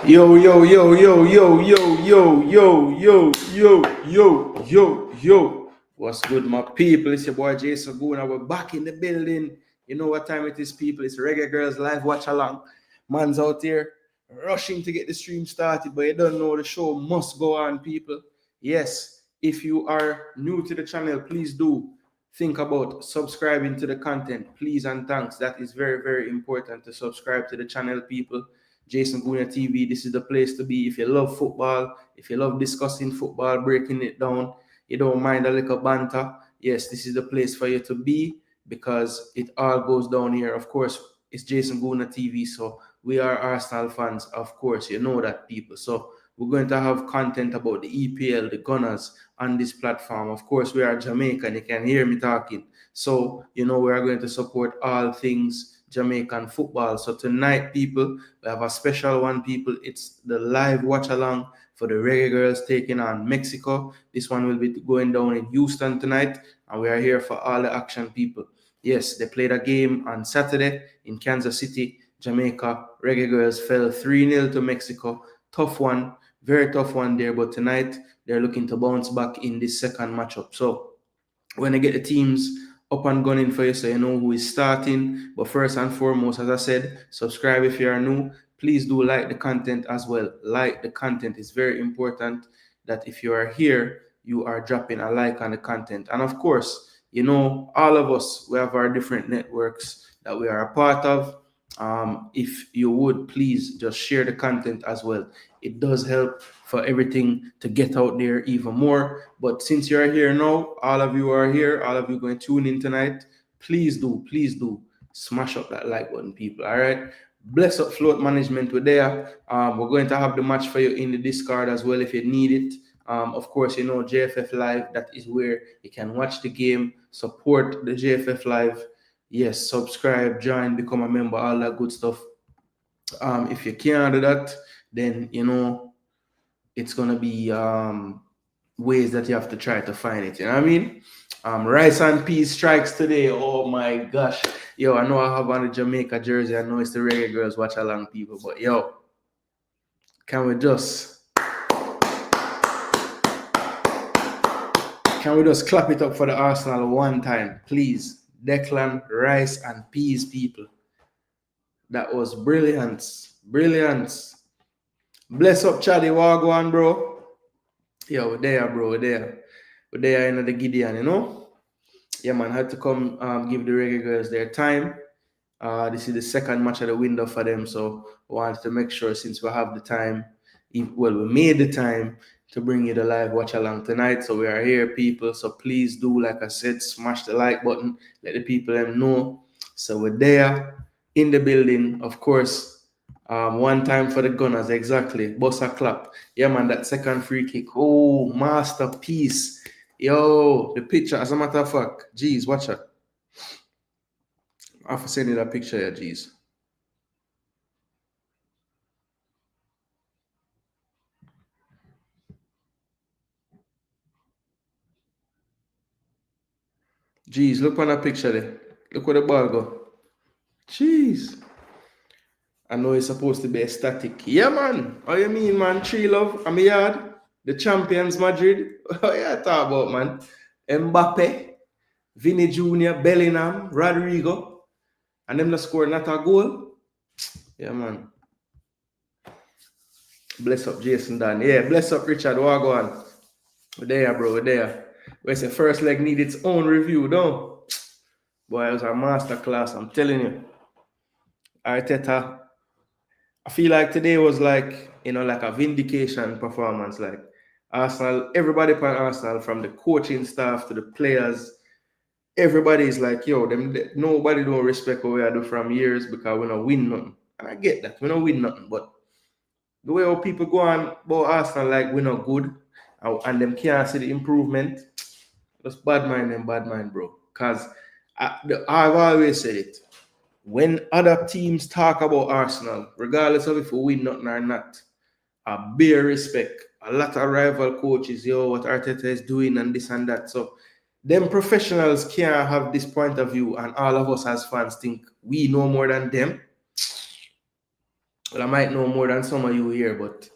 Yo, yo, yo, yo, yo, yo, yo, yo, yo, yo, yo, yo, yo. What's good, my people? It's your boy Jason Gooner. We're back in the building. You know what time it is, people. It's Reggae Girlz live watch along. Man's out here rushing to get the stream started, but you don't know the show must go on, people. Yes, if you are new to the channel, please do think about subscribing to the content. Please and thanks. That is very, very important to subscribe to the channel, people. Jason Gooner TV, this is the place to be. If you love football, if you love discussing football, breaking it down, you don't mind a little banter, yes, this is the place for you to be because it all goes down here. Of course, it's Jason Gooner TV, so we are Arsenal fans, of course, you know that, people. So we're going to have content about the EPL, the Gunners on this platform. Of course, we are Jamaican, you can hear me talking. So, you know, we are going to support all things Jamaican football. So tonight, people, we have a special one, people. It's the live watch along for the Reggae Girlz taking on Mexico. This one will be going down in Houston tonight, and we are here for all the action, people. Yes, they played a game on Saturday in Kansas City, Jamaica. Reggae Girlz fell 3-0 to Mexico. Tough one, very tough one there, but tonight they're looking to bounce back in this second matchup. So when I get the teams up and gunning for you so you know who is starting. But first and foremost, as I said, subscribe if you are new. Please do like the content as well. Like the content. It's very important that if you are here, you are dropping a like on the content. And of course, you know, all of us, we have our different networks that we are a part of. If you would, please just share the content as well. It does help for everything to get out there even more. But since you're here now, all of you are here, all of you going to tune in tonight, please do smash up that like button, people. All right. Bless up float management. We're there. We're going to have the match for you in the Discord as well if you need it. Of course, you know, JFF Live, that is where you can watch the game, support the JFF Live. Yes, subscribe, join, become a member, all that good stuff. If you can't do that, then, you know, it's going to be ways that you have to try to find it. You know what I mean? Rice and Peas strikes today. Oh my gosh. Yo, I know I have on the Jamaica jersey. I know it's the Reggae Girlz watch along, people. But yo, can we just clap it up for the Arsenal one time, please? Declan, Rice and Peas, people. That was brilliance. Brilliance. Bless up, Chaddy Wagwan, bro. Yo, we're there, bro. We're there in the Gideon, you know? Yeah, man, had to come give the Reggae Girlz their time. This is the second match of the window for them, so we wanted to make sure, since we have the time, we made the time to bring you the live watch along tonight. So we are here, people. So please do, like I said, smash the like button. Let the people know. So we're there in the building, of course. One time for the Gunners, exactly. Bossa clap. Yeah, man, that second free kick. Oh, masterpiece. Yo, the picture, as a matter of fact, geez, watch it. I have to send you that picture here, geez. Jeez, look on that picture there. Look where the ball go. Jeez. I know it's supposed to be a static. Yeah, man. What you mean, man? Tree love. I'm yard. The champions, Madrid. What you talk about, man? Mbappe, Vinny Jr., Bellingham, Rodrigo. And them not score not a goal. Yeah, man. Bless up Jason Dan. Yeah, bless up Richard Wagwan. We're there, bro. We're there. Where's the first leg need its own review, though? Boy, it was a masterclass, I'm telling you. Arteta, I feel like today was like, you know, like a vindication performance. Like Arsenal, everybody on Arsenal, from the coaching staff to the players, everybody is like, yo, nobody don't respect what we are doing from years because we don't win nothing. And I get that, we don't win nothing, but the way how people go on about Arsenal like we're not good and them can't see the improvement, just bad mind, bro. Because I've always said it. When other teams talk about Arsenal, regardless of if we win nothing or not, I bear respect. A lot of rival coaches, yo, what Arteta is doing and this and that. So them professionals can't have this point of view, and all of us as fans think we know more than them. Well, I might know more than some of you here, but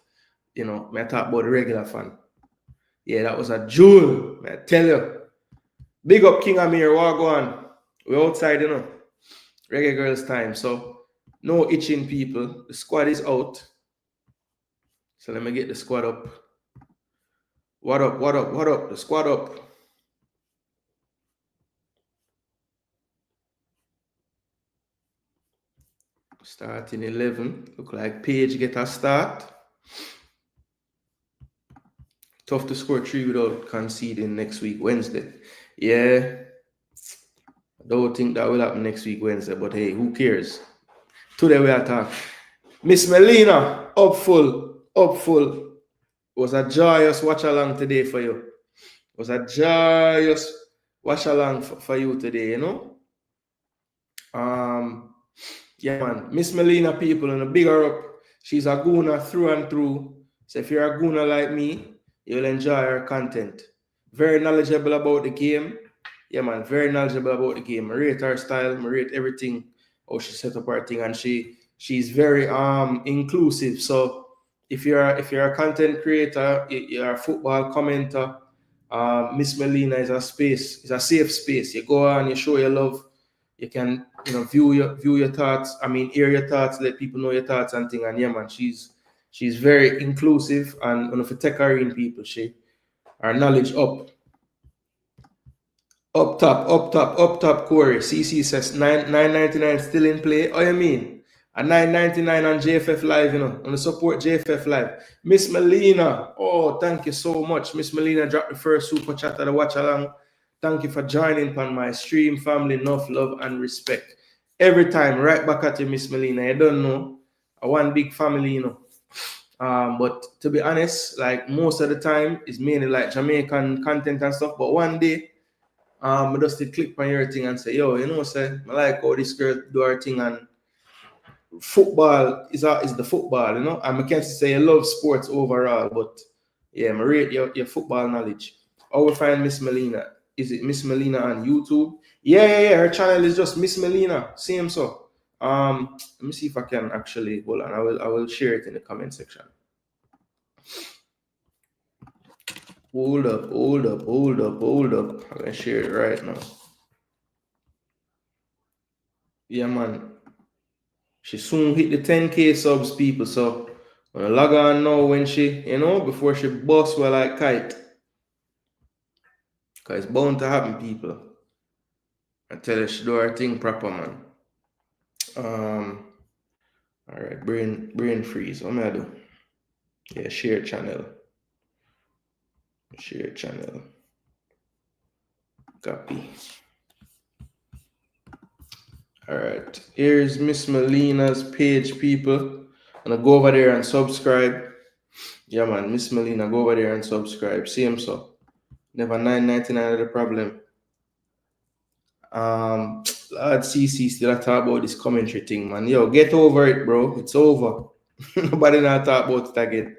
you know, I talk about the regular fan. Yeah, that was a jewel. I tell you. Big up King Amir, Wagwan. We're outside, you know. Reggae Girlz time. So no itching people. The squad is out. So let me get the squad up. What up? What up? What up? The squad up. Starting 11. Look like Page get a start. Tough to score 3 without conceding next week, Wednesday. Yeah. I don't think that will happen next week, Wednesday. But hey, who cares? Today we attack. Miss Melina, up full. Up full. It was a joyous watch along today for you. It was a joyous watch along for you today, you know? Yeah, man. Miss Melina, people, and a bigger up. She's a gooner through and through. So if you're a gooner like me, you'll enjoy her content. Very knowledgeable about the game. Yeah, man. Very knowledgeable about the game. I rate her style. I rate everything. How she set up her thing, and she's very inclusive. So if you're a content creator, you're a football commenter, Miss Melina is a space. It's a safe space. You go on, you show your love. You can, you know, view your thoughts. I mean, hear your thoughts, let people know your thoughts and thing. And yeah, man, she's very inclusive, and if you take her in, people, her knowledge up top, Corey. CC says 9.99 still in play. Oh, you mean? At 9.99 on JFF Live, you know, on the support JFF Live. Miss Melina, oh, thank you so much. Miss Melina dropped the first super chat of the watch along. Thank you for joining on my stream, family. Enough love and respect. Every time, right back at you, Miss Melina. I don't know. I want big family, you know. But to be honest, like most of the time, it's mainly like Jamaican content and stuff. But one day, I just did click on your thing and say, yo, you know, say, I like how this girl do her thing, and football is the football, you know. And I can't say I love sports overall, but yeah, I rate your football knowledge. How we find Miss Melina? Is it Miss Melina on YouTube? Yeah. Her channel is just Miss Melina. Same so. Let me see if I can actually hold on. I will share it in the comment section. Hold up. I'm gonna share it right now. Yeah, man. She soon hit the 10K subs, people. So I'm gonna log on now when she, you know, before she busts well like kite. Cause it's bound to happen, people. I tell her she do her thing proper, man. All right, brain freeze. What am I do? Yeah, share channel. Share channel. Copy. All right, here's Miss Melina's page, people. I'm gonna go over there and subscribe. Yeah, man, Miss Melina, go over there and subscribe. Same so. Never 9.99 the problem. Lord CC still talk about this commentary thing, man. Yo, get over it, bro. It's over. Nobody not talk about it again.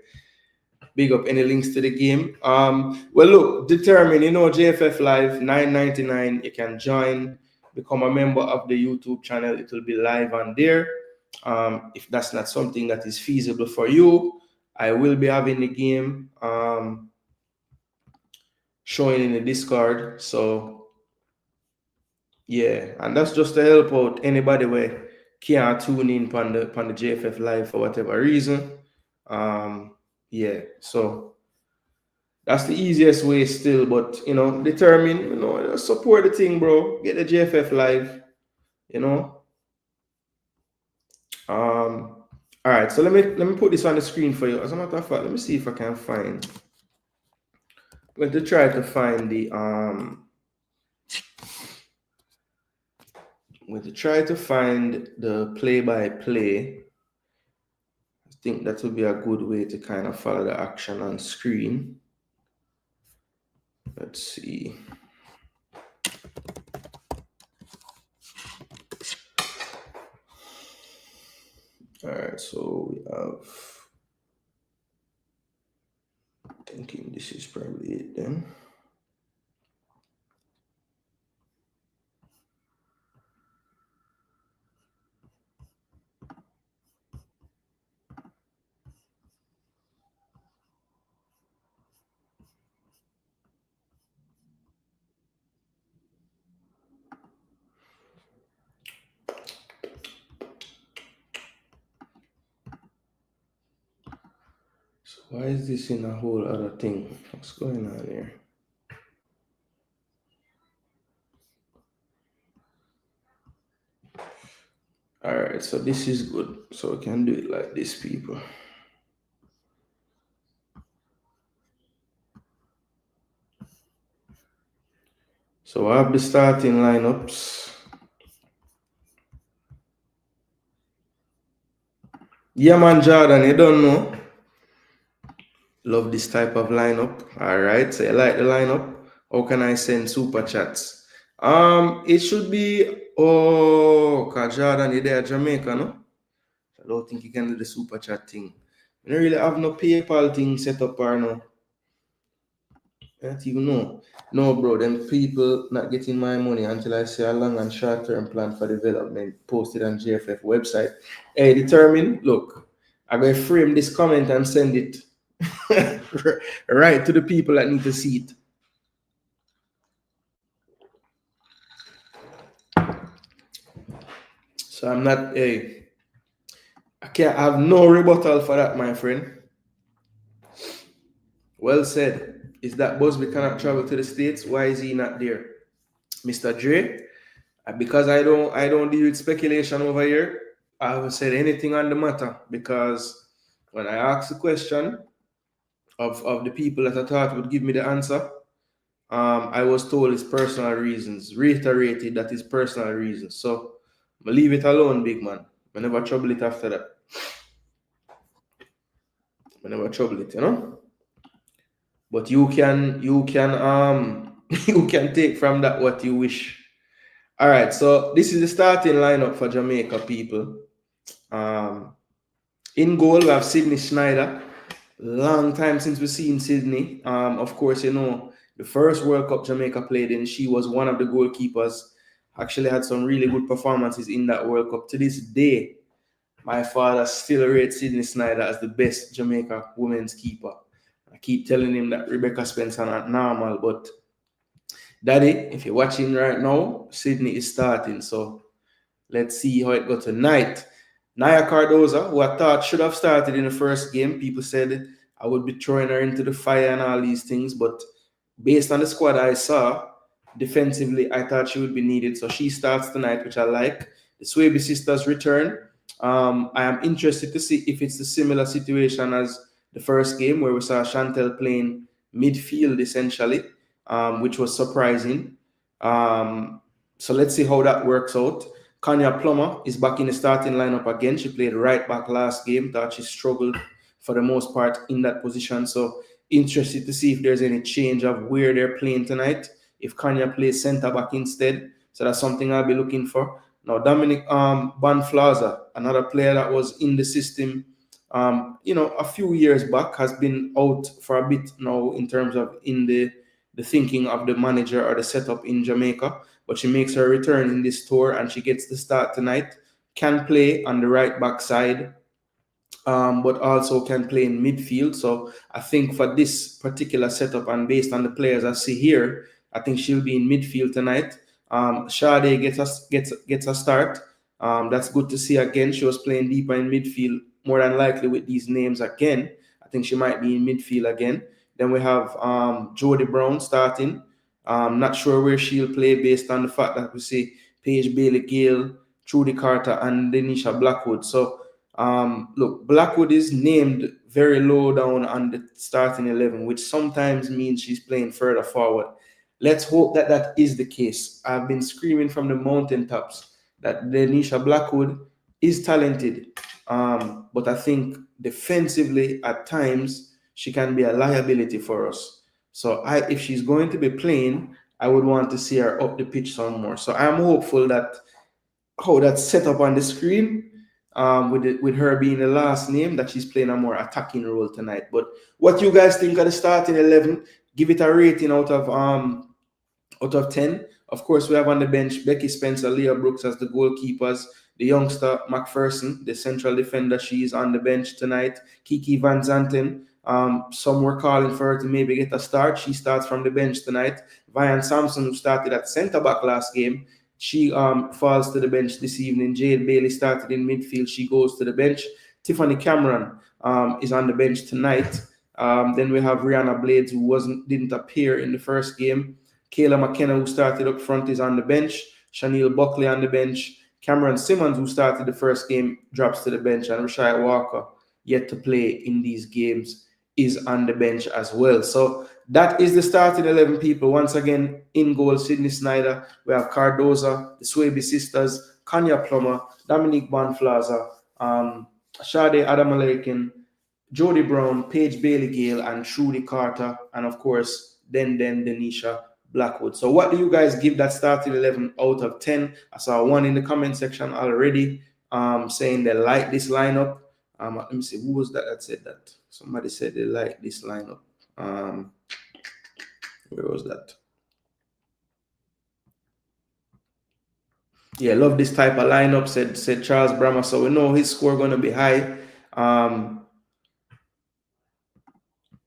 Big up any links to the game. Well, look, determine, you know, JFF Live, 9.99. You can join, become a member of the YouTube channel. It will be live on there. If that's not something that is feasible for you, I will be having the game showing in the Discord. So yeah, and that's just to help out anybody where can't tune in on the JFF Live for whatever reason. Yeah, so that's the easiest way still, but you know, determine, you know, support the thing, bro. Get the JFF Live, you know. All right, so let me put this on the screen for you. As a matter of fact, let me see if I can find. I'm going to try to find the play-by-play. I think that would be a good way to kind of follow the action on screen. Let's see. All right, so we have. Thinking this is probably it then. Why is this in a whole other thing? What's going on here? All right, so this is good. So we can do it like this, people. So I have the starting lineups. Yeah, man, Jordan, you don't know. Love this type of lineup. All right, so you like the lineup? How can I send super chats? It should be cause Jordan is there, Jamaica, no? I don't think you can do the super chat thing. I don't really have no PayPal thing set up or no. I don't even know. No, bro, them people not getting my money until I see a long and short term plan for development posted on JFF website. Hey, determine, look, I'm going to frame this comment and send it right to the people that need to see it. So I'm not, hey, I can't have no rebuttal for that, my friend. Well said. Is that Busby cannot travel to the States? Why is he not there? Mr. Dre, because I don't deal with speculation over here, I haven't said anything on the matter because when I asked the question of the people that I thought would give me the answer, I was told it's personal reasons, reiterated that it's personal reasons. So I leave it alone, big man. I never trouble it after that. I never trouble it, you know. But you can you can take from that what you wish. All right, so this is the starting lineup for Jamaica, people. In goal, we have Sydney Schneider. Long time since we've seen Sydney. Of course, you know, the first World Cup Jamaica played in, she was one of the goalkeepers. Actually had some really good performances in that World Cup. To this day, my father still rates Sydney Schneider as the best Jamaica women's keeper. I keep telling him that Rebecca Spencer not normal, but Daddy, if you're watching right now, Sydney is starting. So let's see how it goes tonight. Naya Cardoza, who I thought should have started in the first game, people said I would be throwing her into the fire and all these things, but based on the squad I saw, defensively, I thought she would be needed. So she starts tonight, which I like. The Swaby sisters return. I am interested to see if it's a similar situation as the first game where we saw Chantel playing midfield essentially, which was surprising. So let's see how that works out. Kanya Plummer is back in the starting lineup again. She played right back last game. Thought she struggled for the most part in that position. So interested to see if there's any change of where they're playing tonight. If Kanya plays centre back instead. So that's something I'll be looking for. Now, Dominic Banflaza, another player that was in the system, a few years back, has been out for a bit now in terms of in the thinking of the manager or the setup in Jamaica. But she makes her return in this tour and she gets the start tonight. Can play on the right back side, but also can play in midfield. So I think for this particular setup and based on the players I see here, I think she'll be in midfield tonight. Sade gets a start. That's good to see again. She was playing deeper in midfield, more than likely with these names again. I think she might be in midfield again. Then we have Jodie Brown starting. Not sure where she'll play based on the fact that we see Paige Bailey Gale, Trudy Carter, and Denisha Blackwood. So look, Blackwood is named very low down on the starting 11, which sometimes means she's playing further forward. Let's hope that that is the case. I've been screaming from the mountaintops that Denisha Blackwood is talented, but I think defensively at times she can be a liability for us. So if she's going to be playing, I would want to see her up the pitch some more. So I'm hopeful that how that's set up on the screen, with her being the last name, that she's playing a more attacking role tonight. But what you guys think of the starting 11? Give it a rating out of 10. Of course, we have on the bench Becky Spencer, Leah Brooks as the goalkeepers. The youngster McPherson, the central defender, she's on the bench tonight. Kiki Van Zanten, some were calling for her to maybe get a start. She starts from the bench tonight. Vian Sampson, who started at centre back last game, she falls to the bench this evening. Jade Bailey started in midfield. She goes to the bench. Tiffany Cameron is on the bench tonight. Then we have Rihanna Blades, who didn't appear in the first game. Kayla McKenna, who started up front, is on the bench. Chanel Buckley on the bench. Cameron Simmons, who started the first game, drops to the bench. And Rashai Walker, yet to play in these games, is on the bench as well. So that is the starting 11 people. Once again, in goal, Sydney Snyder. We have Cardoza, the Swaby sisters, Kanya Plummer, Dominique Bonflaza, Sade Adam American, Jody Brown, Paige Bailey Gale, and Trudy Carter, and of course, then Denisha Blackwood. So what do you guys give that starting 11 out of 10? I saw one in the comment section already saying they like this lineup. Let me see, who was that said that? Somebody said they like this lineup. Where was that? Yeah, love this type of lineup, said Charles Brahma. So we know his score going to be high.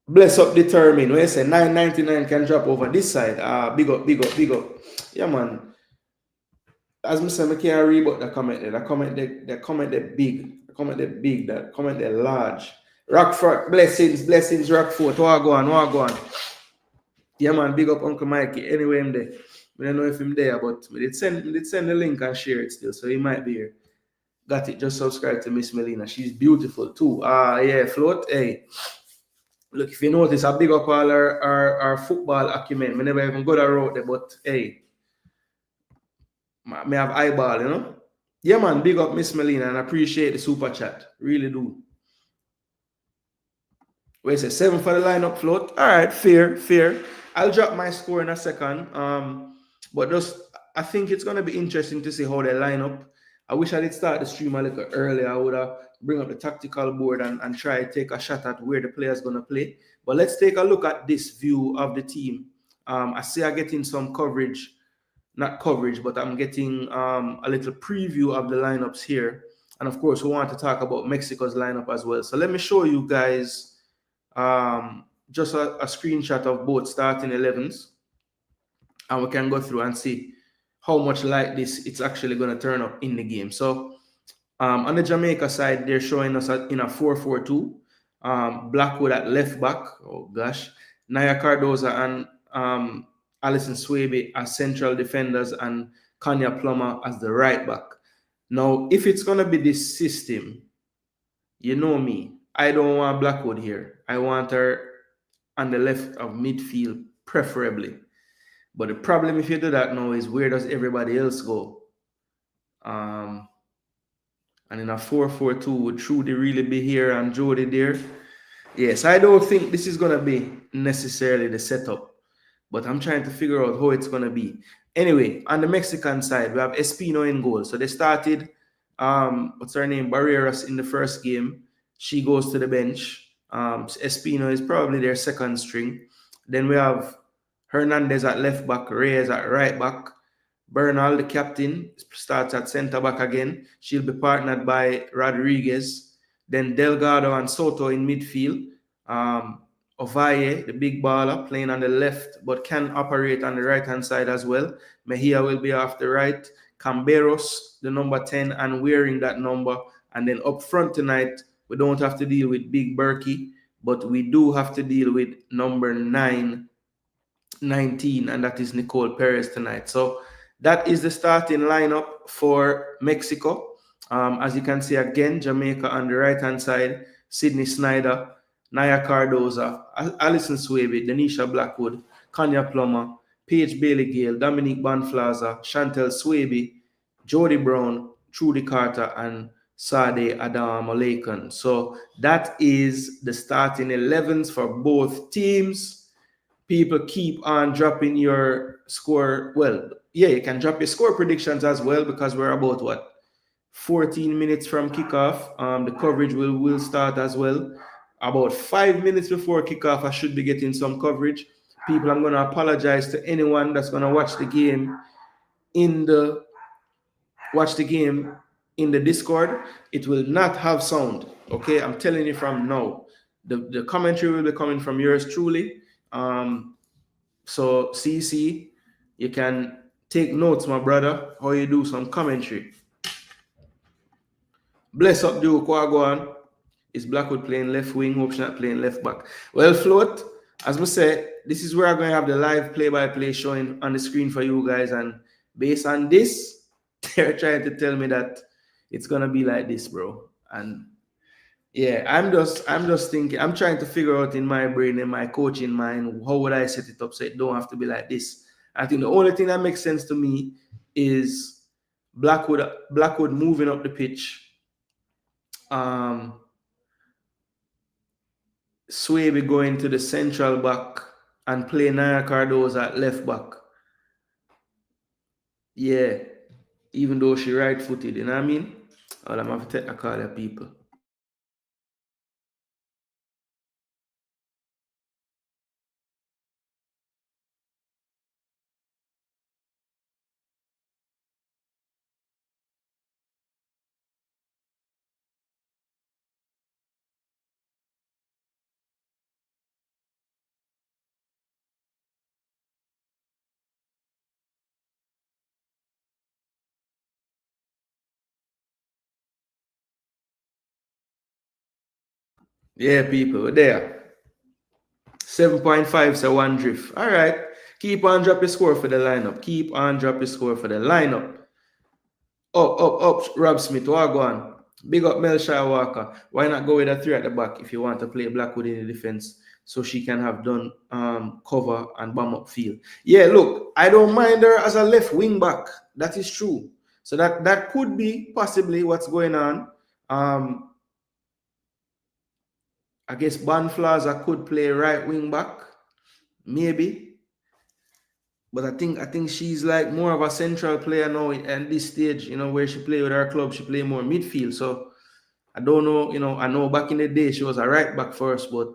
Bless up determined. When you say 999 can drop over this side. Big up. Yeah, man. As I said, I can't read about the comment there. The comment there big. The comment there big. That comment there large. Rockford, blessings, Rockford. What go on? Yeah, man, big up Uncle Mikey. Anyway, I'm there. I don't know if I'm there, but we did send the link and share it still, so he might be here. Got it. Just subscribe to Miss Melina. She's beautiful too. Yeah, Float. Hey. Look, if you notice, I big up all our football acumen. We never even go that road there, but hey, may have eyeball, you know? Yeah, man, big up Miss Melina and appreciate the super chat. Really do. Wait, say 7 for the lineup, Float. All right, fair. I'll drop my score in a second. But just I think it's gonna be interesting to see how they line up. I wish I did start the stream a little earlier. I would have bring up the tactical board and try to take a shot at where the player's going to play. But let's take a look at this view of the team. I see I'm getting some coverage, not coverage, but I'm getting a little preview of the lineups here. And of course, we want to talk about Mexico's lineup as well. So let me show you guys just a screenshot of both starting 11s. And we can go through and see how much like this it's actually going to turn up in the game. So on the Jamaica side, they're showing us in a 4-4-2. Blackwood at left back. Oh gosh. Naya Cardoza and Alison Swaby as central defenders and Kanya Plummer as the right back. Now, if it's going to be this system, you know me, I don't want Blackwood here. I want her on the left of midfield, preferably. But the problem if you do that now is where does everybody else go? And in a 4-4-2, would Trudy really be here and Jody there? Yes, I don't think this is going to be necessarily the setup. But I'm trying to figure out how it's going to be. Anyway, on the Mexican side, we have Espino in goal. So they started, what's her name? Barreras in the first game. She goes to the bench. Espino is probably their second string. Then we have Hernandez at left back, Reyes at right back. Bernal, the captain, starts at center back again. She'll be partnered by Rodriguez. Then Delgado and Soto in midfield. Ovalle, the big baller, playing on the left, but can operate on the right-hand side as well. Mejia will be off the right. Camberos, the number 10, and wearing that number. And then up front tonight, we don't have to deal with Big Berkey, but we do have to deal with number 19, and that is Nicole Perez tonight. So that is the starting lineup for Mexico. As you can see again, Jamaica on the right-hand side, Sydney Snyder, Naya Cardoza, Alison Swaby, Denisha Blackwood, Kanya Plummer, Paige Bailey Gale, Dominique Bonflaza, Chantel Swaby, Jody Brown, Trudy Carter, and Sade Adam Olakan. So that is the starting 11s for both teams. People keep on dropping your score. Well, yeah, you can drop your score predictions as well because we're about 14 minutes from kickoff. The coverage will start as well. About 5 minutes before kickoff, I should be getting some coverage. People, I'm going to apologize to anyone that's going to watch the game in the Discord. It will not have sound. Okay, I'm telling you from now. The commentary will be coming from yours truly. So CC, you can take notes, my brother, how you do some commentary. Bless up, Duke. Go on. Is Blackwood playing left wing? Hope she's not playing left back. Well, Float, as we said, this is where I'm going to have the live play-by-play showing on the screen for you guys. And based on this, they're trying to tell me that it's going to be like this, bro. And yeah, I'm just thinking, I'm trying to figure out in my brain, in my coaching mind, how would I set it up so it don't have to be like this. I think the only thing that makes sense to me is Blackwood moving up the pitch. Swaby going to the central back and play Naya Cardoza at left back. Yeah, even though she right-footed, you know what I mean? Well, I'm have to take a call of people. Yeah, people, we're there. 7.5, so one drift. All right. Keep on drop your score for the lineup. Keep on drop your score for the lineup. Up, Rob Smith. What go on? Big up Melshire Walker. Why not go with a 3 at the back if you want to play Blackwood in the defense so she can have done cover and bomb up field? Yeah, look, I don't mind her as a left wing back. That is true. So that could be possibly what's going on. I guess Banflaza could play right wing back, maybe. But I think she's like more of a central player now at this stage, you know, where she play with her club, she play more midfield. So I don't know, you know, I know back in the day she was a right back first, but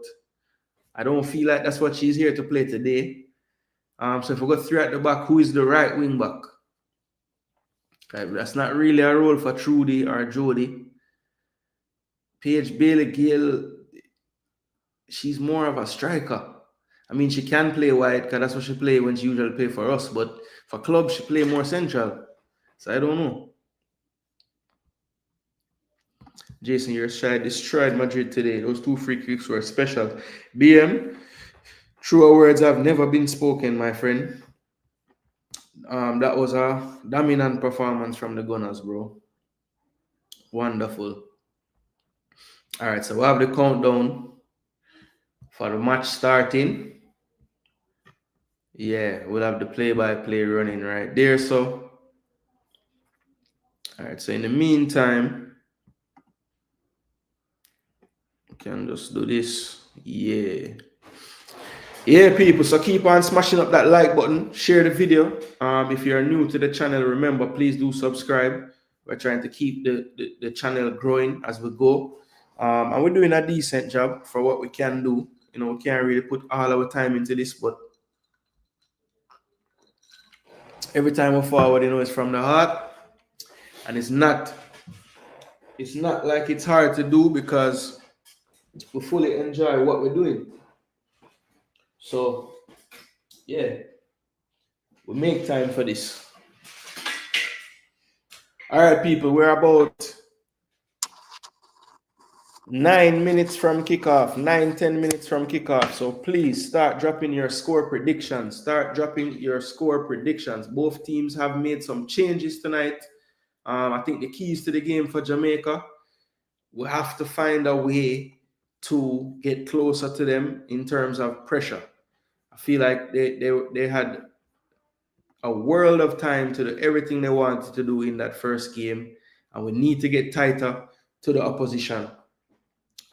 I don't feel like that's what she's here to play today. So if we got 3 at the back, who is the right wing back? Okay, that's not really a role for Trudy or Jody. Paige Bailey-Gill, she's more of a striker. I mean, she can play wide because that's what she play when she usually play for us. But for club, she play more central. So I don't know. Jason, your side destroyed Madrid today. Those 2 free kicks were special. BM, truer words have never been spoken, my friend. That was a dominant performance from the Gunners, bro. Wonderful. All right, so we'll have the countdown for the match starting. Yeah, we'll have the play-by-play running right there. So, all right, so in the meantime, we can just do this. Yeah, people, so keep on smashing up that like button, share the video. If you're new to the channel, remember, please do subscribe. We're trying to keep the channel growing as we go, and we're doing a decent job for what we can do. You know, we can't really put all our time into this, but every time we forward, you know, it's from the heart, and it's not like it's hard to do because we fully enjoy what we're doing. So yeah, we make time for this. All right, people, we're about 9 minutes from kickoff, 9-10 minutes from kickoff. So please start dropping your score predictions. Both teams have made some changes tonight. I think the keys to the game for Jamaica, we have to find a way to get closer to them in terms of pressure. I feel like they had a world of time to do everything they wanted to do in that first game, and we need to get tighter to the opposition.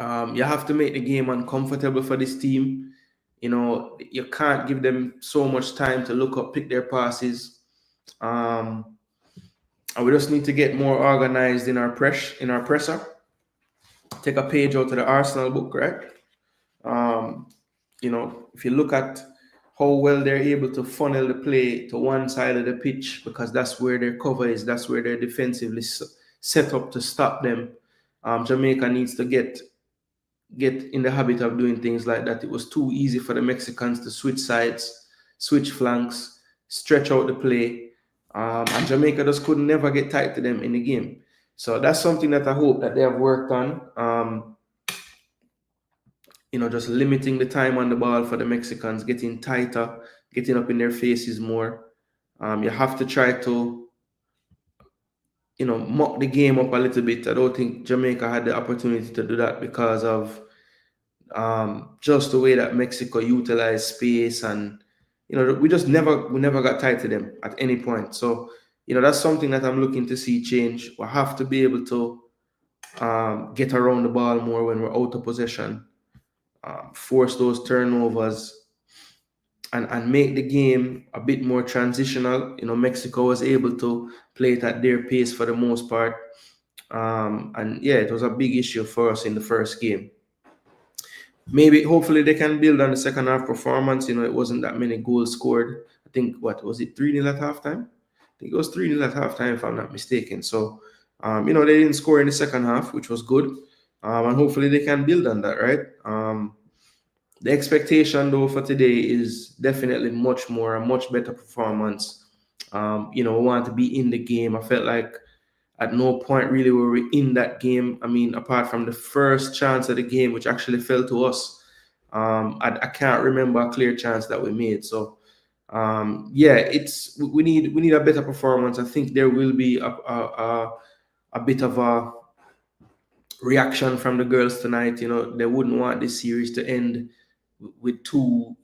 You have to make the game uncomfortable for this team. You know, you can't give them so much time to look up, pick their passes. And we just need to get more organized in our presser. Take a page out of the Arsenal book, right? You know, if you look at how well they're able to funnel the play to one side of the pitch, because that's where their cover is, that's where they're defensively set up to stop them. Jamaica needs to get in the habit of doing things like that. It was too easy for the Mexicans to switch sides, switch flanks, stretch out the play, and Jamaica just could never get tight to them in the game. So that's something that I hope that they have worked on. just limiting the time on the ball for the Mexicans, getting tighter, getting up in their faces more. You have to try to, muck the game up a little bit. I don't think Jamaica had the opportunity to do that because of just the way that Mexico utilized space, and we never got tight to them at any point. So that's something that I'm looking to see change. We have to be able to get around the ball more when we're out of possession, force those turnovers, and make the game a bit more transitional. Mexico was able to play it at their pace for the most part. And yeah, it was a big issue for us in the first game. Maybe, hopefully, they can build on the second half performance. It wasn't that many goals scored. I think, what was it, 3-0 at halftime? I think it was 3-0 at halftime, if I'm not mistaken. So, they didn't score in the second half, which was good. And hopefully they can build on that, right? The expectation, though, for today is definitely a much better performance. We want to be in the game. I felt like at no point really were we in that game. I mean, apart from the first chance of the game, which actually fell to us. I can't remember a clear chance that we made. So, yeah, we need a better performance. I think there will be a bit of a reaction from the girls tonight. They wouldn't want this series to end with two,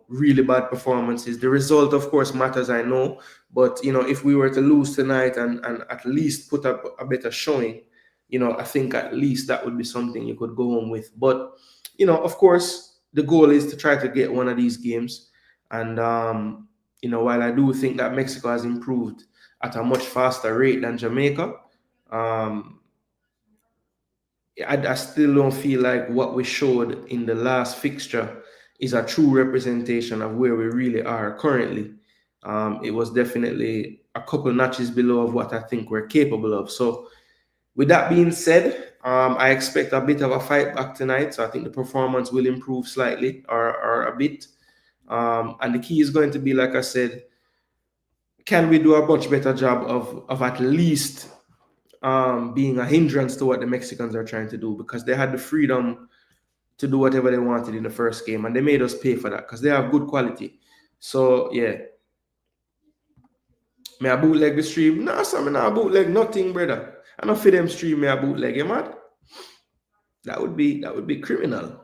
really bad performances. The result, of course, matters, I know, but if we were to lose tonight and at least put up a better showing, I think at least that would be something you could go home with. But of course, the goal is to try to get one of these games. And while I do think that Mexico has improved at a much faster rate than Jamaica, I still don't feel like what we showed in the last fixture is a true representation of where we really are currently. It was definitely a couple notches below of what I think we're capable of. So, with that being said, I expect a bit of a fight back tonight. So I think the performance will improve slightly or a bit. And the key is going to be, like I said, can we do a much better job of at least being a hindrance to what the Mexicans are trying to do, because they had the freedom to do whatever they wanted in the first game, and they made us pay for that because they have good quality. So yeah, may I bootleg the stream? No, so me not bootleg nothing, brother. I don't for them stream me a bootleg, you mad? That would be criminal.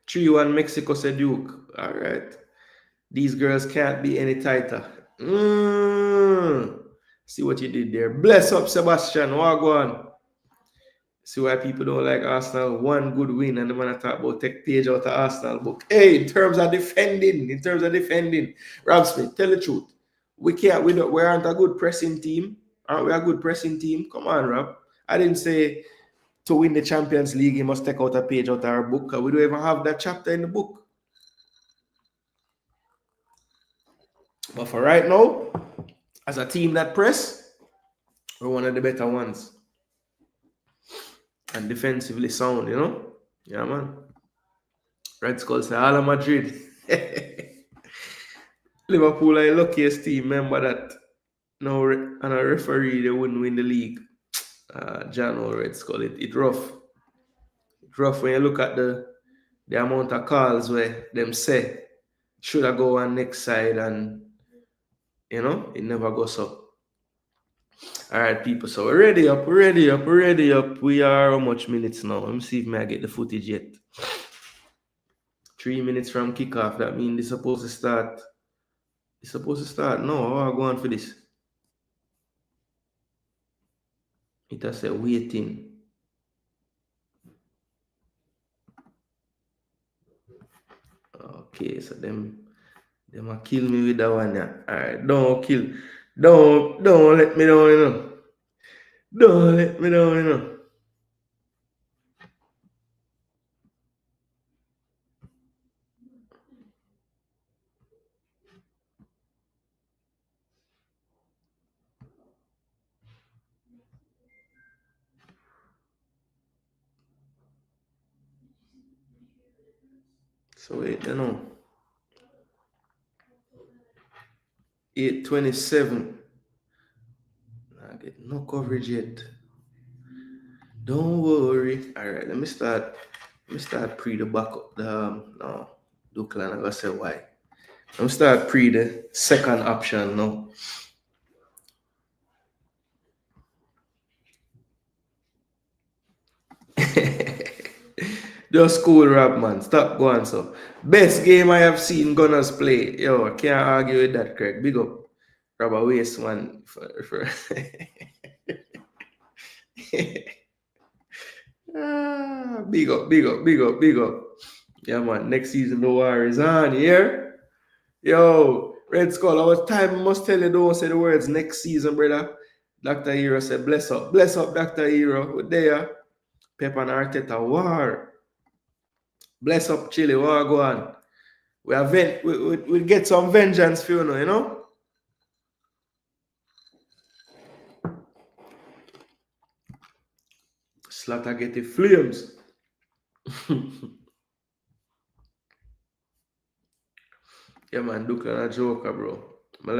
3-1 Mexico, said Duke. All right. These girls can't be any tighter. See what you did there. Bless up, Sebastian. Wagwan. See why people don't like Arsenal. One good win, and the man I talk about take page out of Arsenal book. Hey, in terms of defending, Rob Smith, tell the truth. We aren't a good pressing team. Aren't we a good pressing team? Come on, Rob. I didn't say to win the Champions League, you must take out a page out of our book. We don't even have that chapter in the book. But for right now, as a team that press, we're one of the better ones. And defensively sound, Yeah, man. Red Skull say, Ala Madrid. Liverpool are the luckiest team. Remember that. No, and a referee, they wouldn't win the league. John or Red Skull, it rough. It's rough when you look at the amount of calls where them say should I go on next side, and it never goes up. All right, people. So we're ready up. We are how much minutes now? Let me see if I get the footage yet. 3 minutes from kickoff. That means it's supposed to start. It's supposed to start. No, I'll go on for this. It has said waiting. Okay, so them will kill me with that one. Yeah. All right, don't let me down, Don't let me down, So wait, 8:27. I get no coverage yet. Don't worry. All right, let me start. Let me start pre the backup. No, Dukeland. I'm gonna say why. Let me start pre the second option now. Just cool rap, man. Stop going so. Best game I have seen Gunners play. Yo, I can't argue with that, Craig. Big up. Rubber waste, man. For big up, big up, big up, big up. Yeah, man. Next season, the war is on here. Yo, Red Skull, I was time I must tell you, don't say the words next season, brother. Dr. Hero said, bless up, Dr. Hero. We're there. Pep and Arteta, war. Bless up, Chile, war, go on. We get some vengeance for you know? Slaughter get the flames. Yeah, man, Dukeland a joker, bro. I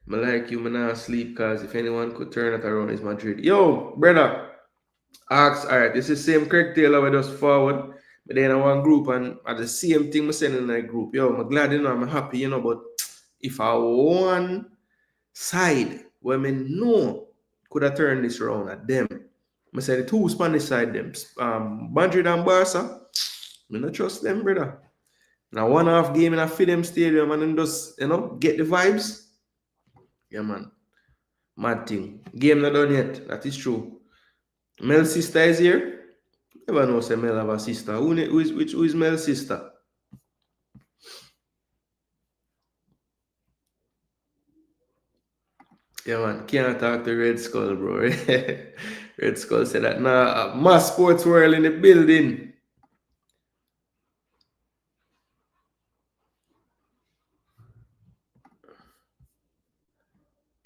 like you, man, not sleep, because if anyone could turn it around, it's Madrid. Yo, brother, ask, all right, this is the same Craig Taylor with us forward, but then I one group, and at the same thing I send in that group. Yo, I'm glad, I'm happy, but if I one side where I know could have turned this around at them, I say the two Spanish side, them, Madrid and Barca, I don't trust them, brother. Now, one half game in a Fidem Stadium and then just, get the vibes. Yeah, man. Mad thing. Game not done yet. That is true. Mel's sister is here. Never know say Mel have a sister. Who is Mel's sister? Yeah, man. Can't talk to Red Skull, bro. Red Skull said that. Nah, mass sports world in the building.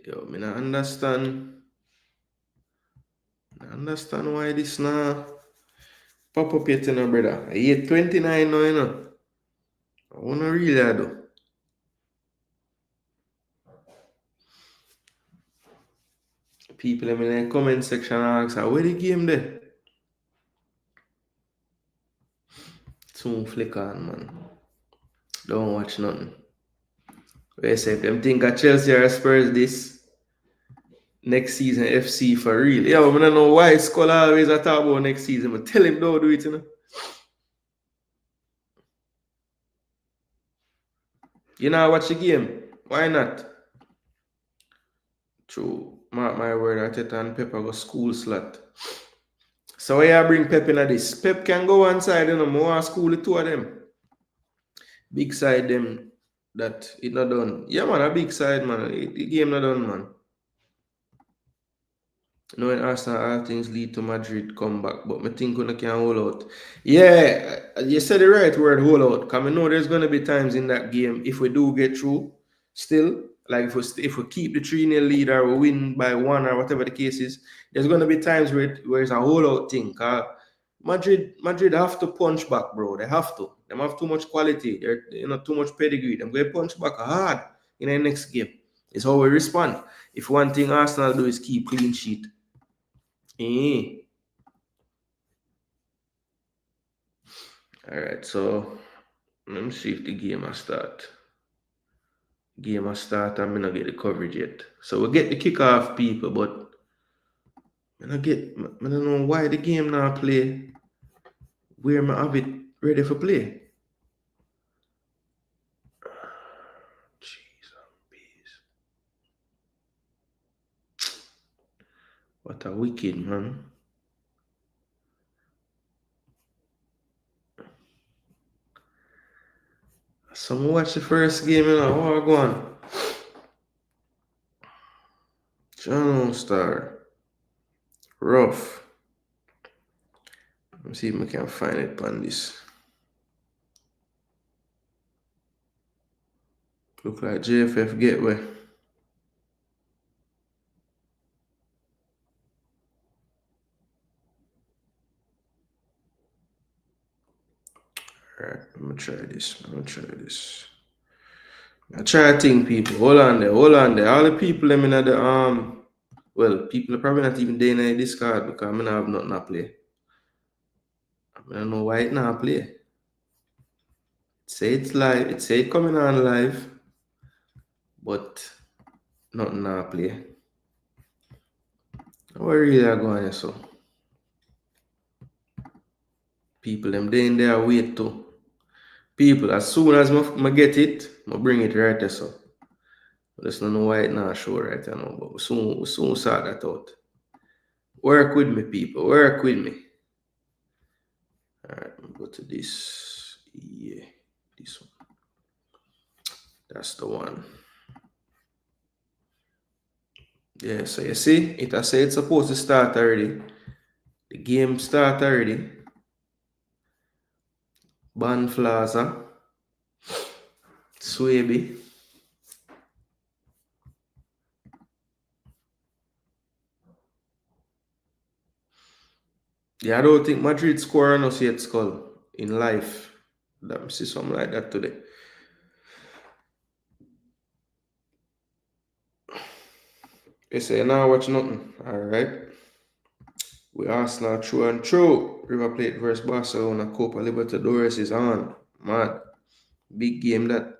Yo, me not understand. I understand why this now pop up yet, brother. I hate 29 now, I wanna really do. People in the comment section ask, where the game there? Soon flick on, man. Don't watch nothing. They say if them think of Chelsea or Spurs this next season FC for real. Yeah, I don't know why Skull always a talk about next season, but tell him don't do it, You know watch the game. Why not? True. Mark my word, Arteta and Pep go school slot. So why you bring Pep in this? Pep can go one side, more school the two of them. Big side them that it not done. Yeah, man, a big side, man. The game not done, man. Knowing Arsenal, all things lead to Madrid comeback, but I think we can hold out. Yeah, you said the right word, hold out. Because I know there's going to be times in that game, if we do get through, still, like if we keep the 3-0 lead or we win by 1 or whatever the case is, there's going to be times where it's a hold out thing. Because Madrid have to punch back, bro. They have to. They have too much quality. They're too much pedigree. They're going to punch back hard in the next game. It's how we respond. If one thing Arsenal do is keep clean sheet. All right, so let me see if the game has start. Game has start, I'm not get the coverage yet. So we'll get the kickoff, people, but I don't know why the game now play. Where I have it ready for play. Jeez, peace. What a wicked, man. So watch the first game, How I go on? John Star. Rough. Let me see if I can find it on this. Look like JFF Gateway. Alright, I'm gonna try this. I try to think, people. Hold on there. All the people them in the Well, people are probably not even there in the Discord because I don't have nothing to play. I don't know why it not play. It say it's live, it say it coming on live, but nothing to play. What really are going on so? People them there in there wait too. People, as soon as I get it, I bring it right there so. I just don't know why it not show right now, but we soon sort that out. Work with me, people. Work with me. Alright, go to this. Yeah, this one. That's the one. Yeah, so you see, it has said it's supposed to start already. The game start already. Banflaza. Swaby. Yeah, I don't think Madrid score on us yet, Skull, in life. Let me see something like that today. You say, now watch nothing. Alright. We Arsenal true and true. River Plate versus Barcelona. Copa Libertadores is on. Mad. Big game that.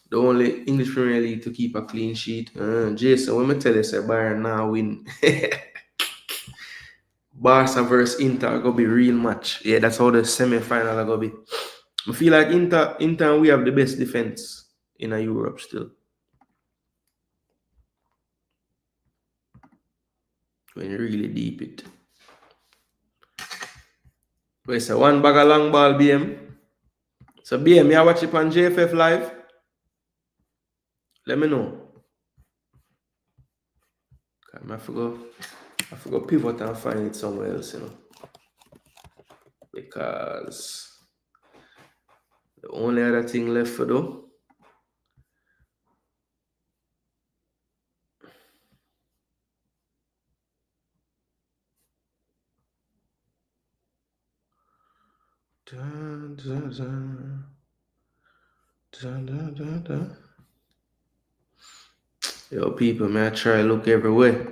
The only English Premier League to keep a clean sheet. Jason, when me tell you, say Bayern now win. Barca versus Inter gonna be real match. Yeah, that's how the semi-final are gonna be. I feel like Inter we have the best defense in Europe still. When you really deep it. Wait, so one bag of long ball BM. So BM, you watch it on JFF live? Let me know. I forgot pivot and find it somewhere else, Because the only other thing left for do. Dun, dun, dun. Dun, dun, dun, dun. Yo, people, man, I try to look everywhere.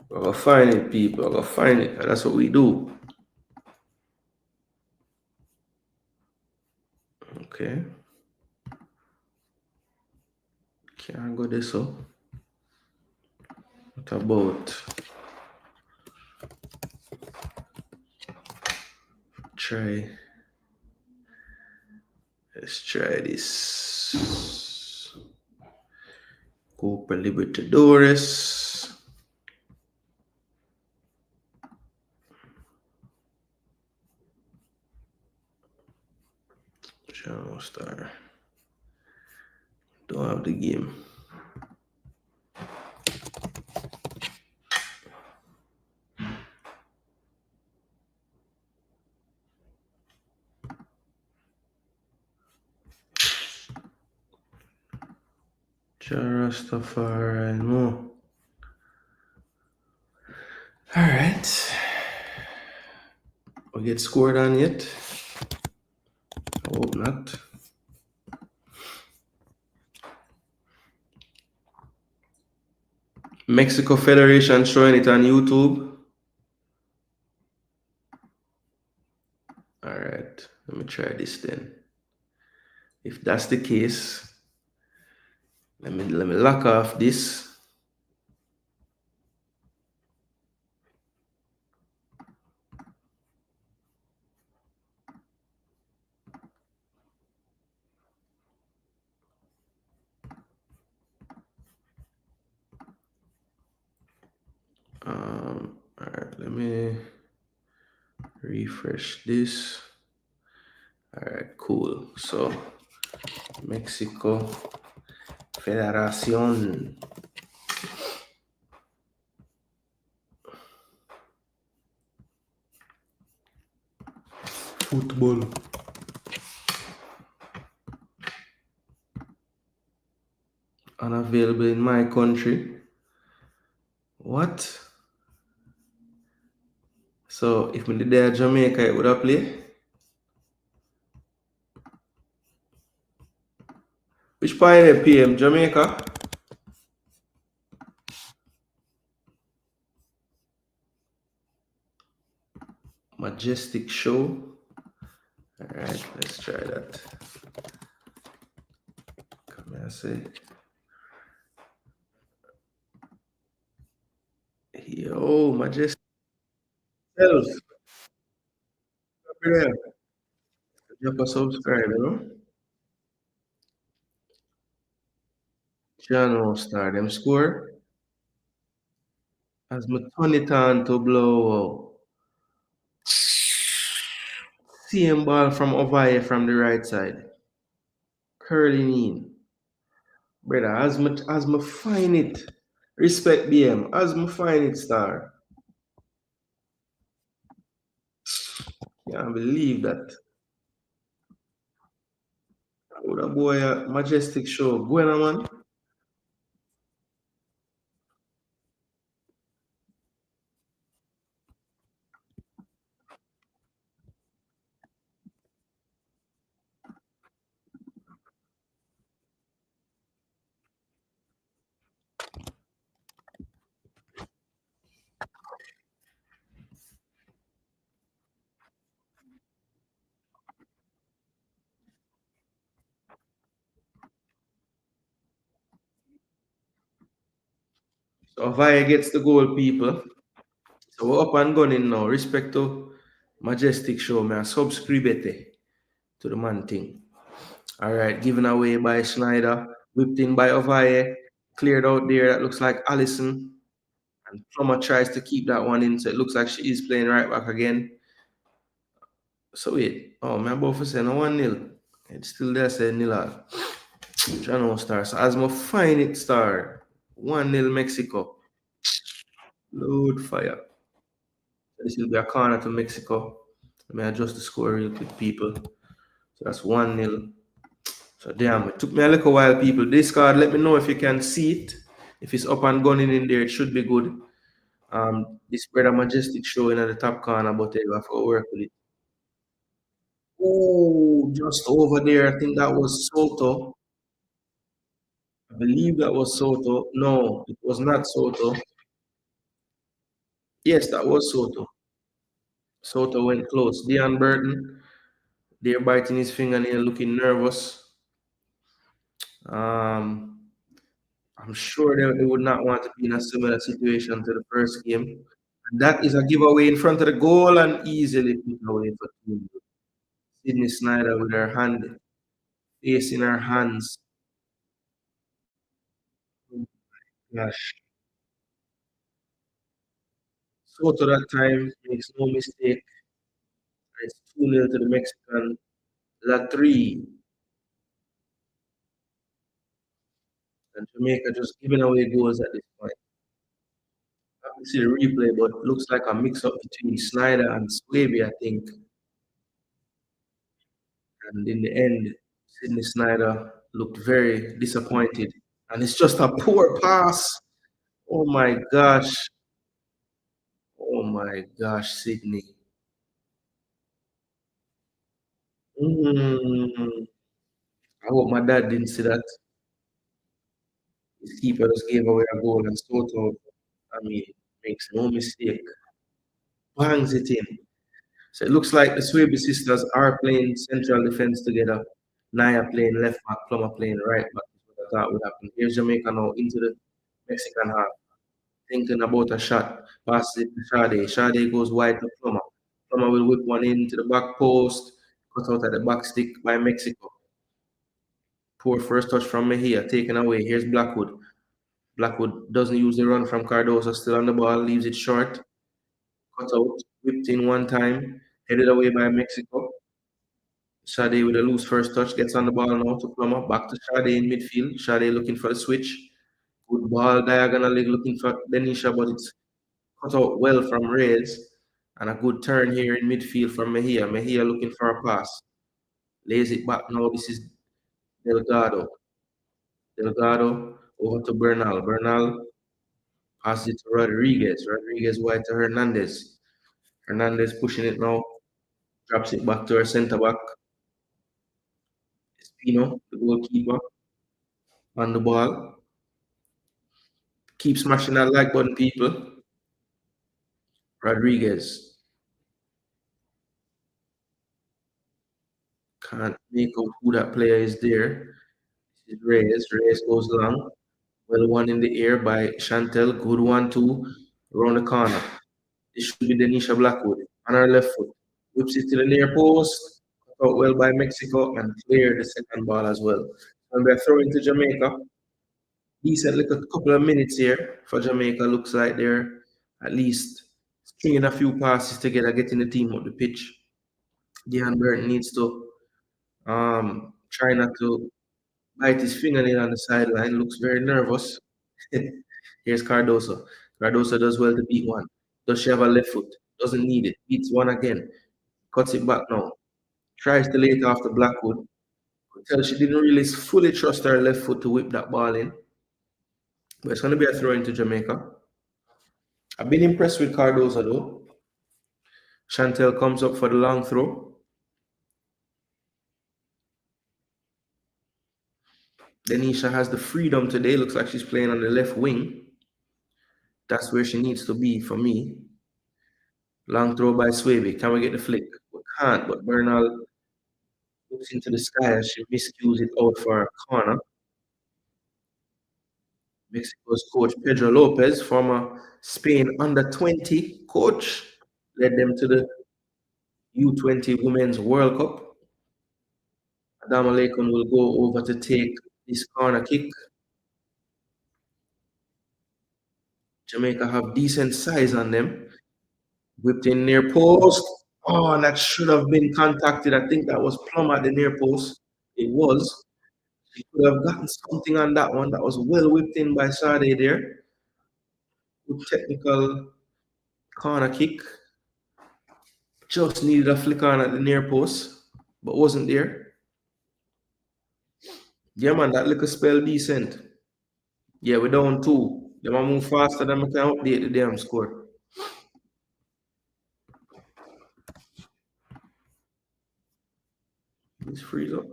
I gotta find it, people. I gotta find it. That's what we do. Okay. Can't go this up. What about try? Let's try this. Copa Libertadores. Channel Star. Don't have the game. Rastafari, no. Alright. We get scored on yet? I hope not. Mexico Federation showing it on YouTube. Alright, let me try this then. If that's the case, let me lock off this. All right, let me refresh this. All right, cool. So Mexico Federación. Football. Unavailable in my country. What? So if we did there Jamaica, it would have play. Which part of the PM? Jamaica? Majestic show. All right, let's try that. Come here, say. Yo, Majestic self. Over there. Drop a subscribe, you know? Channel star them score. As me turn it on to blow. Same ball from over from the right side. Curling in. Brother, as me find it. Respect BM. As me find it, star. Can't believe that. Oh, that boy, majestic show. Going on, man. So Vaya gets the goal, people. So we're up and gunning now. Respect to majestic show. Me a subscribe to the man thing. All right, given away by Schneider, whipped in by Ovaye, cleared out there. That looks like Allison. And Plummer tries to keep that one in, so it looks like she is playing right back again. So wait, oh, my both saying 1-0. It's still there saying nil all. Channel star. So as my find it star, 1-0 Mexico. Load fire. So this will be a corner to Mexico. Let me adjust the score real quick, people. So that's 1-0. So damn, it took me a little while, people. This card, let me know if you can see it. If it's up and gunning in there, it should be good. This brother majestic showing at the top corner, but I have to work with it. Oh, just over there. I think that was Soto. I believe that was Soto. No, it was not Soto. Yes, that was Soto. Soto went close. Dean Burton, they're biting his fingernail, looking nervous. Um, I'm sure they would not want to be in a similar situation to the first game. And that is a giveaway in front of the goal and easily put away for team. Sydney Snyder with her hand, face in her hands. Oh, gosh. Soto that time makes no mistake. It's 2-0 to the Mexican. La 3. And Jamaica just giving away goals at this point. I haven't seen the replay, but it looks like a mix up between Snyder and Swaby, I think. And in the end, Sydney Snyder looked very disappointed. And it's just a poor pass. Oh my gosh. Oh my gosh, Sydney. Mm. I hope my dad didn't see that. His keeper just gave away a goal and Soto, I mean, makes no mistake. Bangs it in. So it looks like the Swaby sisters are playing central defense together. Naya playing left back, Plummer playing right back. Is what I thought would happen. Here's Jamaica now into the Mexican half. Thinking about a shot. Passes it to Sade. Sade goes wide to Plummer. Plummer will whip one into the back post. Cut out at the back stick by Mexico. Poor first touch from Mejia. Taken away. Here's Blackwood. Blackwood doesn't use the run from Cardoso, still on the ball, leaves it short, cut out, whipped in one time, headed away by Mexico. Sade with a loose first touch, gets on the ball now to Plummer, back to Sade in midfield. Sade looking for the switch. Good ball diagonally looking for Denisha, but it's cut out well from Reyes. And a good turn here in midfield from Mejia. Mejia looking for a pass. Lays it back now. This is Delgado. Delgado over to Bernal. Bernal passes it to Rodriguez. Rodriguez wide to Hernandez. Hernandez pushing it now. Drops it back to our centre back. Espino, the goalkeeper, on the ball. Keep smashing that like button, people. Rodriguez. Can't make out who that player is there. This is Reyes. Reyes goes long. Well, one in the air by Chantel. Good one, too. Around the corner. This should be Denisha Blackwood on her left foot. Whips it to the near post. Cut out well by Mexico and clear the second ball as well. And they're throwing to Jamaica. Decent little couple of minutes here for Jamaica. Looks like they're at least stringing a few passes together, getting the team up the pitch. Dean Burton needs to try not to bite his fingernail on the sideline. Looks very nervous. Here's Cardoso. Cardoso does well to beat one. Does she have a left foot? Doesn't need it. Beats one again. Cuts it back now. Tries to lay it off to Blackwood. Could tell she didn't really fully trust her left foot to whip that ball in. But it's going to be a throw into Jamaica. I've been impressed with Cardoso though. Chantel comes up for the long throw. Denisha has the freedom today. Looks like she's playing on the left wing. That's where she needs to be for me. Long throw by Swaby. Can we get the flick? We can't, but Bernal looks into the sky as she miscues it out for a corner. Mexico's coach Pedro Lopez, former Spain under-20 coach, led them to the U20 Women's World Cup. Adama Lekon will go over to take this corner kick. Jamaica have decent size on them. Whipped in near post. Oh, and that should have been contacted. I think that was Plum at the near post. It was. He could have gotten something on that one. That was well whipped in by Sade there. Good technical corner kick. Just needed a flick on at the near post, but wasn't there. Yeah, man, that little spell decent. Yeah, we're down two. They might move faster than we can update the damn score. Let's freeze up.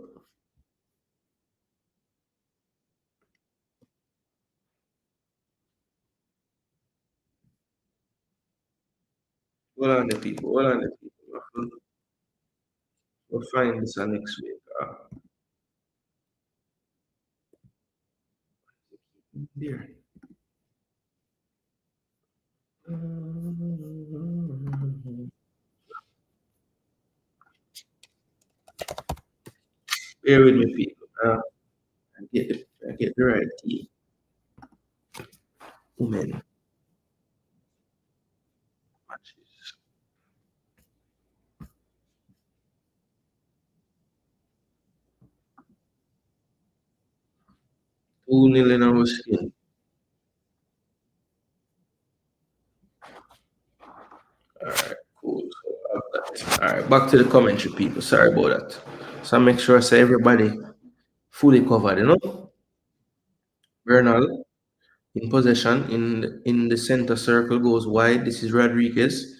Hold on the people. Hold on the people. We'll find this next week. There. Bear with me, people. I get the right key. Women. Matches. 2-0 in our skin. Alright, cool. So alright, back to the commentary, people. Sorry about that. So I make sure I say everybody fully covered, you know? Bernal in possession in the center circle goes wide. This is Rodriguez.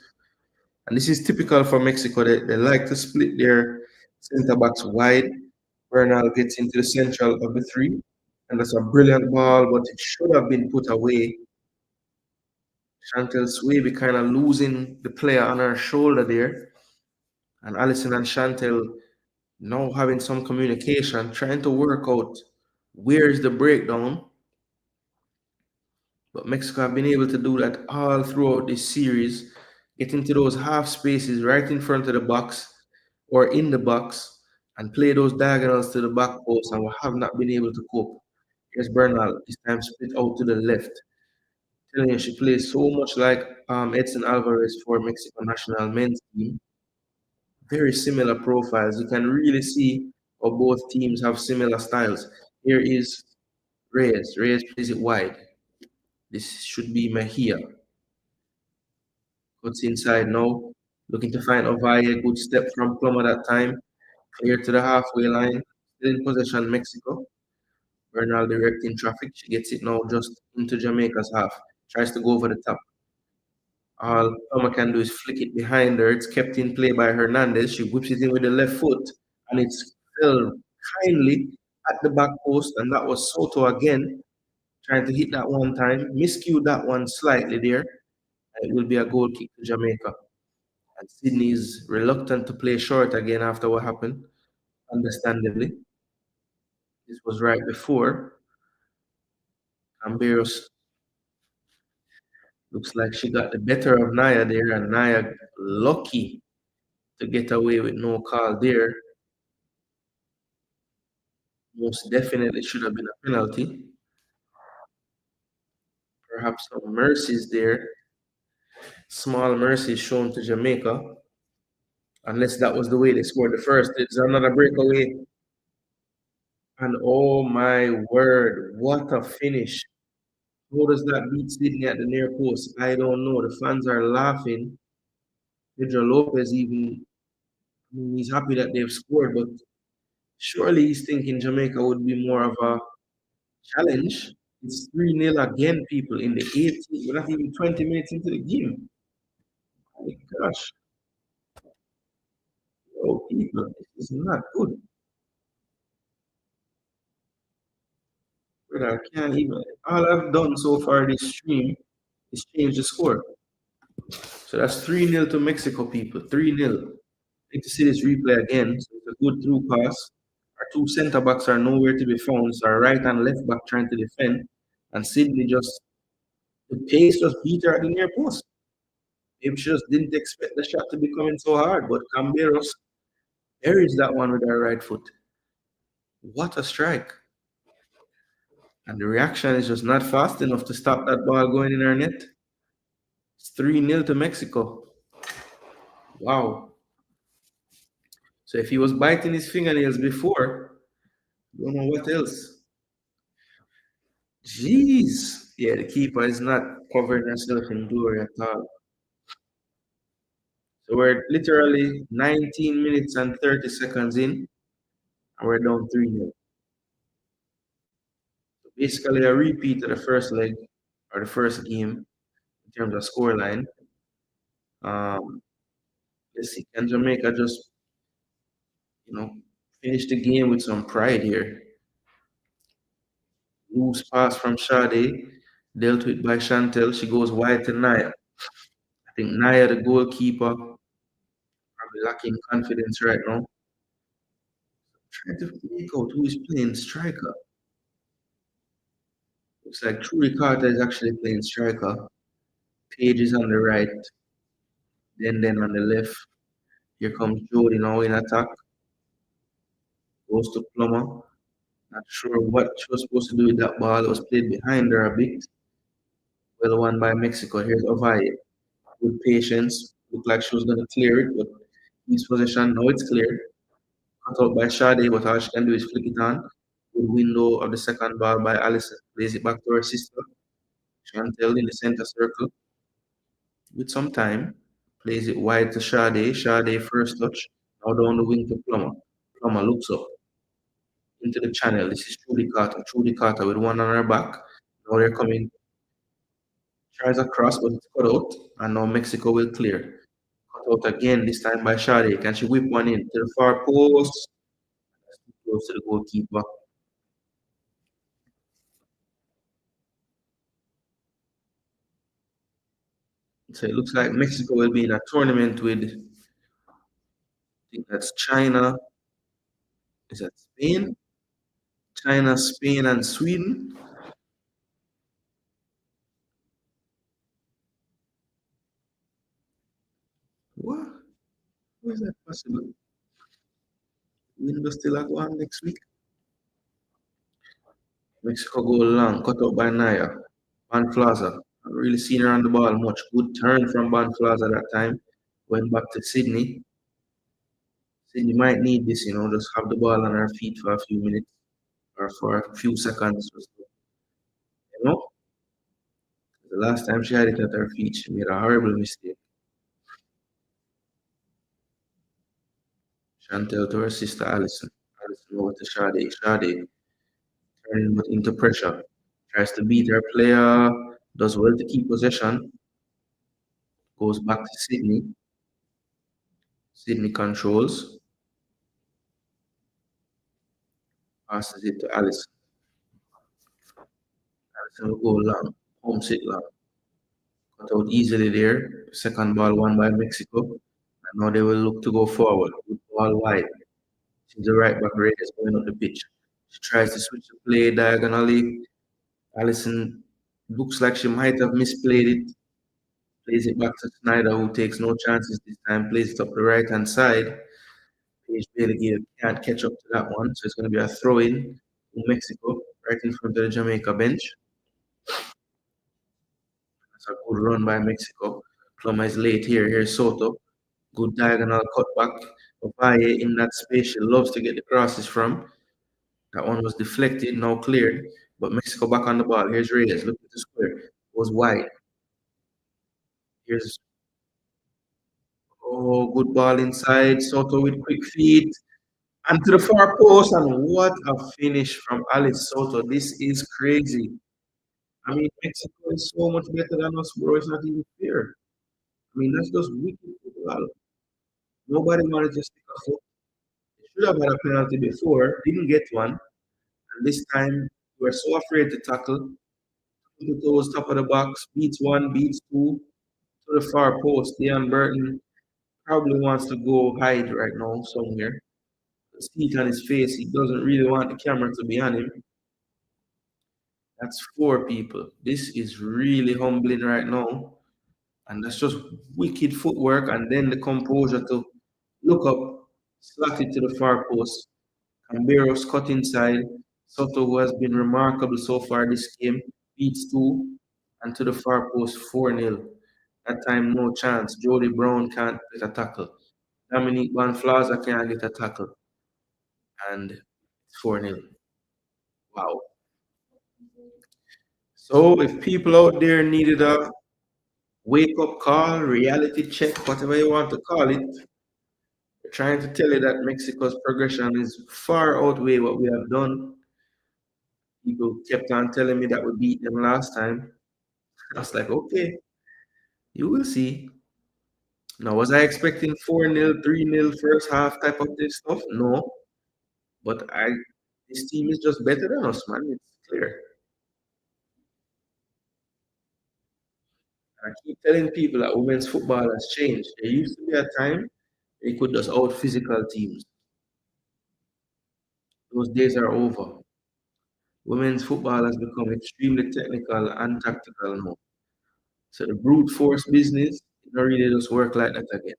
And this is typical for Mexico. They like to split their center backs wide. Bernal gets into the central of the three. And that's a brilliant ball, but it should have been put away. Chantel Swaby kind of losing the player on her shoulder there. And Allison and Chantel now having some communication, trying to work out where's the breakdown. But Mexico have been able to do that all throughout this series, get into those half spaces right in front of the box or in the box and play those diagonals to the back post, and we have not been able to cope. Here's Bernal, this time split out to the left. Telling you, she plays so much like Edson Alvarez for Mexico national men's team. Very similar profiles. You can really see how both teams have similar styles. Here is Reyes. Reyes plays it wide. This should be Mejia. Cuts inside now. Looking to find Ovalle. Good step from Plummer that time. Clear to the halfway line. Still in possession, Mexico. Bernal directing traffic. She gets it now just into Jamaica's half. Tries to go over the top. All Plummer can do is flick it behind her. It's kept in play by Hernandez. She whips it in with the left foot, and it's fell kindly at the back post. And that was Soto again, trying to hit that one time. Miscued that one slightly there. And it will be a goal kick to Jamaica. And Sydney is reluctant to play short again after what happened, understandably. This was right before. Camberos looks like she got the better of Naya there, and Naya lucky to get away with no call there. Most definitely should have been a penalty. Perhaps some mercies there. Small mercies shown to Jamaica. Unless that was the way they scored the first. It's another breakaway. And oh my word, what a finish. How does that beat Sydney at the near post? I don't know. The fans are laughing. Pedro Lopez even, I mean, he's happy that they've scored, but surely he's thinking Jamaica would be more of a challenge. It's 3-0 again, people, in the 18th. We're not even 20 minutes into the game. My gosh. Oh, people, this is not good. But I can't even. All I've done so far this stream is change the score. So that's 3-0 to Mexico, people. 3-0. Need to see this replay again. So it's a good through pass. Our two centre backs are nowhere to be found. So our right and left back trying to defend. And Sydney just, the pace just beat her at the near post. Maybe she just didn't expect the shot to be coming so hard. But Camberos buries that one with her right foot. What a strike. And the reaction is just not fast enough to stop that ball going in her net. It's 3-0 to Mexico. Wow. So if he was biting his fingernails before, don't know what else. Jeez. Yeah, the keeper is not covering herself in glory at all. So we're literally 19 minutes and 30 seconds in, and we're down 3-0. So basically a repeat of the first leg, or the first game, in terms of scoreline. Let's see, can Jamaica just, finish the game with some pride here? Loose pass from Sade, dealt with by Chantel. She goes wide to Naya. I think Naya, the goalkeeper, probably lacking confidence right now. Trying to make out who is playing striker. Looks like Trudy Carter is actually playing striker. Page is on the right. Then on the left. Here comes Jody now in attack. Goes to Plummer. Not sure what she was supposed to do with that ball. It was played behind her a bit. Well won by Mexico. Here's Ovalle. With patience. Looked like she was going to clear it, but his possession, now it's clear. Cut out by Sade, but all she can do is flick it on. Good window of the second ball by Allison. Plays it back to her sister. Chantel in the center circle. With some time. Plays it wide to Sade. Sade first touch. Now down the wing to Plummer. Plummer looks up into the channel. This is Trudy Carter. Trudy Carter with one on her back. Now they're coming. Tries a cross, but it's cut out. And now Mexico will clear. Cut out again, this time by Sade. Can she whip one in to the far post? That's too close to the goalkeeper. So it looks like Mexico will be in a tournament with, I think that's China. Is that Spain? China, Spain, and Sweden. What? How is that possible? Window still at one next week? Mexico goal long, cut out by Naya. Banflaza. Not really seen her on the ball much. Good turn from Banflaza that time. Went back to Sydney. Sydney might need this, just have the ball on her feet for a few minutes or for a few seconds. You know, the last time she had it at her feet, she made a horrible mistake. Chantel to her sister Alison. Alison over to Sade. Sade turning into pressure. Tries to beat her player. Does well to keep possession. Goes back to Sydney. Sydney controls. Passes it to Alison. Alison will go long. Home sit long. Cut out easily there. Second ball won by Mexico. And now they will look to go forward. Good ball wide. She's the right back rate is going up the pitch. She tries to switch the play diagonally. Allison looks like she might have misplayed it. Plays it back to Snyder, who takes no chances this time. Plays it up the right hand side. Paige Bailey can't catch up to that one, so it's going to be a throw in Mexico, right in front of the Jamaica bench. That's a good run by Mexico. Plummer is late here. Here's Soto. Good diagonal cutback. Ovaye in that space. She loves to get the crosses from. That one was deflected, now cleared. But Mexico back on the ball. Here's Reyes. Look at the square. Goes wide. Here's good ball inside. Soto with quick feet. And to the far post. And what a finish from Alice Soto. This is crazy. I mean, Mexico is so much better than us, bro. It's not even fair. I mean, that's just wicked football. Nobody wanted to stick a foot. They should have had a penalty before, didn't get one. And this time, we were so afraid to tackle. The toes, top of the box, beats one, beats two, to the far post. Dean Burton probably wants to go hide right now somewhere. The heat on his face, he doesn't really want the camera to be on him. That's four people. This is really humbling right now. And that's just wicked footwork and then the composure to look up, slot it to the far post. Camberos cut inside. Soto, who has been remarkable so far this game, beats two and to the far post 4-0. That time, no chance. Jody Brown can't get a tackle. Dominique Banflaza can't get a tackle. And it's 4-0. Wow. So if people out there needed a wake-up call, reality check, whatever you want to call it, they're trying to tell you that Mexico's progression is far outweigh what we have done. People kept on telling me that we beat them last time. I was like, okay, you will see. Now, was I expecting 4-0, 3-0 first half type of this stuff? No. But this team is just better than us, man. It's clear. I keep telling people that women's football has changed. There used to be a time they could just out physical teams. Those days are over. Women's football has become extremely technical and tactical now. So the brute force business, it don't really just work like that again.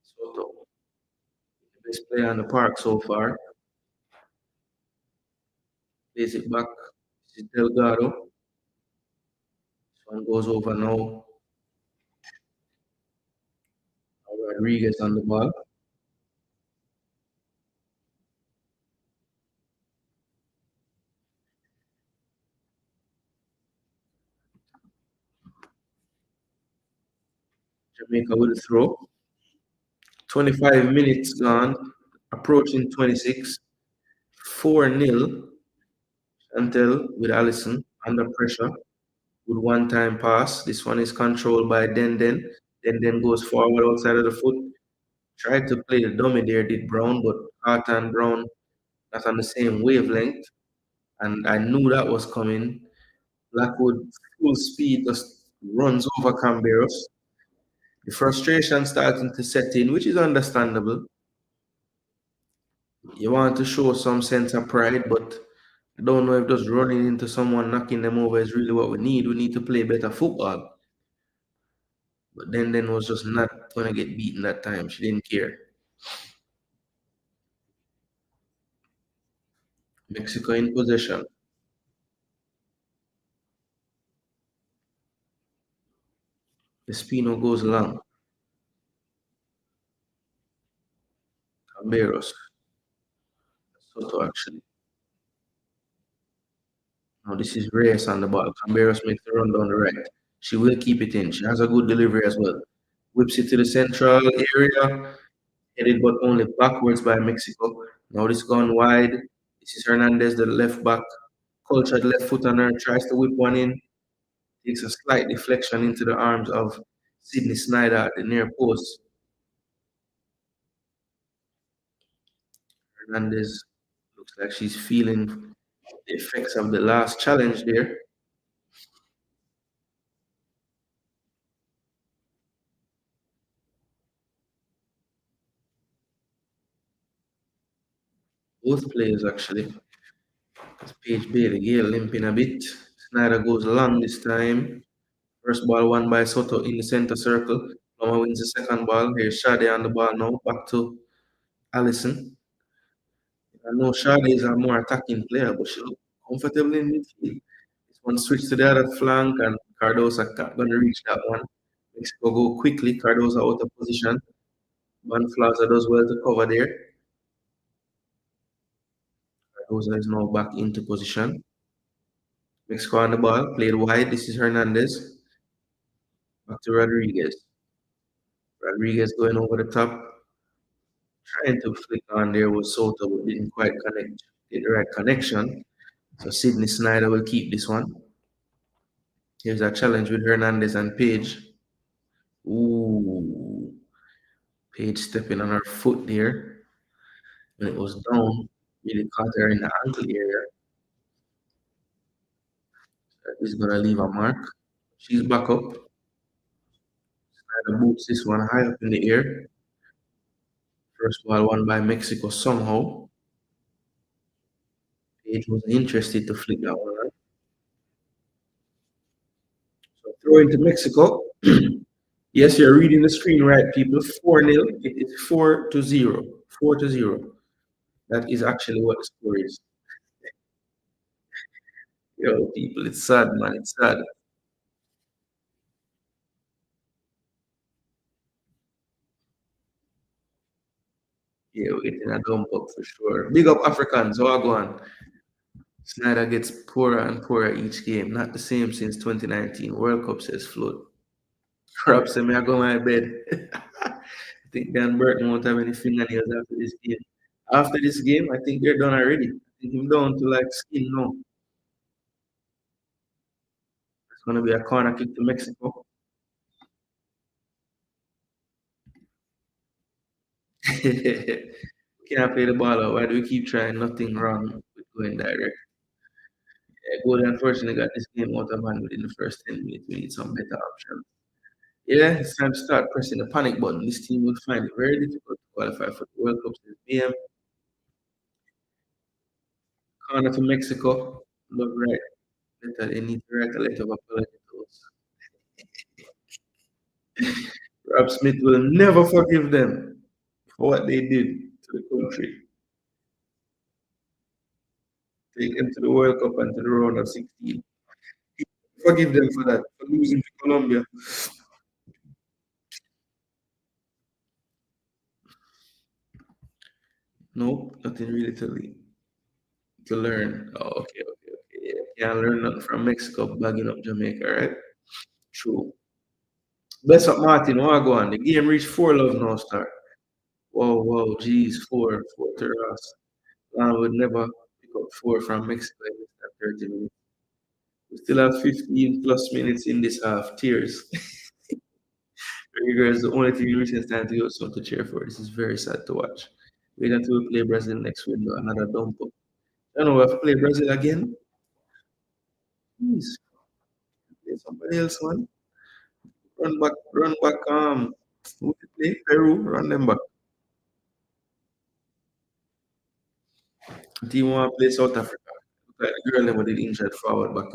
Soto, the best player on the park so far. Plays it back. This is Delgado. This one goes over now. Rodriguez on the ball. Jamaica with a throw. 25 minutes gone, approaching 26. 4-0. Chantel with Allison under pressure. With one-time pass. This one is controlled by Denden. Denden goes forward outside of the foot. Tried to play the dummy there, did Brown, but Carter and Brown not on the same wavelength. And I knew that was coming. Blackwood, full speed, just runs over Camberos. The frustration starting to set in, which is understandable. You want to show some sense of pride, but I don't know if just running into someone, knocking them over is really what we need. We need to play better football. But then was just not going to get beaten that time. She didn't care. Mexico in possession. Espino goes long. Camberos. Soto actually. Now this is Reyes on the ball. Camberos makes the run down the right. She will keep it in. She has a good delivery as well. Whips it to the central area. Headed but only backwards by Mexico. Now this gone wide. This is Hernandez, the left back. Cultured left foot on her. Tries to whip one in. Takes a slight deflection into the arms of Sydney Snyder at the near post. Hernandez looks like she's feeling the effects of the last challenge there. Both players actually. As Paige Bailey, Gale limping a bit. Snyder goes long this time. First ball won by Soto in the center circle. Loma wins the second ball. Here's Shade on the ball now. Back to Allison. I know Shade is a more attacking player, but she looks comfortable in midfield. This one switch to the other flank, and Cardosa not going to reach that one. Mexico go quickly. Cardosa out of position. Van Flaza does well to cover there. Cardosa is now back into position. Mexico on the ball. Played wide. This is Hernandez. Back to Rodriguez. Rodriguez going over the top. Trying to flick on there with Soto, but didn't quite get the right connection. So Sydney Snyder will keep this one. Here's a challenge with Hernandez and Page. Ooh, Page stepping on her foot there when it was down. Really caught her in the ankle area. That is gonna leave a mark. She's back up. Snyder boots this one high up in the air. First ball won by Mexico somehow. Page was interested to flick that one out. So throw into Mexico. Yes, you're reading the screen right, people. 4-0. It is 4-0. 4-0. That is actually what the score is. Yo, people, it's sad, man. It's sad. Yeah, we're getting a dump up for sure. Big up Africans. How I go on? Snyder gets poorer and poorer each game. Not the same since 2019. World Cup says flood. Perhaps I may I go my bed. I think Dan Burton won't have any fingernails after this game. After this game, I think they're done already. I think him down to like skin now. It's gonna be a corner kick to Mexico. Can't play the ball out. Why do we keep trying? Nothing wrong with going direct. Yeah, Gold unfortunately got this game out of hand within the first 10 minutes. We need some better options. Yeah, it's time to start pressing the panic button. This team will find it very difficult to qualify for the World Cup this PM. Corner to Mexico. Look right. They need to write a letter of apology to us. Rob Smith will never forgive them for what they did to the country. Take them to the World Cup and to the round of 16. Forgive them for that, for losing to Colombia. No, nothing really to learn. Oh, okay. Yeah, can't learn nothing from Mexico bagging up Jamaica, right? True. Bless up Martin, go on. The game reached 4 love now, start. Whoa, geez, four to us. Land would never pick up four from Mexico in that 30 minutes. We still have 15 plus minutes in this half. Tears. Reggae Girlz is the only team in recent time to give us something to cheer for. This is very sad to watch. Wait until we play Brazil next window, another dump up. I know we have to play Brazil again. Please, play somebody else, man. Run back. Who to play? Peru, run them back. Team want to play South Africa. Look like the girl never did injured forward back.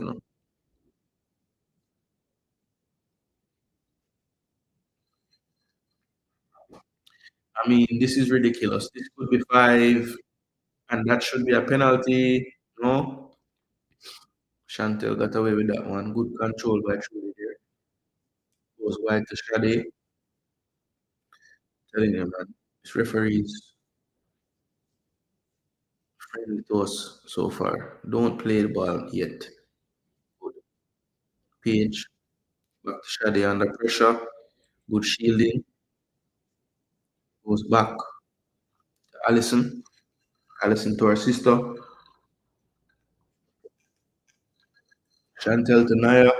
I mean, this is ridiculous. This could be five. And that should be a penalty. No, Chantel got away with that one. Good control by Trudy there. Goes wide to Shade. Telling you, man, this referee's friendly to us so far. Don't play the ball yet. Good Page. Back to Shade under pressure. Good shielding. Goes back to Allison. Allison to her sister. Chantel to Naya.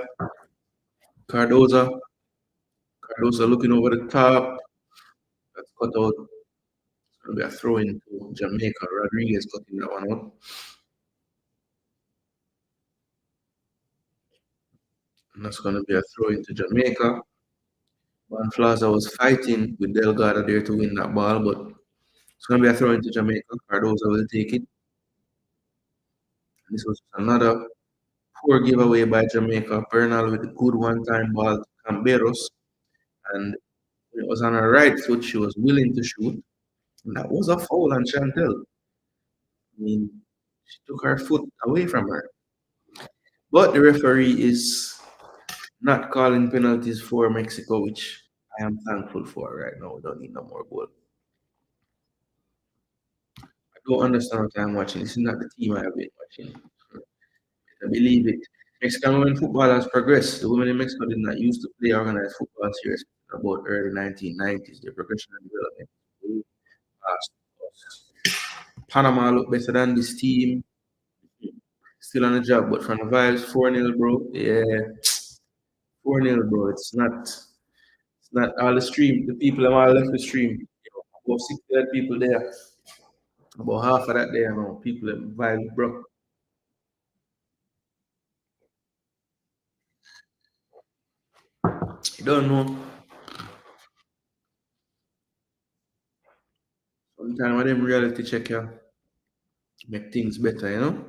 Cardoza. Cardoza looking over the top. That's cut out. It's going to be a throw in to Jamaica. Rodriguez cutting that one out. And that's going to be a throw into Jamaica. Van Flaza was fighting with Delgado there to win that ball, but it's going to be a throw into Jamaica. Cardoza will take it. And this was another poor giveaway by Jamaica. Bernal with a good one-time ball to Camberos. And when it was on her right foot, she was willing to shoot. And that was a foul on Chantel. I mean, she took her foot away from her. But the referee is not calling penalties for Mexico, which I am thankful for right now. We don't need no more goal. I don't understand what I'm watching. This is not the team I have been watching. I believe it. Mexican women football has progressed. The women in Mexico did not used to play organized football seriously about early 1990s. Their progression and development is way past us. Panama look better than this team. Still on the job, but from the vibes, 4-0, bro. Yeah, 4-0, bro. It's not all the stream. The people have all left the stream. About 60 people there. About half of that there now. People have vibes, bro. You don't know. Sometimes when them reality check you make things better, you know?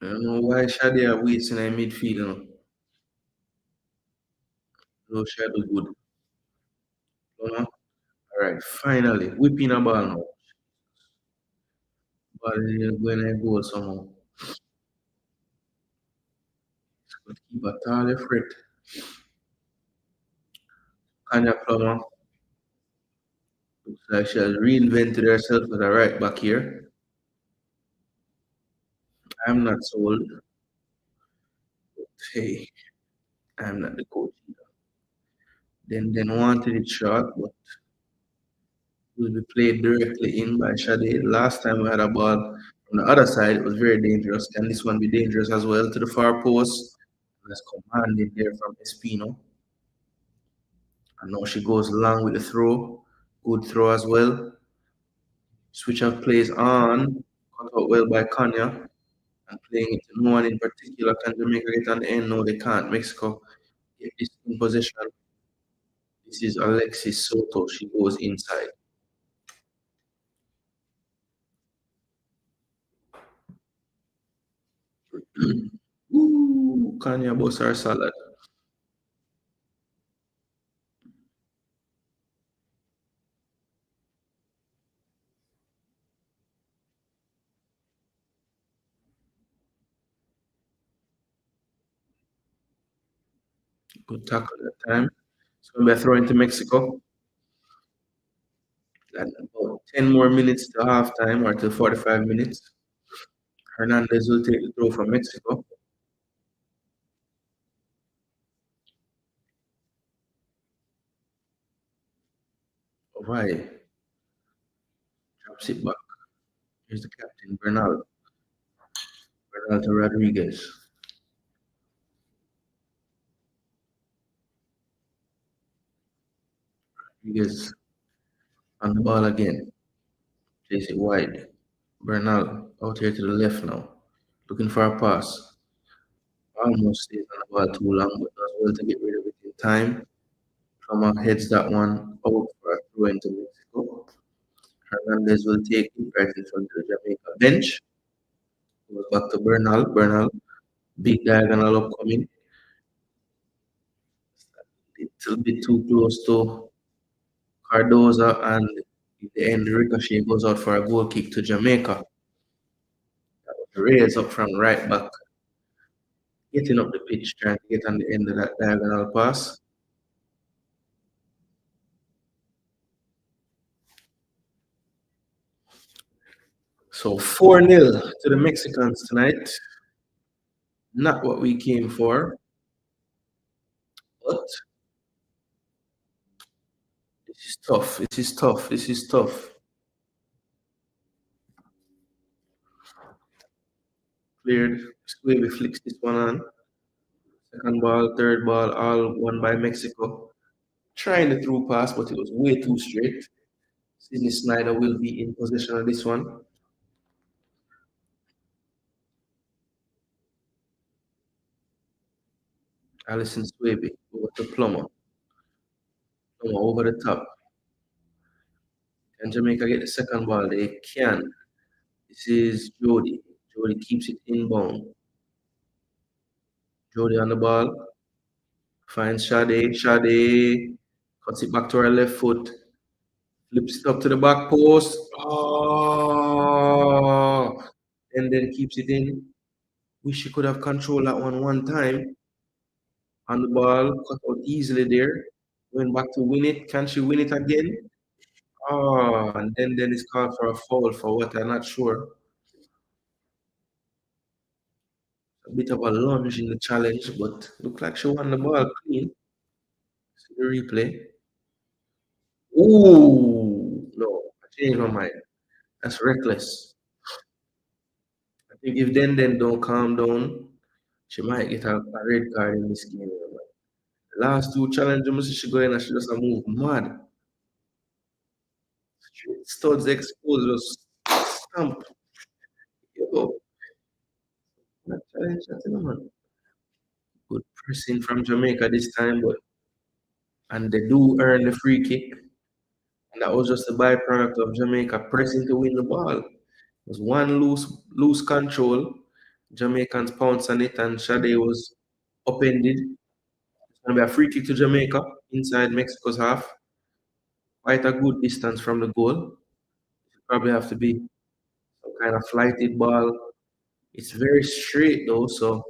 I don't know why Shadia waits in the midfield, you know? No Shadow good. You know? Alright, finally, whipping a ball now. Ball is going to go somehow. But keep a tall threat. Kanya Plummer looks like she has reinvented herself as a right back here. I'm not sold. Hey, I'm not the coach either. Then wanted it short, but will be played directly in by Shade. Last time we had a ball from the other side, it was very dangerous. Can this one be dangerous as well to the far post? That's commanded there from Espino. And now she goes along with the throw. Good throw as well. Switch of plays on. Cut out well by Kanya. And playing it to no one in particular. Can Jamaica get on the end? No, they can't. Mexico get this in possession. This is Alexis Soto. She goes inside. Ooh, Kanya Bosar salad. Good tackle that time. It's going to be a throw into Mexico. And about 10 more minutes to halftime or to 45 minutes. Hernandez will take the throw from Mexico. Why? Drops it back. Here's the captain, Bernal. Bernal to Rodriguez. Rodriguez on the ball again. Plays it wide. Bernal out here to the left now. Looking for a pass. Almost stays on the ball too long, but does well to get rid of it in time. Trauma heads that one out for a throw into Mexico. Hernandez will take it right in front of the Jamaica bench. Goes back to Bernal. Bernal, big diagonal upcoming. Little bit too close to Cardoza, and in the end, Ricochet goes out for a goal kick to Jamaica. Raise up from right back, getting up the pitch, trying to get on the end of that diagonal pass. So 4-0 to the Mexicans tonight. Not what we came for, but this is tough. This is tough. This is tough. Cleared. Squaby flicks this one on. Second ball, third ball, all won by Mexico. Trying the through pass, but it was way too straight. Sidney Snyder will be in possession of this one. Allison Swaby over to Plummer. Plummer over the top. Can Jamaica get the second ball? They can. This is Jody. Jody keeps it inbound. Jody on the ball. Finds Sade. Sade cuts it back to her left foot. Flips it up to the back post. Oh! And then keeps it in. Wish she could have controlled that one time. On the ball, cut out easily there. Going back to win it. Can she win it again? Oh, and then it's called for a foul for what? I'm not sure. A bit of a lunge in the challenge, but looked like she won the ball clean. See the replay. Ooh, no, I changed my mind. That's reckless. I think if then don't calm down, she might get a red card in this game. The last two challenges, she go in and she just a move mad. Straight studs exposed, just stamp. Yo, that challenge, that's it, man. Good pressing from Jamaica this time, but and they do earn the free kick. And that was just a byproduct of Jamaica pressing to win the ball. It was one loose control. Jamaicans pounced on it, and Sade was upended. It's going to be a free kick to Jamaica inside Mexico's half. Quite a good distance from the goal. Probably have to be some kind of flighted ball. It's very straight though, so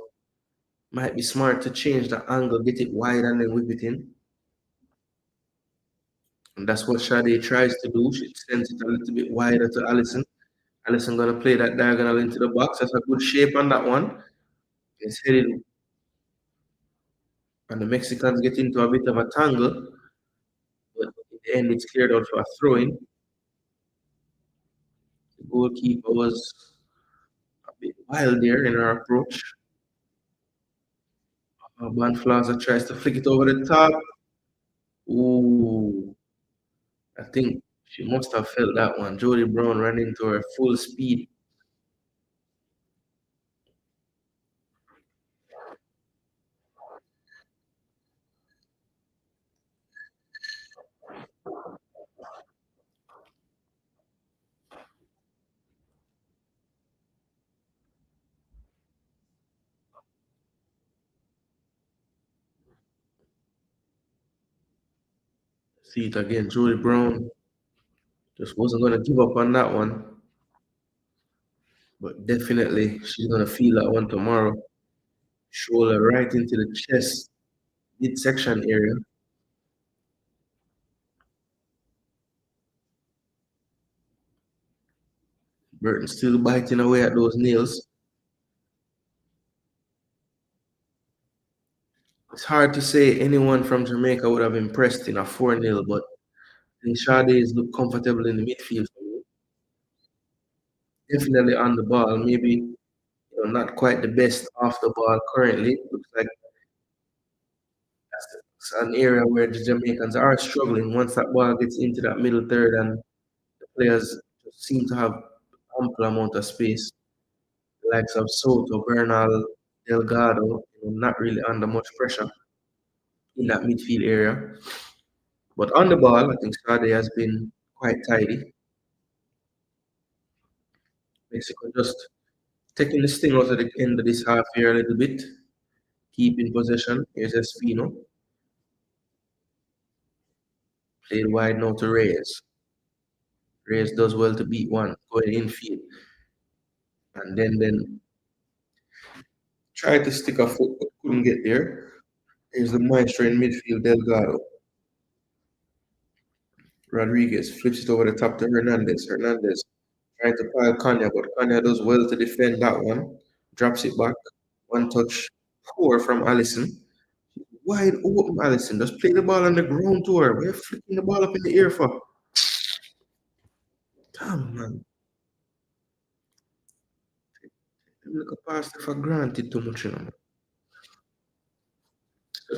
might be smart to change the angle, get it wide, and then whip it in. And that's what Sade tries to do. She sends it a little bit wider to Allison. Allison gonna play that diagonal into the box. That's a good shape on that one. It's headed, and the Mexicans get into a bit of a tangle, but in the end, it's cleared out for a throw-in. The goalkeeper was a bit wild there in her approach. Banflaza tries to flick it over the top. Ooh, I think she must have felt that one. Jody Brown ran into her full speed. See it again. Jody Brown just wasn't going to give up on that one. But definitely, she's going to feel that one tomorrow. Shoulder right into the chest, midsection area. Burton still biting away at those nails. It's hard to say anyone from Jamaica would have impressed in a 4-0, but I think Sade's look comfortable in the midfield for me. Definitely on the ball, maybe not quite the best off the ball currently. Looks like that's an area where the Jamaicans are struggling once that ball gets into that middle third and the players just seem to have ample amount of space. The likes of Soto, Bernal, Delgado, not really under much pressure in that midfield area. But on the ball, I think Sade has been quite tidy. Mexico just Taking the sting out of the end of this half here a little bit. Keeping possession. Here's Espino. Played wide now to Reyes. Reyes does well to beat one, going infield. And then tried to stick a foot, but couldn't get there. Here's the maestro in midfield, Delgado. Rodriguez flips it over the top to Hernandez. Hernandez trying to pile Kanya, but Kanya does well to defend that one. Drops it back. One touch. Poor from Allison. Wide open, Allison. Just play the ball on the ground to her. We're flicking the ball up in the air for. Damn, man. Look a pass for granted too much, you know.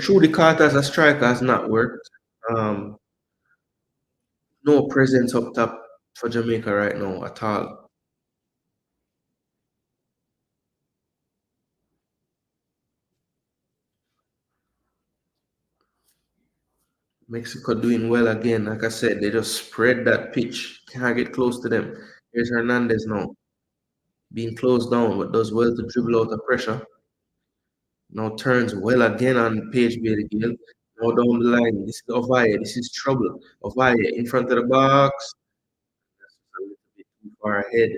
Through the Carter as a striker has not worked. No presence up top for Jamaica right now at all. Mexico doing well again. Like I said, they just spread that pitch. Can't get close to them. Here's Hernandez now. Being closed down, but does well to dribble out the pressure. Now turns well again on Page Gill. Now down the line. This is Ovaye. This is trouble. Ovaye in front of the box. That's a little bit too far ahead.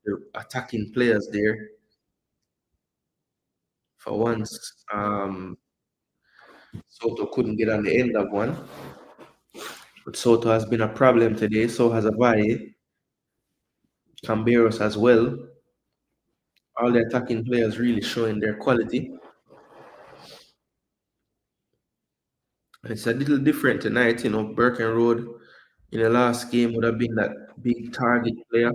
The attacking players there. For once, Soto couldn't get on the end of one. But Soto has been a problem today. So has Ovaye. Camberos as well. All the attacking players really showing their quality. It's a little different tonight, you know. Birken Road in the last game would have been that big target player.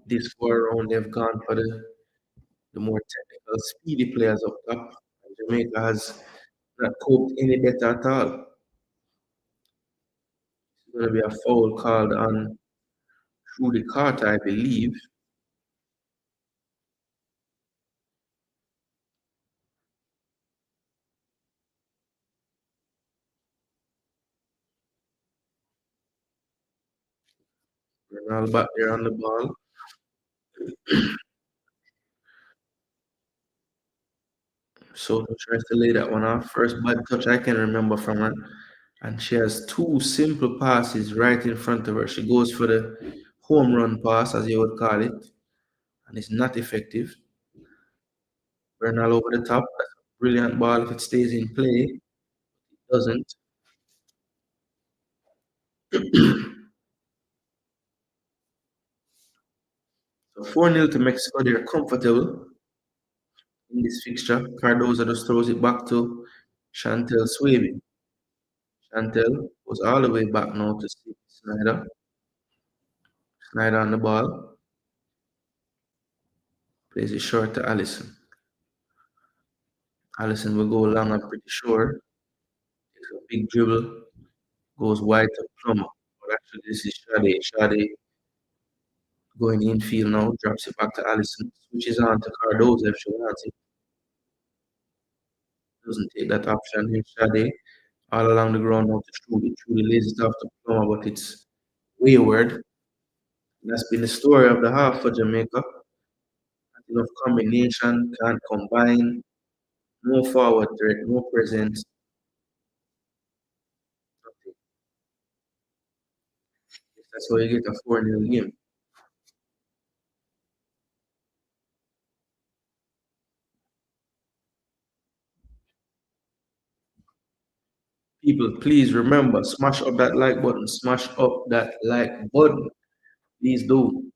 This go around, they've gone for the more technical, speedy players up top. And Jamaica has not coped any better at all. It's going to be a foul called on Trudy Carter, I believe. Ronaldo back there on the ball. Soto tries to lay that one off. First bad touch I can remember from her. And she has two simple passes right in front of her. She goes for the home run pass, as you would call it, and it's not effective. Bernal over the top. That's a brilliant ball if it stays in play. It doesn't. So 4-0 to Mexico. They're comfortable in this fixture. Cardoza just throws it back to Chantel Swaby. Chantel goes all the way back now to Snyder. Snyder on the ball. Plays it short to Allison. Allison will go long, I'm pretty sure. Takes a big dribble. Goes wide to Plummer. But actually, this is Shade. Shade going infield now. Drops it back to Allison. Switches on to Cardoza if she wants it. Doesn't take that option. Here's Shade. All along the ground now to Trudy. Trudy lays it off to Plummer, but it's wayward. That's been the story of the half for Jamaica. Not enough combination, can't combine. No forward threat, no presence. Nothing. That's why you get a 4-0 game. People, please remember, smash up that like button. Smash up that like button. Please do.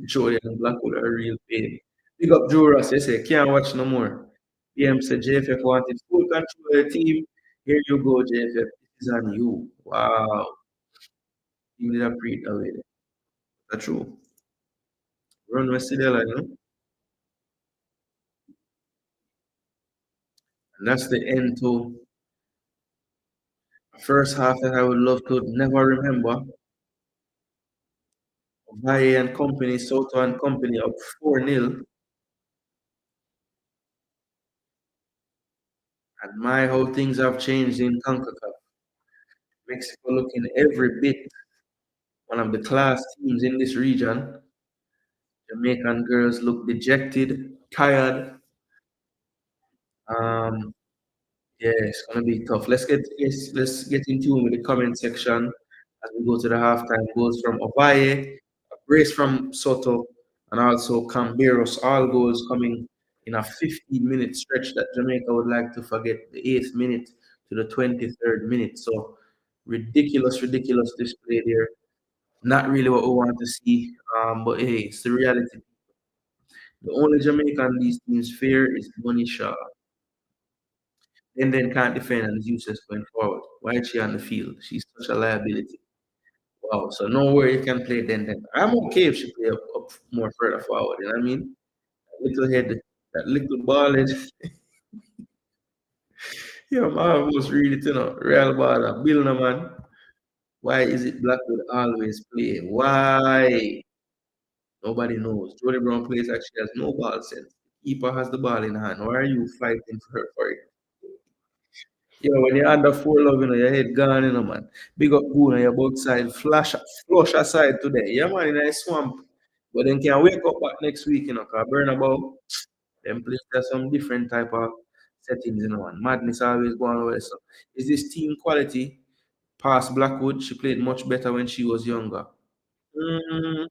Jody and Blackwood are real pain. Big up Joe Ross. They say, can't watch no more. PM said JFF wanted full control of the team. Here you go, JFF. This is on you. Wow. You did a pre away. That's true. Run West Sidela, you know? And that's the end to a first half that I would love to never remember. Valle and company, Soto and company up 4-0. And my how things have changed in CONCACAF. Mexico looking every bit one of the class teams in this region. Jamaican girls look dejected, tired. Um, yeah, it's gonna be tough. Let's get in tune with the comment section as we go to the halftime. Goals from Ovaye, a brace from Soto, and also Camberos. All goals coming in a 15-minute stretch that Jamaica would like to forget the 8th minute to the 23rd minute. So ridiculous, ridiculous display there. Not really what we want to see, but hey, it's the reality. The only Jamaican these teams fear is Money Shaw. Then can't defend and is useless going forward. Why is she on the field? She's such a liability. Wow. So nowhere you can play then. I'm okay if she play up more further forward. You know what I mean? That little head, that little ball head. Yeah, man, was really, real ball. Bill, no, man. Why is it Blackwood always play? Why? Nobody knows. Jody Brown plays like she has no ball sense. Keeper has the ball in hand. Why are you fighting for her for it? When you're under four love, your head gone, man. Big up Gooner, your both side, flush aside today. Yeah, man, in a swamp. But then can wake up back next week, because burn about them place there's some different type of settings, and madness always going away. So is this team quality past Blackwood? She played much better when she was younger. I'm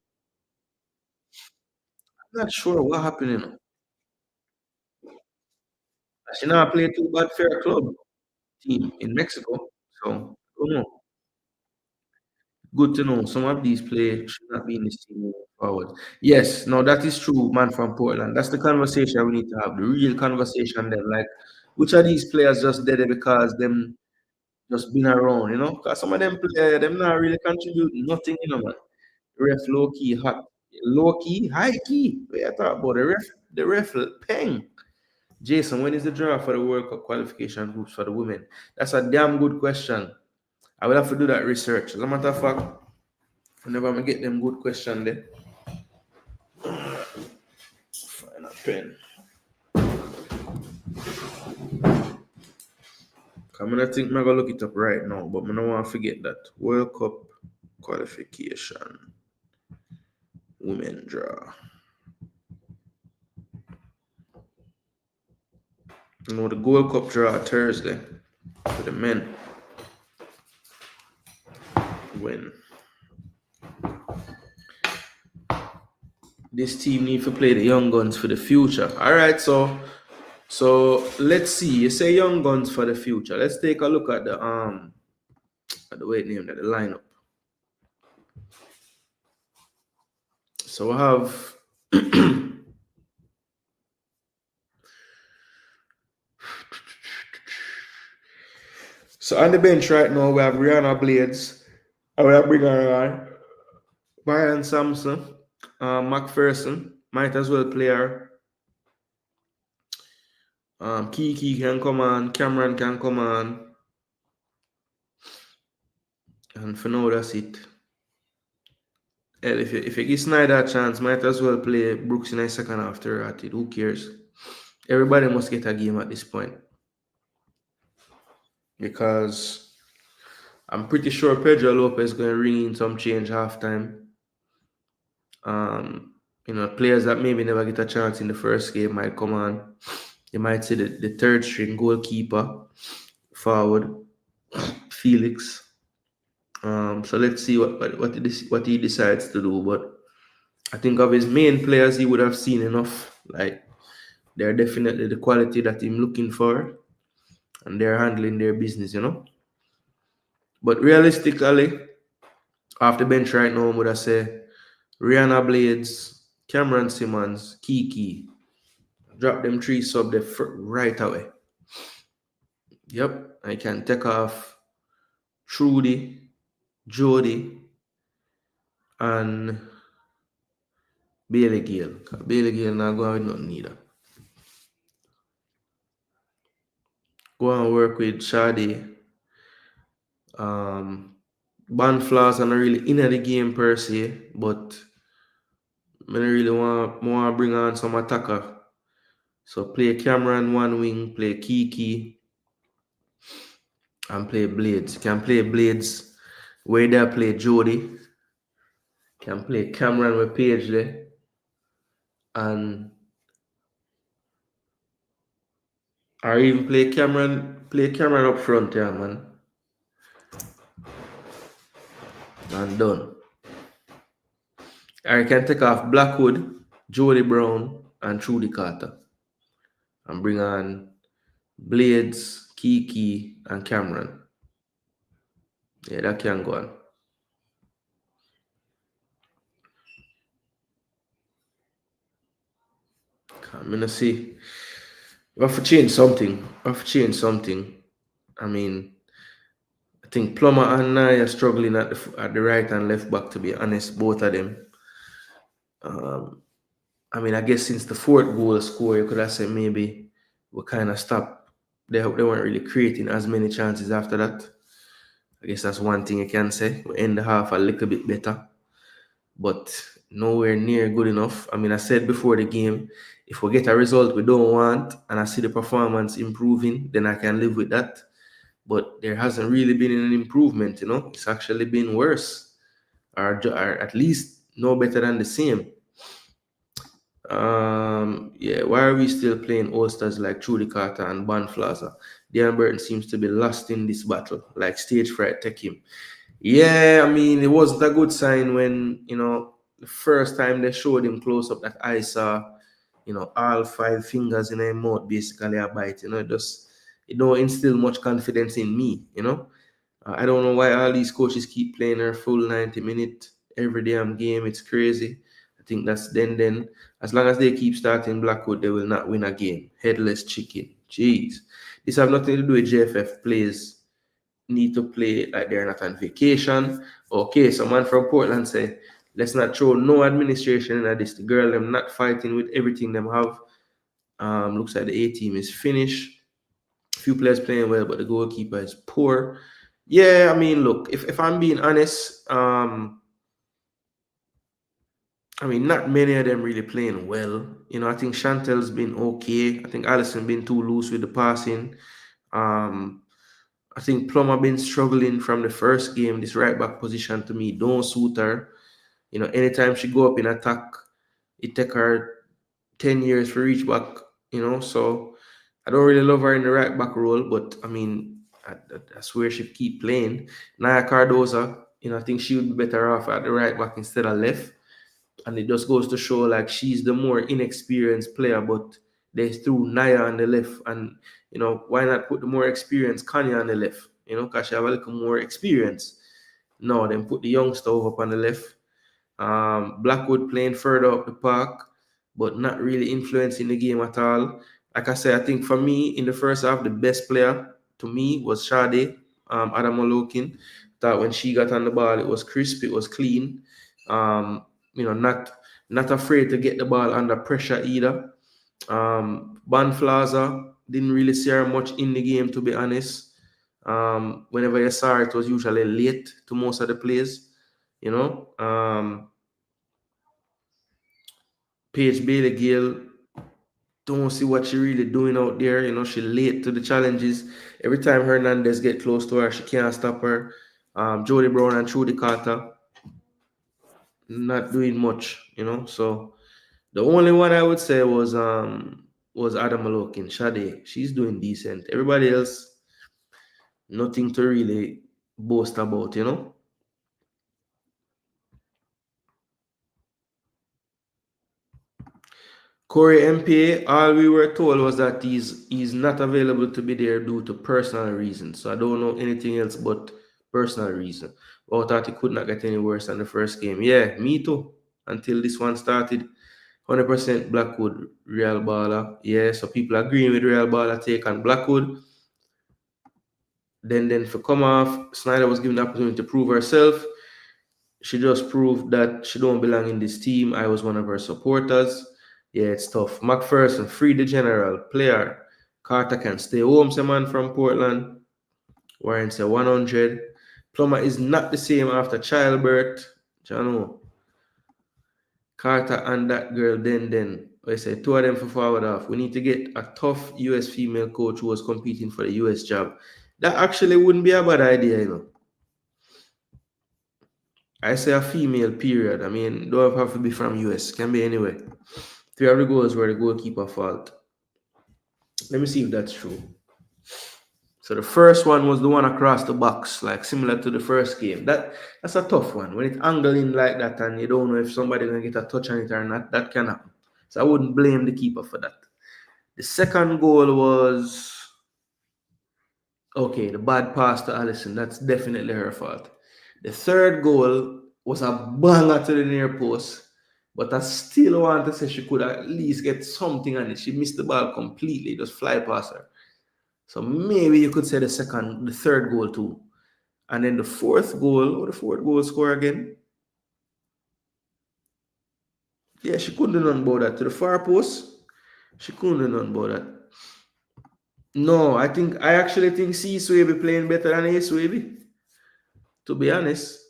not sure what happened, She now played too bad fair club team in Mexico. So I don't know. Good to know. Some of these players should not be in this team moving forward. Yes, no, that is true, man from Portland. That's the conversation we need to have. The real conversation then. Like, which of these players just did it because them just been around, Because some of them players, them not really contributing nothing, man. Ref low key hot. Low key, high key. We are talking about the ref peng. Jason, when is the draw for the World Cup qualification groups for the women? That's a damn good question. I will have to do that research. As a matter of fact, whenever I get them good question there, find a pen. I'm gonna think I'm gonna look it up right now, but I don't want to forget that World Cup qualification women draw. The World Cup draw Thursday for the men. When this team need to play the young guns for the future. All right, so let's see. You say young guns for the future. Let's take a look at the wait name that the lineup. So we have so on the bench right now we have Rihanna Blades. I will bring her on. Brian Sampson, McPherson, might as well play her. Kiki can come on, Cameron can come on. And for now, that's it. Hell, if you give Snyder a chance, might as well play Brooks in a second after at it. Who cares? Everybody must get a game at this point. Because I'm pretty sure Pedro Lopez is going to ring in some change halftime. Players that maybe never get a chance in the first game might come on. You might see the third string goalkeeper forward, Felix. So let's see what he decides to do. But I think of his main players, he would have seen enough. Like they're definitely the quality that he's looking for, and they're handling their business, But realistically, off the bench right now, I would have say Rihanna Blades, Cameron Simmons, Kiki. Drop them three sub there right away. Yep, I can take off Trudy, Jody, and Bailey Gale. Bailey Gale not going with nothing either. Go and work with Shadi. Banflaws are not really in the game per se, but I really want to bring on some attacker. So play Cameron one wing, play Kiki, and play Blades. Can play Blades where they play Jody. Can play Cameron with Page there. and or even play Cameron up front, yeah, man. And done. Or you can take off Blackwood, Jody Brown, and Trudy Carter. And bring on Blades, Kiki, and Cameron. Yeah, that can go on. I'm gonna see. We have to change something. We have to change something. I mean, I think Plummer and Naya are struggling at the right and left back, to be honest, both of them. Um, I mean, I guess since the fourth goal score, you could have said maybe we kind of stopped. They weren't really creating as many chances after that. I guess that's one thing you can say. We end the half a little bit better, but nowhere near good enough. I mean, I said before the game, if we get a result we don't want and I see the performance improving, then I can live with that. But there hasn't really been an improvement, you know. It's actually been worse, or at least no better than the same. Yeah, why are we still playing All-Stars like Trudy Carter and Ban Flaza? Darren Burton seems to be lost in this battle, like stage fright take him. Yeah, I mean, it wasn't a good sign when, you know, the first time they showed him close up that I saw, you know, all five fingers in her mouth basically a bite, you know, it don't instill much confidence in me, you know. I don't know why all these coaches keep playing her full 90 minute every damn game. It's crazy. I think that's then. As long as they keep starting Blackwood, they will not win a game. Headless chicken. Jeez. This have nothing to do with JFF players need to play like they're not on vacation. Okay, someone from Portland say, let's not throw no administration in this. The girl them not fighting with everything them have. Looks like the A team is finished. Few players playing well, but the goalkeeper is poor. Yeah, I mean, look, if I'm being honest, I mean, not many of them really playing well. You know, I think Chantel's been okay. I think Allison been too loose with the passing. Um, I think Plummer been struggling from the first game. This right back position to me don't suit her. You know, anytime she go up in attack, it take her 10 years for reach back. You know, so I don't really love her in the right back role, but I mean, I swear she keep playing. Naya Cardoza, you know, I think she would be better off at the right back instead of left. And it just goes to show like she's the more inexperienced player, but they threw Naya on the left. And, you know, why not put the more experienced Kanye on the left? You know, because she have a little more experience. No, then put the youngster over up on the left. Blackwood playing further up the park, but not really influencing the game at all. Like I said, I think for me in the first half, the best player to me was Sade, Adam Olokin. That when she got on the ball, it was crisp, it was clean. You know, not afraid to get the ball under pressure either. Ban Flaza didn't really see her much in the game, to be honest. Whenever you saw her, it was usually late to most of the plays. You know, Paige Bailey Gale, don't see what she really doing out there. You know, she late to the challenges. Every time Hernandez get close to her, she can't stop her. Jody Brown and Trudy Carter not doing much, you know. So the only one I would say was Adam Malokin, Shade. She's doing decent. Everybody else, nothing to really boast about, you know. Corey MPA, all we were told was that he's not available to be there due to personal reasons. So I don't know anything else but personal reason. But I thought it could not get any worse than the first game. Yeah, me too. Until this one started. 100% Blackwood, Real Baller. Yeah, so people agreeing with Real Baller take on Blackwood. Then for come off, Snyder was given the opportunity to prove herself. She just proved that she don't belong in this team. I was one of her supporters. Yeah, it's tough. McPherson, free the general player. Carter can stay home, some man from Portland. Warren say 100. Plummer is not the same after childbirth. You know. Carter and that girl, then. I say two of them for forward off. We need to get a tough US female coach who was competing for the US job. That actually wouldn't be a bad idea, you know. I say a female, period. I mean, don't have to be from US. Can be anywhere. Three of the goals were the goalkeeper fault. Let me see if that's true. So the first one was the one across the box, like similar to the first game. That's a tough one. When it's angling like that and you don't know if somebody gonna get a touch on it or not, that can happen. So I wouldn't blame the keeper for that. The second goal was okay, the bad pass to Allison. That's definitely her fault. The third goal was a banger to the near post, but I still want to say she could at least get something on it. She missed the ball completely, just fly past her. So maybe you could say the third goal too. And then the fourth goal, or the fourth goal score again. Yeah, she couldn't do nothing about that. To the far post, she couldn't do nothing about that. No, I actually think C Swaby playing better than A Swaby. To be honest,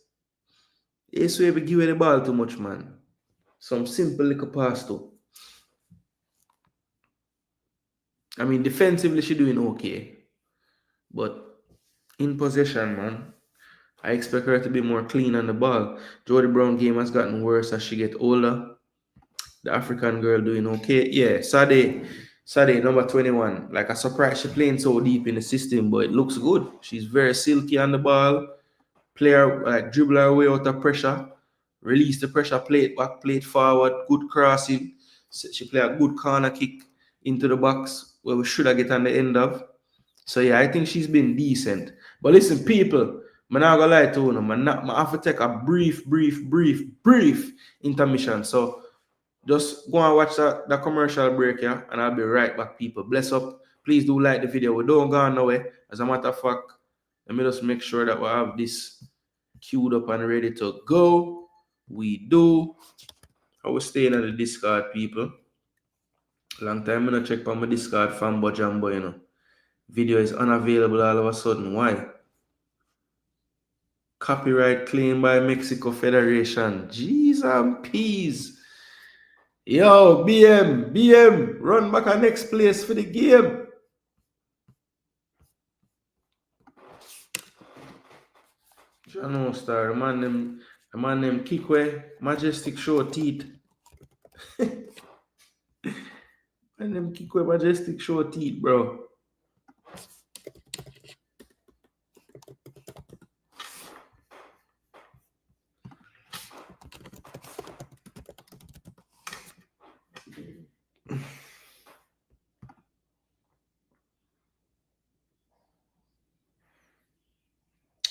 A Swaby give away the ball too much, man. Some simple little pass too. I mean, defensively she doing okay, but in possession, man, I expect her to be more clean on the ball. Jody Brown game has gotten worse as she get older. The African girl doing okay. Yeah, Sade, number 21. Like a surprise, she playing so deep in the system, but it looks good. She's very silky on the ball. Player like dribble her way out of pressure, release the pressure, play it back, play it forward, good crossing. She play a good corner kick into the box where we should have get on the end of. So yeah, I think she's been decent. But listen, people, I'm not gonna lie to you, I have to take a brief intermission. So just go and watch the commercial break, yeah, and I'll be right back, people. Bless up. Please do like the video. We don't go nowhere. As a matter of fact, let me just make sure that we have this queued up and ready to go. We do. I was staying at the Discord, people. Long time I'm gonna check on my Discord fanboy jambo, you know. Video is unavailable all of a sudden. Why? Copyright claimed by Mexico Federation. Jeez and peas. Yo, BM, run back a next place for the game. Jano Star, the man named Kikwe, Majestic Show Teeth. Man named Kikwe, Majestic Show Teeth, bro.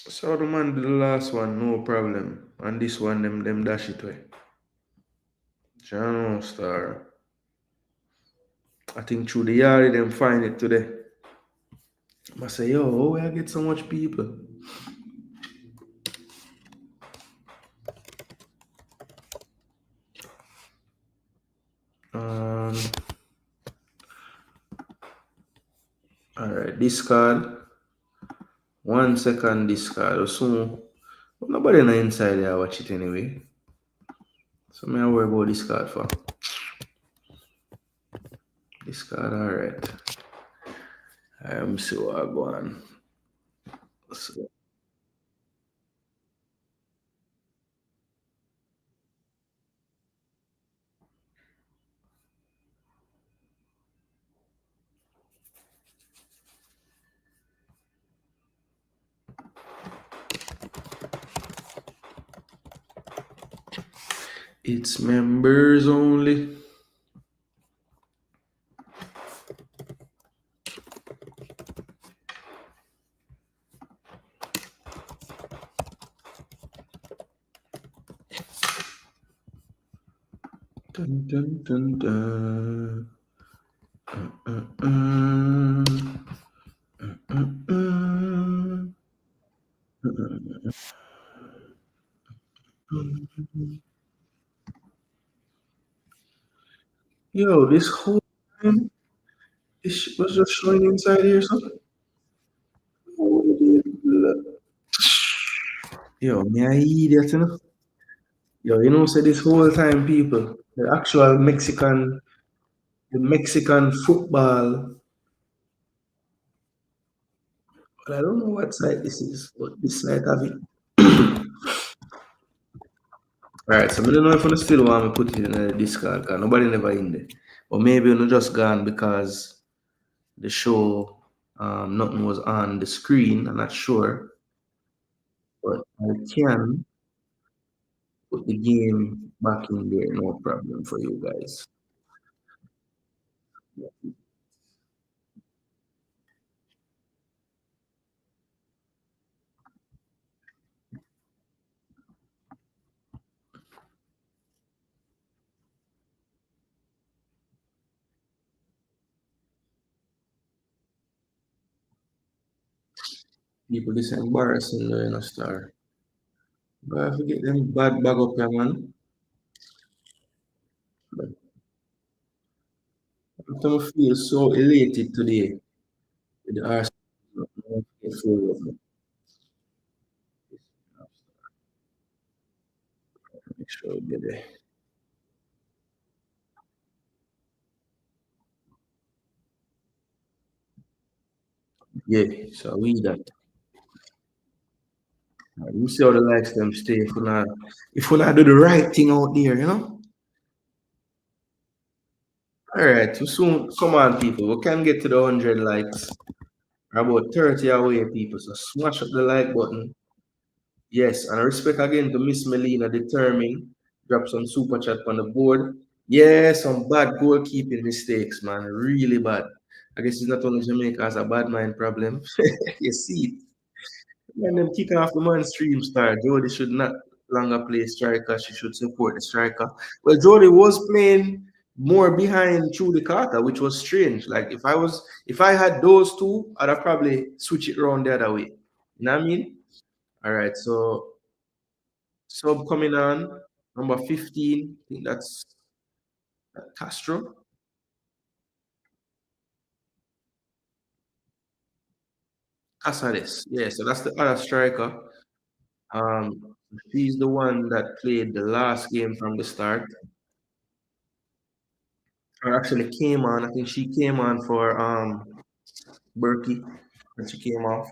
So the man did the last one, no problem. And this one, them dash it way. Jano Star. I think through the yard, them find it today. I say, yo, how I get so much people? All right, discard. 1 second discard. So nobody on the inside there watch it anyway. So me I worry about discard for. Discard, all right. I'm so I go on. So, it's members only. Dun, dun, dun, dun. Yo, this whole time, this shit was just showing inside here, so. Yo, me I idiot, you know. Yo, you know, say this whole time, people, the Mexican football. But I don't know what site this is, but this site have it. Alright, so I don't know if you still want me put it in the Discord because nobody never in there. Or maybe you just gone because the show nothing was on the screen. I'm not sure. But I can put the game back in there, no problem for you guys. People this embarrassing though, star. But I forget them bad bag up here, man. But I feel so elated today with the Arsenal. Make sure we get there. Yeah, so we that. You see how the likes them stay if we not do the right thing out there, you know? Alright, so soon come on people. We can get to the 100 likes. We're about 30 away, people. So smash up the like button. Yes, and respect again to Miss Melina determined. Drop some super chat on the board. Yeah, some bad goalkeeping mistakes, man. Really bad. I guess it's not only Jamaica has a bad mind problem. You see it. And them kicking off the man stream star. Jody should not longer play striker. She should support the striker. Well, Jody was playing more behind Trudy Carter, which was strange. Like if I had those two, I'd have probably switch it around the other way. You know what I mean? All right, so sub coming on, number 15. I think that's Castro. Casares. Yeah, so that's the other striker. She's the one that played the last game from the start. Or actually came on. I think she came on for Berkey and she came off.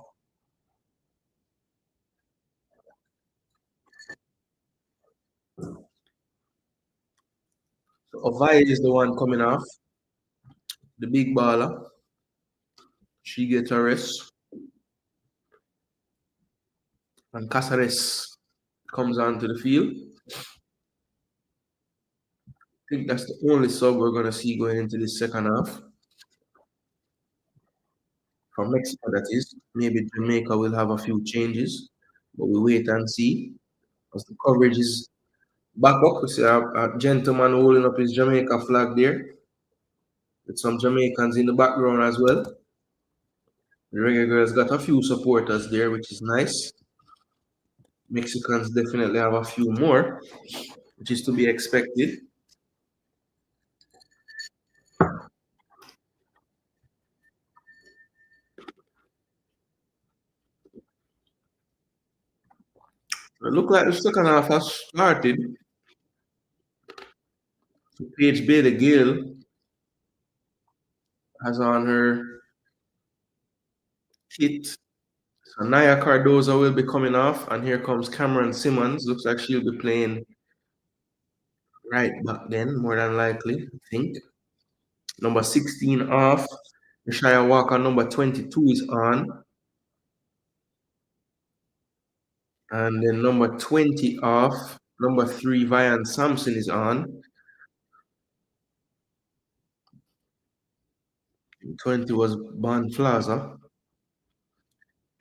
So Ovalle is the one coming off, the big baller. She gets a rest. And Casares comes onto the field. I think that's the only sub we're gonna see going into the second half. For Mexico, that is. Maybe Jamaica will have a few changes, but we wait and see. As the coverage is back up, we see a gentleman holding up his Jamaica flag there, with some Jamaicans in the background as well. The Reggae Girls got a few supporters there, which is nice. Mexicans definitely have a few more, which is to be expected. It look like the second half has started. So Paige Bailey Gill has on her kit. So Naya Cardoza will be coming off, and here comes Cameron Simmons. Looks like she'll be playing right back then, more than likely, I think. Number 16 off. Rashaya Walker, number 22 is on. And then number 20 off. Number 3, Vian Sampson is on. 20 was Bon Plaza.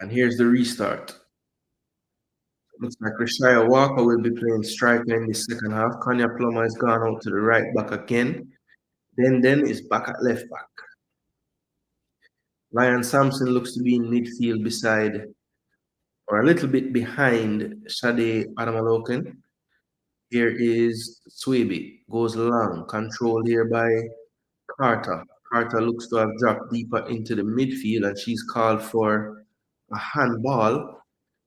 And here's the restart. Looks like Rashaya Walker will be playing striker in the second half. Kanya Plummer has gone out to the right back again. Then is back at left back. Ryan Sampson looks to be in midfield beside or a little bit behind Shade Adamaloken. Here is Swaby, goes long, controlled here by Carter. Carter looks to have dropped deeper into the midfield and she's called for a handball,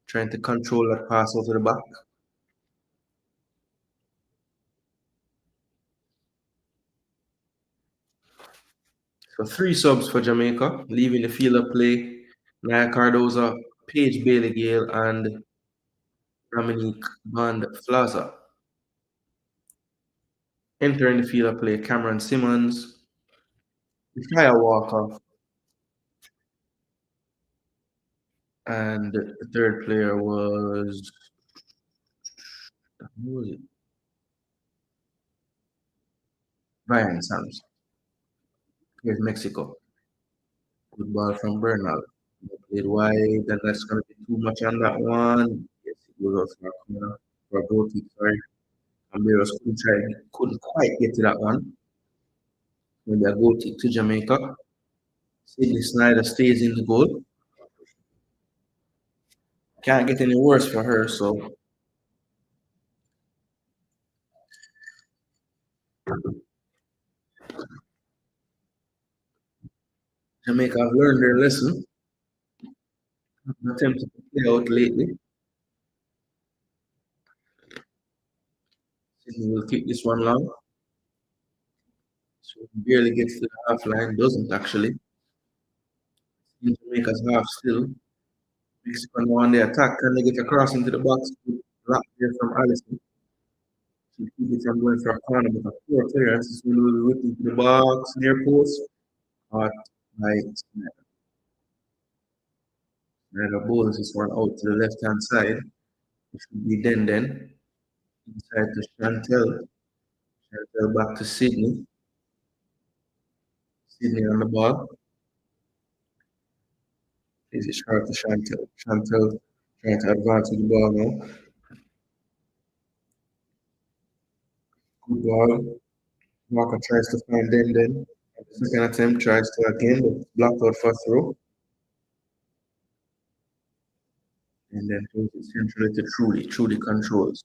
trying to control that pass over the back. So 3 subs for Jamaica, leaving the field of play. Naya Cardoza, Paige Bailey Gale, and Dominique Bond Flaza. Entering the field of play, Cameron Simmons, Kyle Walker, and the third player was who was it? Ryan Sams. Here's Mexico. Good ball from Bernal. Played wide, and that's going to be too much on that one. Yes, it goes out for a corner, for a goal kick, sorry. Amberos couldn't quite get to that one. Maybe a goal kick to Jamaica. Sydney Snyder stays in the goal. Can't get any worse for her, so Jamaica have learned their lesson. Attempted to play out lately. Sydney will keep this one long. So barely gets to the half line, doesn't actually. In Jamaica's half still. Mexico now on the attack. Can they get across into the box? Block there from Allison. She keep it from going for a corner, but a poor clearance is really whipped into the box near post. Caught by Snyder. Snyder bowls this one out to the left hand side. It should be then. Inside to Chantel. Chantel back to Sydney. Sydney on the ball. Is it sharp to Chantel? Chantel trying to advance with the ball now. Good ball. Walker tries to find Den. Second attempt tries to again, but blocked out for throw. And then throws it centrally to Trudy. Trudy controls.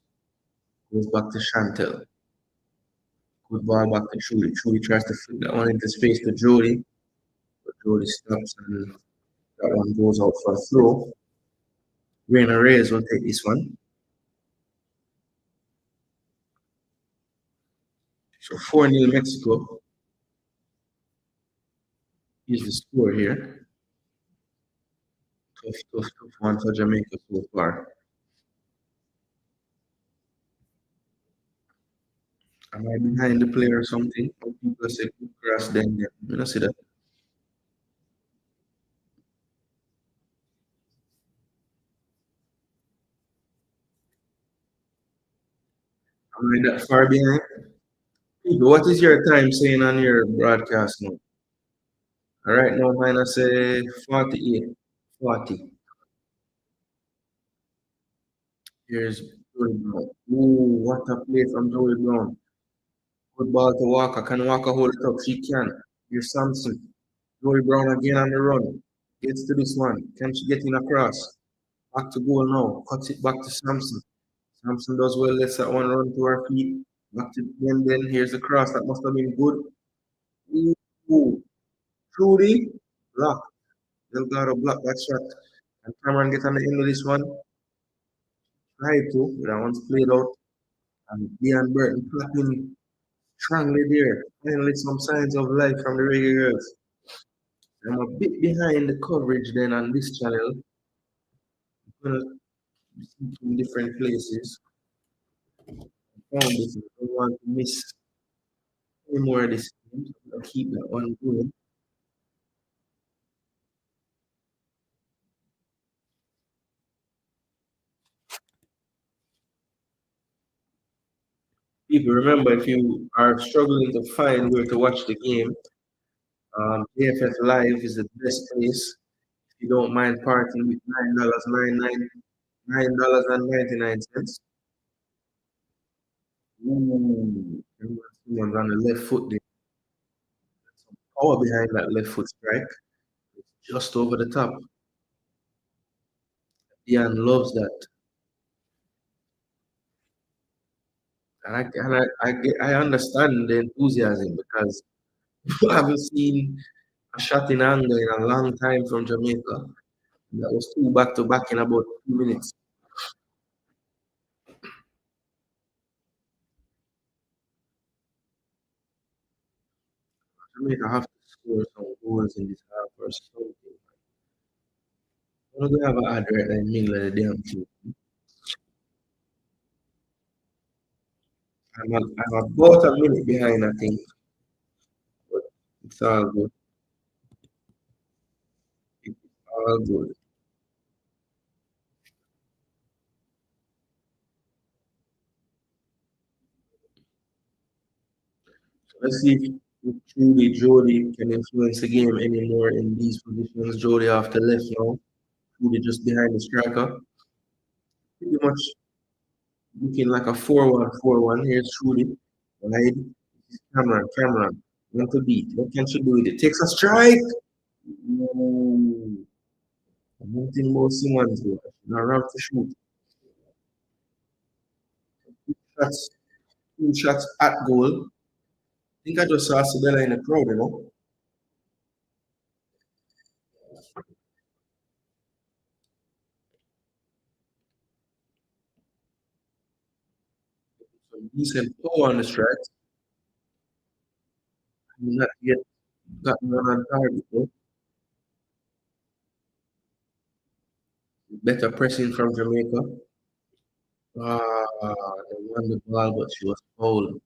Goes back to Chantel. Good ball back to Trudy. Trudy tries to flip that one into space to Jody. But Jody stops and that one goes out for a throw. Reina Reyes will take this one. So 4-0 Mexico is the score here. Tough one for Jamaica so far. Am I behind the player or something? Some people say good grass then. You don't see that. Am I that far behind? People, what is your time saying on your broadcast now? All right, now mine I say 48, 40. Here's Joey Brown. Ooh, what a play from Joey Brown. Good ball to Walker. Can Walker hold it up? She can. Here's Samson. Joey Brown again on the run. Gets to this one. Can she get in across? Back to goal now. Cuts it back to Samson. Samson does well. Lets that one run to her feet. Back to then. Here's the cross. That must have been good. Ooh. Trudy. Block. Delgado block that shot. And Cameron get on the end of this one. Try to. But that one's played out. And Dean Burton clapping strongly there. Finally, some signs of life from the Reggae Girlz. I'm a bit behind the coverage then on this channel. I'm gonna see from different places. I found this. I don't want to miss any more of this. I'll keep that one going. People, remember if you are struggling to find where to watch the game, JFF Live is the best place. If you don't mind parting with $9.99. Ooh, someone's on the left foot there. Some power behind that left foot strike. It's just over the top. Ian loves that. I understand the enthusiasm because I haven't seen a shot in anger in a long time from Jamaica. That was two back to back in about 2 minutes. Jamaica have to score some goals in this half or something. I'm gonna have an ad right in the middle of the damn field. I'm about a minute behind, I think, but it's all good. It's all good. So let's see if truly Jody can influence the game anymore in these positions. Jody off the left now, Trudy just behind the striker. Pretty much looking like a 4-1-4-1. Here's Trudy. Wide. Cameron. Want to beat. What can she do with it? Takes a strike. No. Nothing more Simmons. Not around to shoot. Shots, 2 shots at goal. I think I just saw Sabella in the crowd, you know. Some decent power on the strikes. Not yet gotten one on target, though. Better pressing from Jamaica. They won the ball, but she was fouled.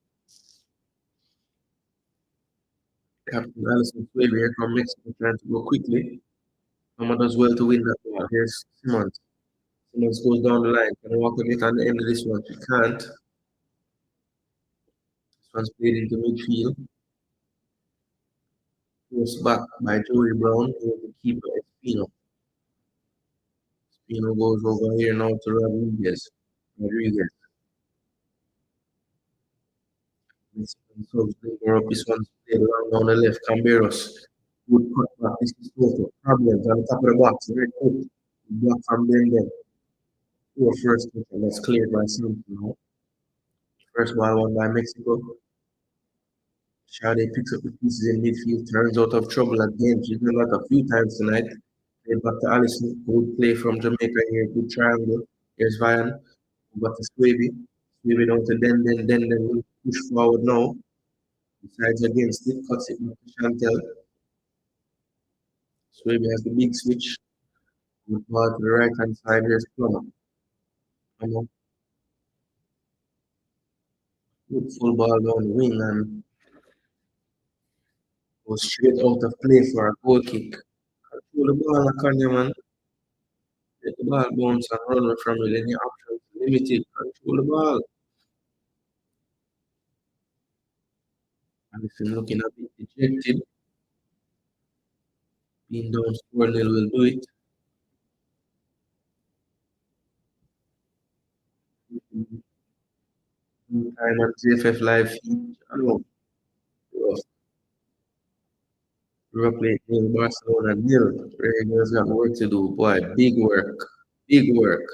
Captain Allison Swavey here from Mexico trying to go quickly. Someone does well to win that ball. Here's Simmons. Simmons goes down the line. Can I walk on it at the end of this one? She can't. This one's played into midfield. Goes back by Joey Brown. Here's the keeper, Espino. Espino goes over here now to Rodriguez. Mexican subs deliver up. This one's played around down the left. Camberos. Good cut back. This is total. Problems on the top of the box. Very good. Block from then. Poor first touch, and that's cleared by Samson now. First ball won by Mexico. Sade picks up the pieces in midfield, turns out of trouble again. She's done that a few times tonight. Played back to Allison. Good play from Jamaica here. Good triangle. Here's Vian. Back to Swavey. Swavey down to Den will push forward now. Decides against it. Cuts it back to Chantel. Swavey has the big switch. Good ball to the right hand side. Here's Plummer. Plummer. Good full ball down the wing and goes straight out of play for a goal kick. Control the ball, Kanye, man. Let the ball bounce and run away from you. Then your options limited. Control the ball. And if you're looking a bit dejected, being down 4-0 will do it. Time on JFF live feed. I know. Rough. Play nil, Barcelona nil. Reggae Girlz got work to do. Boy, big work. Big work.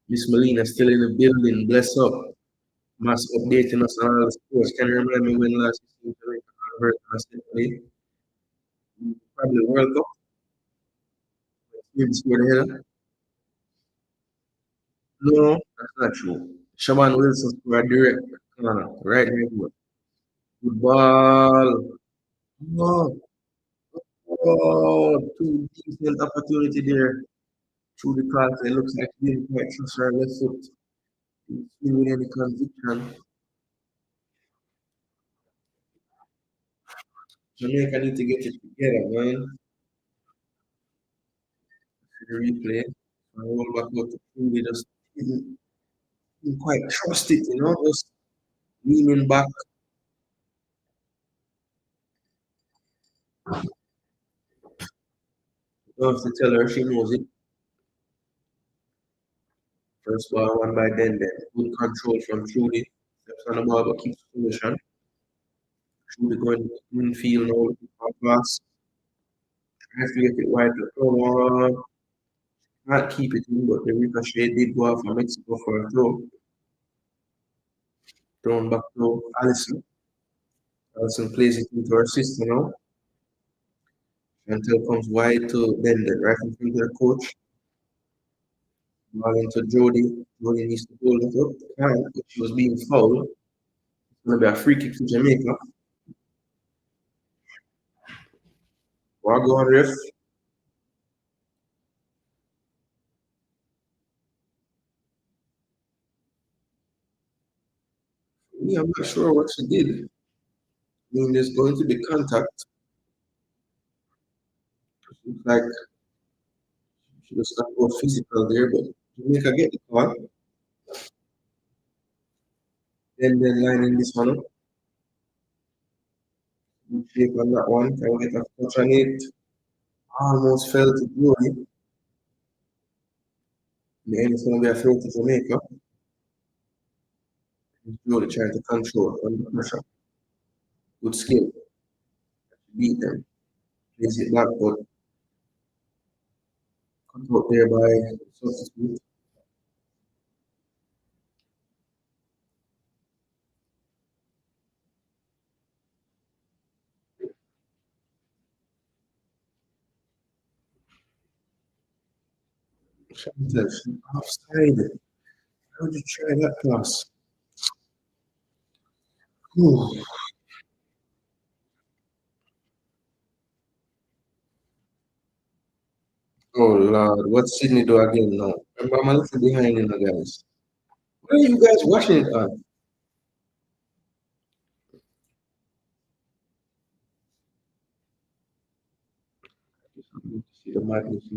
Miss Molina still in the building. Bless up. Mass updating us on all the scores. Can you remind me when last season Jamaica convert massively? Probably World Cup. Maybe scored the header. No, that's not true. Shaman Wilson scored a direct corner. Right there. Good ball. Oh, two decent opportunity there. Through the pass, it looks like he didn't quite trust her left foot. He's with any conviction. Jamaica need to get it together, man. The replay. And roll back out to Trudy just didn't quite trust it, you know, just leaning back. Don't have to tell her she knows it. First ball won by Den. Good control from Trudy. Steps on the ball but keeps position. Trudy going infield now looking for a pass. Tries to get it wide to throw. Can't keep it in, but the ricochet did go off for Mexico for a throw. Thrown back to Allison. Allison plays it into her sister now. Chantel comes wide to Denden, right in front of the coach. Ball into Jody. Jody needs to hold it up. Can't, but she was being fouled. It's going to be a free kick to Jamaica. What go on, ref? I'm not sure what she did. I mean, there's going to be contact. Looks like she just got more physical there, but Jamaica get the call. Then lining this one up. Good shape on that one. Can get a touch on it. Almost fell to glory. In the end, it's going to be a throw to Jamaica. Glory trying to control under pressure. Good skill. Beat them. Plays it back, but cut out there by substitute. Chantel, offside. How would you try that pass? Whew. Oh Lord, what Sydney do again now? Remember, I'm a little behind in the guys. Where are you guys watching it on? See the madness.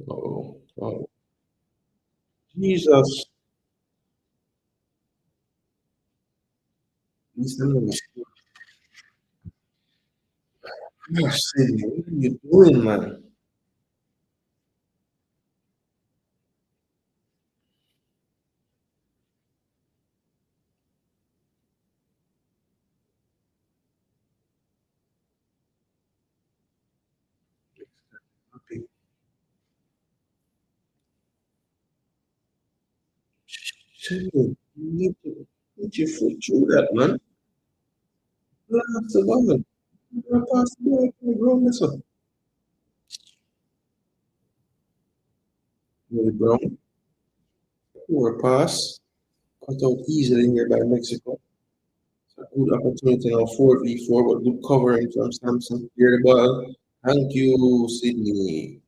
Oh, oh, Jesus. Listen, gosh, Sydney, what are you doing, man? Okay. Sydney, you need to put your foot through that, man. That's the ball. You're gonna pass the ball to the ground, this one. Really, Brown. Poor pass. Cut out easily here by Mexico. So good opportunity now, 4v4, but good covering from Samson. Clear the ball. Thank you, Sydney.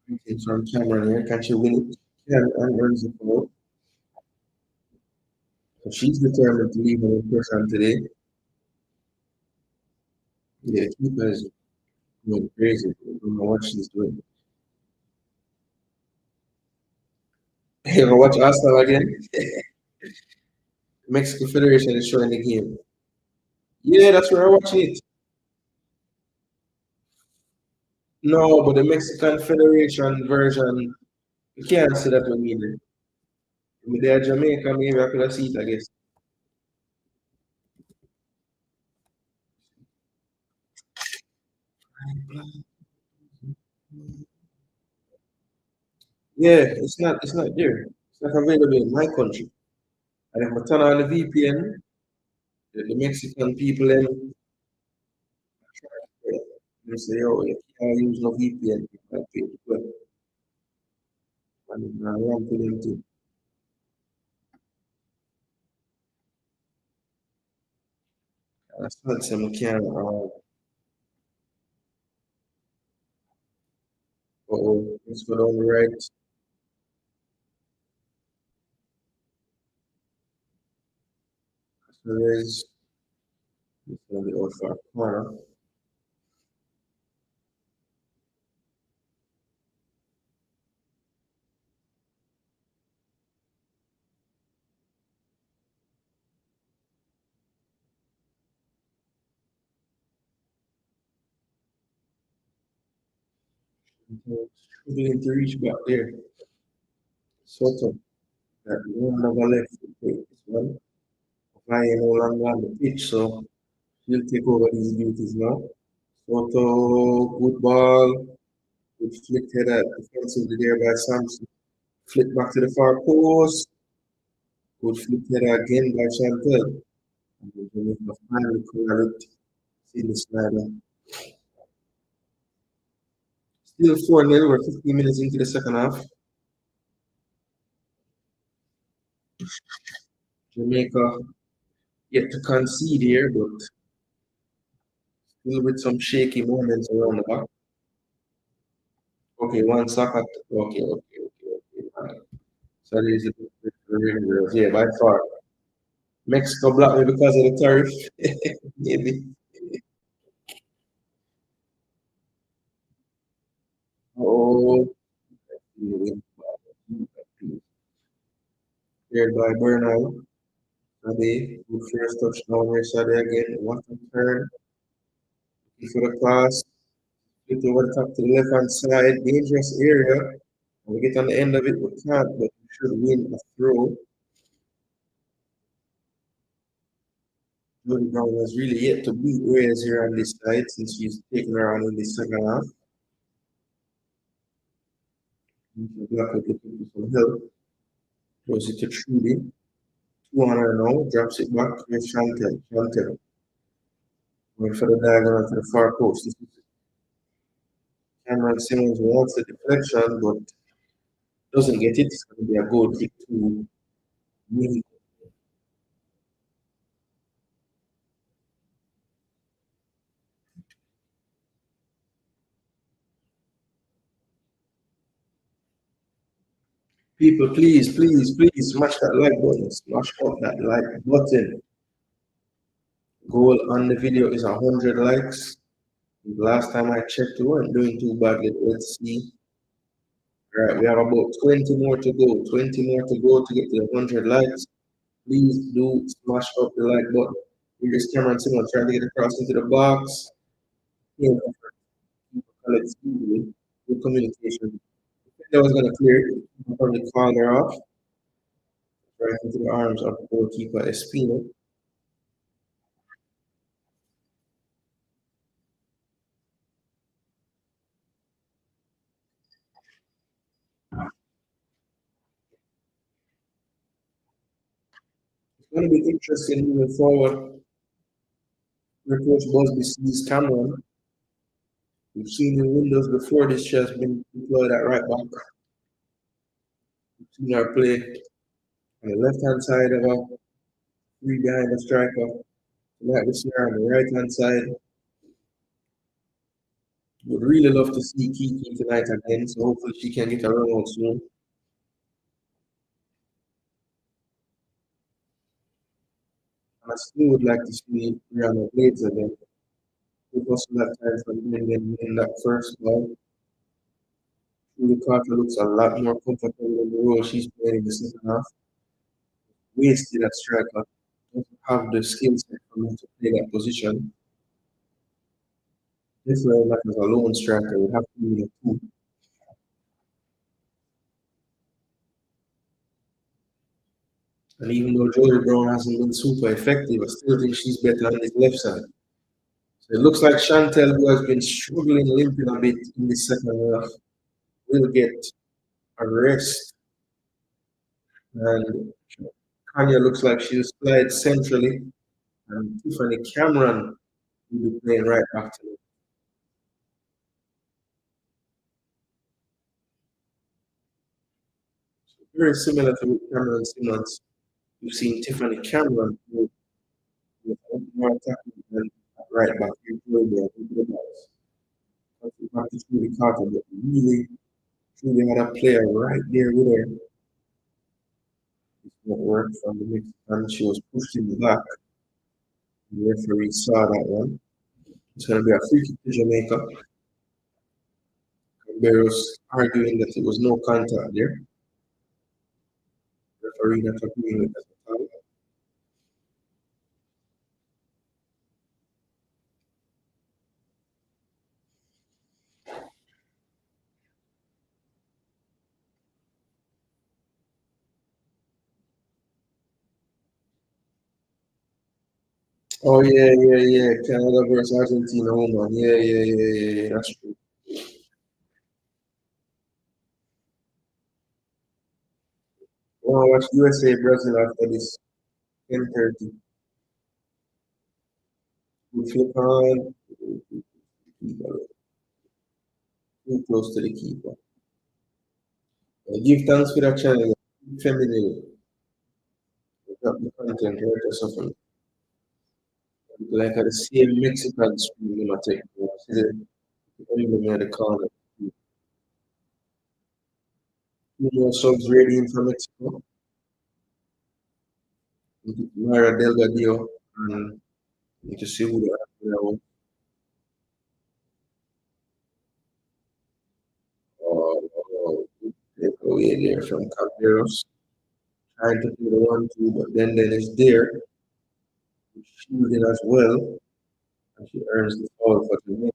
Greetings from Cameron here. Can she win it? Yeah, and earns the goal. So she's determined to leave an impression today. Yeah, keeper is going crazy. I don't know what she's doing. You ever watch Arsenal again? Mexican Federation is showing the game. Yeah, that's where I watch it. No, but the Mexican Federation version, you can't see that one either. If they're Jamaica, maybe I could have seen it, I guess. Yeah, it's not there. It's not available in my country. And if I turn on the VPN, the Mexican people then they say, oh, you can't use no VPN, you can't pay to play. And I want to them too. And I still say I can't let's go down the right. So there's it's gonna be out for a corner. Struggling to reach back there. Soto, that one never left to take this one. Ryan no longer on the pitch, so he'll take over these duties now. Soto, good ball, good flick header defensively there by Samson. Flick back to the far post. Good flick header again by Chantel. And the Jamaica finally corner it. See the slider. Still 4-0. We're 15 minutes into the second half. Jamaica yet to concede here, but still with some shaky moments around the back. Okay, one soccer. Okay. Right. So these are the Reggae Girlz. Yeah, by far. Mexico blocked me because of the tariff. Maybe. Oh, cleared by Bernal. Saturday, good first touchdown yesterday again. What a turn. For the pass. Get over the top to the left hand side. Dangerous area. And we get on the end of it. We can't, but we should win a throw. Jody Brown was really yet to beat Reyes here on this side since she's taken her on in the second half. Black looking for some help. Throws it to Trudy. 200 now. Drops it back. Here's Chantel. Chantel. Going for the diagonal to the far post. This is Cameron Simmons wants the deflection, but doesn't get it. It's going to be a goal kick to me. People, please smash that like button. Smash up that like button. Goal on the video is 100 likes. Last time I checked, we weren't doing too badly. Let's see. All right, we have about 20 more to go. 20 more to go to get to the 100 likes. Please do smash up the like button. Here's Cameron Simon trying to get across into the box. Yeah, Alex, good communication. That was going to clear it. From the corner off. Right into the arms of the goalkeeper Espino. It's going to be interesting moving forward. Where Coach Busby sees Cameron. We've seen in windows before this she has been deployed at right back. We've seen her play on the left hand side of her, three behind the striker. Like we see her on the right hand side. Would really love to see Kiki tonight again, so hopefully she can get a run out soon. And I still would like to see Rihanna Blades again. We also have time for doing them in that first ball. Julie Carter looks a lot more comfortable in the role she's playing in the second half. Wasted at striker. Doesn't have the skill set for me to play that position. This level like as a lone striker would have to be the two. And even though Jody Brown hasn't been super effective, I still think she's better on this left side. So it looks like Chantel, who has been struggling, limping a bit in the second half, will get a rest. And Kanya looks like she'll slide centrally. And Tiffany Cameron will be playing right back to me. So very similar to Cameron Simmons. We've seen Tiffany Cameron with more attacking than right back here, really into the box. Back to Julie Carter, but really, truly had a player right there with her. It won't work from the Mexican. She was pushed in the back. The referee saw that one. It's going to be a free kick to Jamaica. Barros arguing that it was no contact there. Referee not agreeing with that at all. Oh yeah. Canada versus Argentina, woman. Yeah. That's true. I want to watch USA Brazil after this 10:30. We flip on. Too close to the keeper. Give thanks for that channel. Feminine. Got the content right or something. Like the same Mexican screen in my take. See the corner. Two more subs ready in from Mexico. Mara Delgadillo and need to see who the other one. Take away there from Caballeros. Trying to do the 1-2, but then it's there. Shielding as well. And she earns the foul for the win.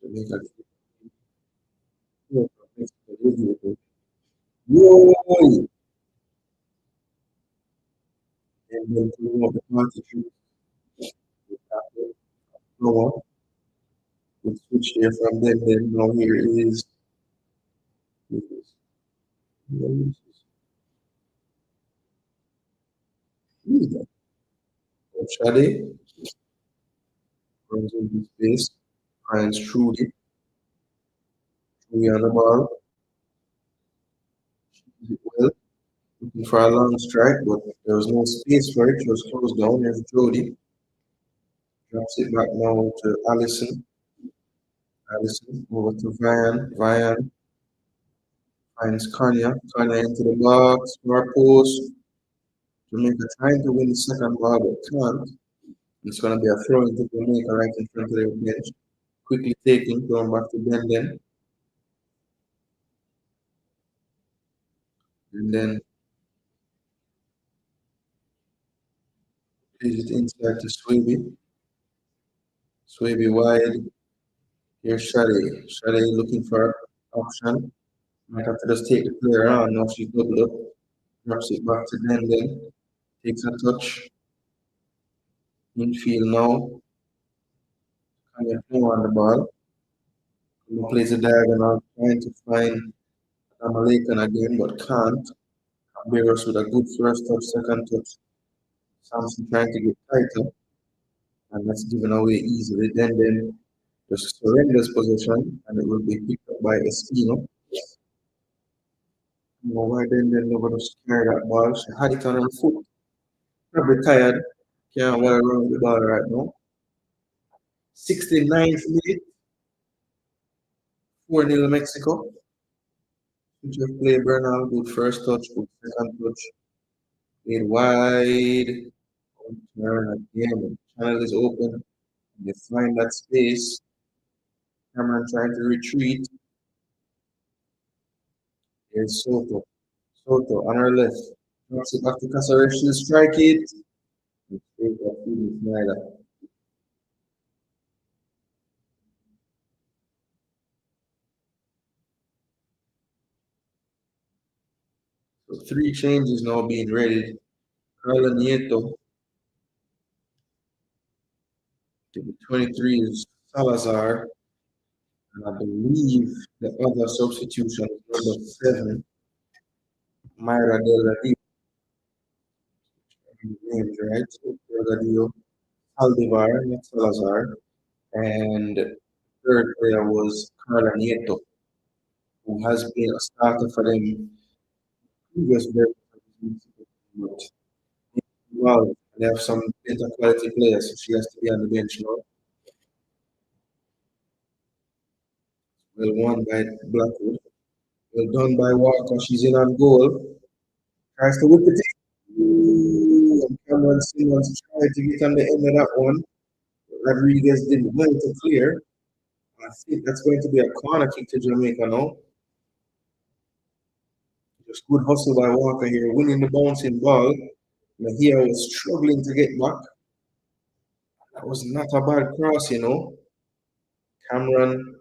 Jamaica Whoa! And then to up the party Noah would switch there from then now here is Shade runs into space, finds Trudy on the ball, does it well, looking for a long strike, but there was no space for it, it was closed down. There's Jody, drops it back now to Allison over to Vian finds Kanya into the box, far post, Jamaica trying to win the second ball but can't. It's going to be a throw into Jamaica right in front of their bench. Quickly taken, going back to Benden. And then plays it inside to Swaby. Swaby wide. Here's Shade. Shade looking for option. Might have to just take the player on. Now she's doubled up. Drops it back to Benden. Takes a touch. Infield now. Kanya on the ball. Plays a diagonal, trying to find Amalekan again, but can't. Bears with a good first touch, second touch. Samson trying to get tighter, and that's given away easily. Then just surrenders possession, and it will be picked up by Espino. No, why then nobody was carry that ball. She had it on her foot. Probably tired. Can't well run with the ball right now. 69th minute, 4-0 Mexico. Just play Bernal, good first touch, good second touch. Played wide. Turn again. The channel is open. They find that space. Cameron trying to retreat. Here's Soto. Soto on her left. Drops it back to Casares. She'll strike it. Mistake of Felix Snyder. So three changes now being ready. Carla Nieto. To the 23 is Salazar. And I believe the other substitution is number 7. Mayra Delgadillo. Names, right? So Delgadillo. Aldevar, not Salazar. And the third player was Carla Nieto, who has been a starter for them previous very but well, they have some better quality players, so she has to be on the bench now. Well won by Blackwood. Well done by Walker. She's in on goal. Tries to whip it in. Ooh, and Cameron Simmons tried to get on the end of that one. Rodriguez did well to clear. I think that's going to be a corner kick to Jamaica now. Just good hustle by Walker here, winning the bouncing ball. Mejia was struggling to get back. That was not a bad cross, you know. Cameron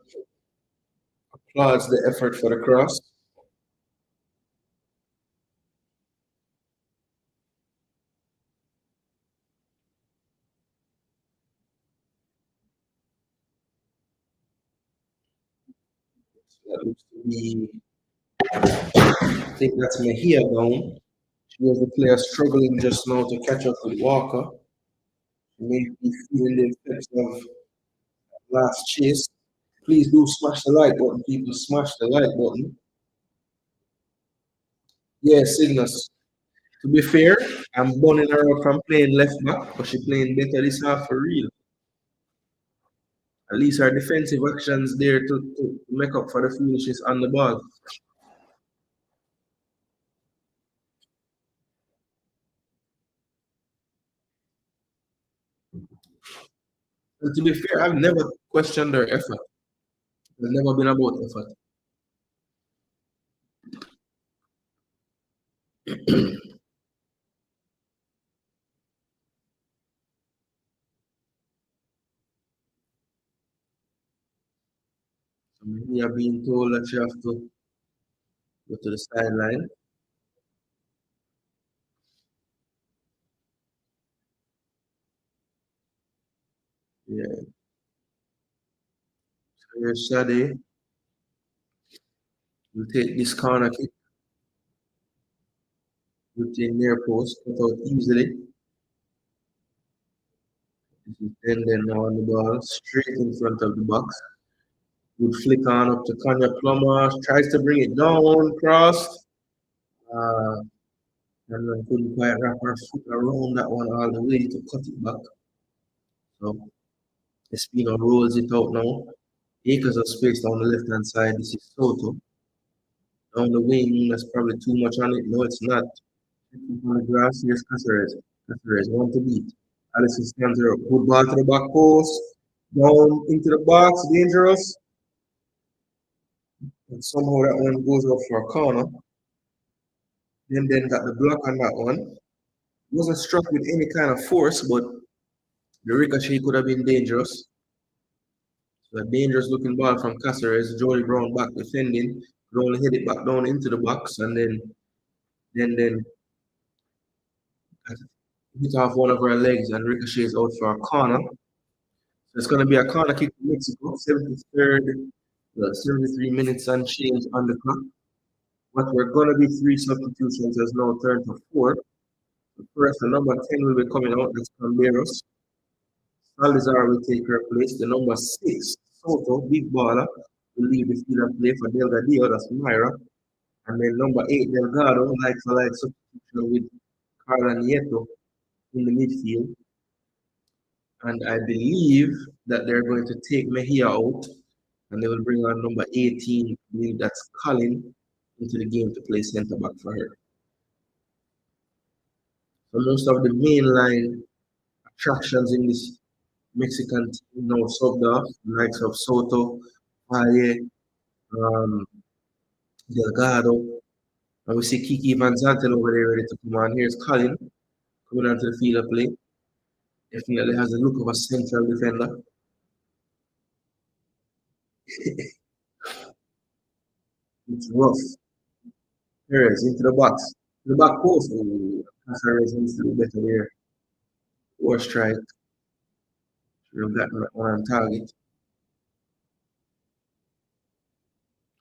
applauds the effort for the cross. So that looks to be, I think that's Mejia down. She has the player struggling just now to catch up with Walker. She may be feeling the effects of last chase. Please do smash the like button, people. Smash the like button. Yeah, Cygnus. To be fair, I'm burning her up from playing left back, but she playing better this half for real. At least her defensive actions there to make up for the finishes on the ball. And to be fair, I've never questioned her effort. It's never been about effort. So we are being told that you have to go to the sideline. Yeah. So here's Shadi. Will take this corner kick within near post, cut out easily. And then now on the ball, straight in front of the box. Would flick on up to Kanya Plummer, tries to bring it down, crossed. And then couldn't quite wrap her foot around that one all the way to cut it back. So Espino rolls it out now. Acres of space down the left hand side. This is Soto. Down the wing, that's probably too much on it. No, it's not. On the grass, here's Caceres. Caceres, one to beat. Allison stands her up. Good ball to the back post. Down into the box, dangerous. And somehow that one goes up for a corner. Then got the block on that one. Wasn't struck with any kind of force, but the ricochet could have been dangerous. So a dangerous looking ball from Caceres. Jody Brown back defending. Could only hit it back down into the box and then hit off one of her legs and ricochets out for a corner. So it's going to be a corner kick to Mexico. 73rd, 73 minutes and change on the clock. What were going to be three substitutions has now turned to four. The first, the number 10 will be coming out. That's Camberos. Salazar will take her place. The number 6, Soto, big baller, will leave the field and play for Delgadillo. That's Myra. And then number 8, Delgado, like for like substitution with Carla Nieto in the midfield. And I believe that they're going to take Mejia out and they will bring on number 18, I believe that's Colin, into the game to play centre back for her. So most of the mainline attractions in this Mexican team now subbed off, the likes of Soto, Valle, Delgado, and we see Kiki Van Zanten over there ready to come on. Here's Colin coming onto the field of play. Definitely has the look of a central defender. It's rough. Perez into the box. The back post. Perez needs to do better there. Or strike. Should have gotten that one on target.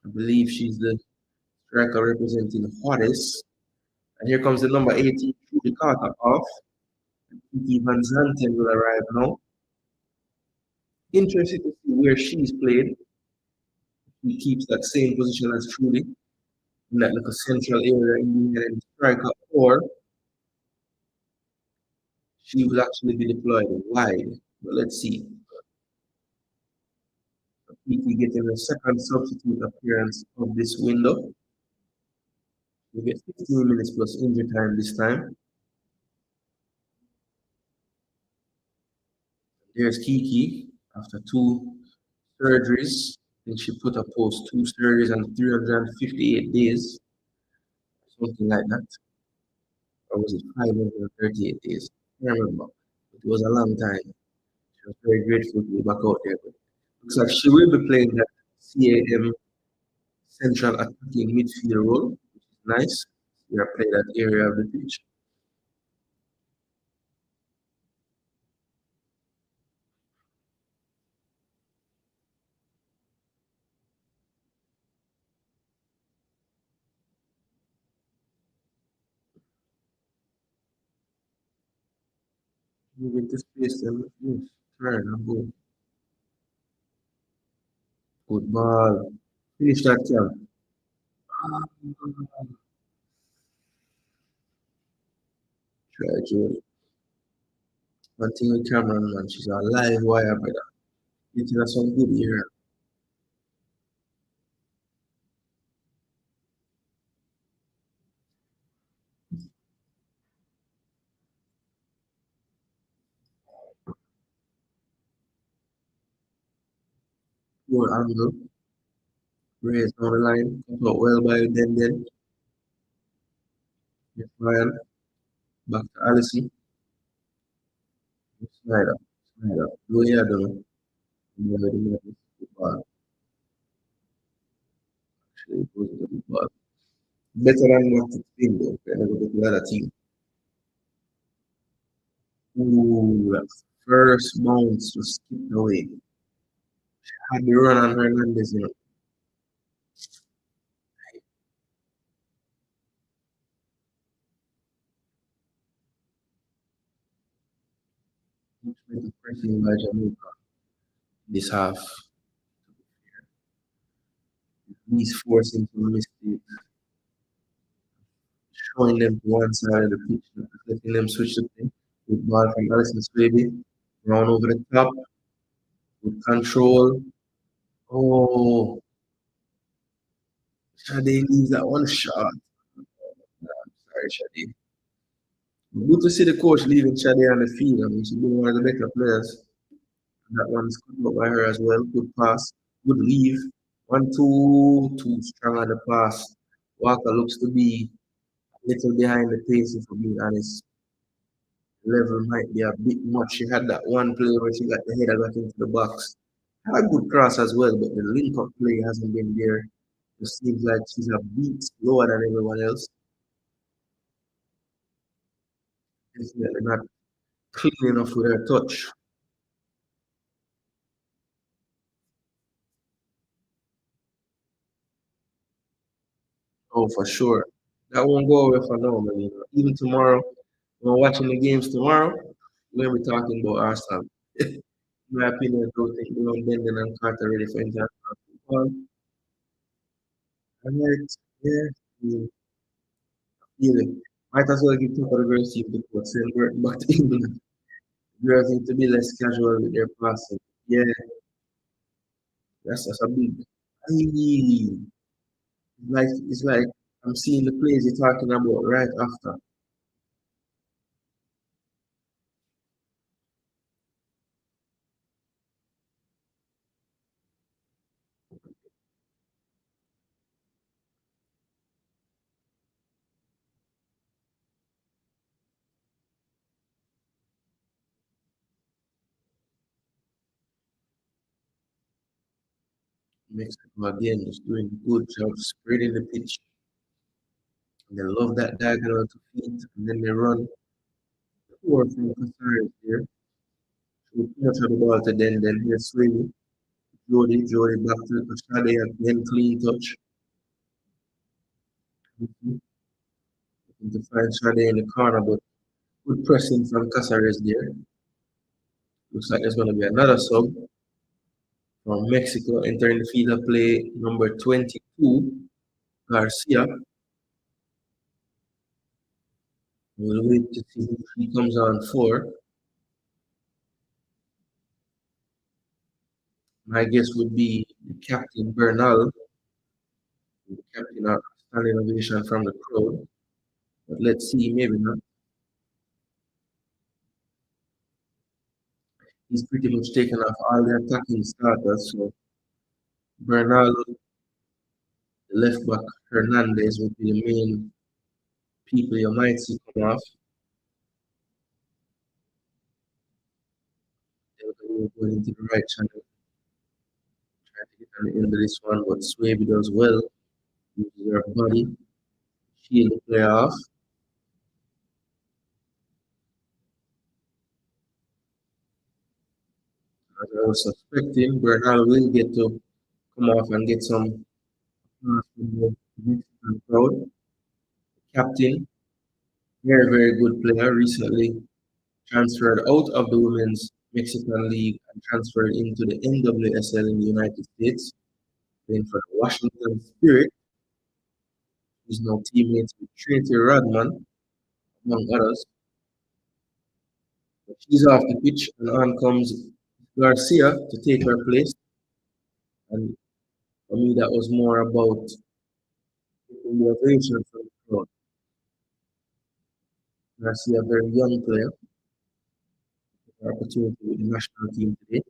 I believe she's the striker representing Juarez. And here comes the number 18, Trudy Carter off. Kiki Van Zanten will arrive now. Interested to see where she's played. He keeps that same position as Trudy in that little central area in the striker, or she will actually be deployed wide. But let's see. Kiki getting a second substitute appearance of this window. We get 15 minutes plus injury time this time. There's Kiki after 2 surgeries. And she put a post 2 surgeries and 358 days, something like that. Or was it 538 days? I can't remember. It was a long time. She was very grateful to be back out there. But looks like she will be playing that CAM central attacking midfield role, which is nice. We are playing that area of the pitch. Move into space and move. Turn and go. Good ball. Finish that jump. Try to one thing with Cameron, man. She's a live wire, brother. Getting us some good here. Poor angle. Raise down the line. Come out well by then. Yes, Ryan. Back to Allison. Snyder. Snyder. Go here, though. Never the net. Good ball. Actually, it was a good ball. Better than what it's been, though. I never get the other team. Ooh, that first bounce was skipped away. Had the run on Hernandez, you know. Much better pressing by Jamaica this half. He's forcing some mistakes, showing them to one side of the pitch, not letting them switch the thing. Good ball from Allison's baby. Round over the top. Good control. Oh, Shade leaves that one shot. I'm sorry, Shade. Good to see the coach leaving Shade on the field. I mean, she's been one of the better players. That one's good up by her as well. Good pass. Good leave. 1-2. Too strong on the pass. Walker looks to be a little behind the pace, if I'm being honest. Level might be a bit much. She had that one play where she got the header back into the box. Had a good cross as well, but the link up play hasn't been there. It seems like she's a beat lower than everyone else. Definitely not clean enough with her touch. Oh, for sure. That won't go away for now, man. You know. Even tomorrow, when we're watching the games tomorrow, we'll be talking about Arsenal. In my opinion, I don't think Bendon and Carter ready for international football. And yeah, mm, feeling. Might as well give top of the girls team the coach and work back to England. Girls need to be less casual with their passing. Yeah, that's a big. Aye. It's like I'm seeing the plays you're talking about right after. Mexico again is doing a good job spreading the pitch. They love that diagonal to feet, and then they run forward from Casares there. So much of the ball to then here's Sweeney. Jody back to Shade again, clean touch. Looking to find Shade in the corner, but good pressing from Casares there. Looks like there's going to be another sub from Mexico entering the field of play number 22, Garcia. We'll wait to see if he comes on for. My guess would be the captain Bernal, the captain of standing ovation from the crowd. But let's see, maybe not. He's pretty much taken off all the attacking starters. So Bernal, the left back, Hernandez would be the main people you might see come off. They'll go into the right channel, try to get on the end of this one, but Swaby does well. Uses her body, shield the player off. As I was suspecting, Bernal will get to come off and get some pass from the Mexican crowd. Captain, very, very good player recently. transferred out of the Women's Mexican League and transferred into the NWSL in the United States, playing for the Washington Spirit. He's now teammates with Trinity Rodman, among others. But she's off the pitch, and on comes Garcia to take her place. And for me, that was more about getting the ovation from the crowd. Garcia, a very young player, her opportunity with the national team today.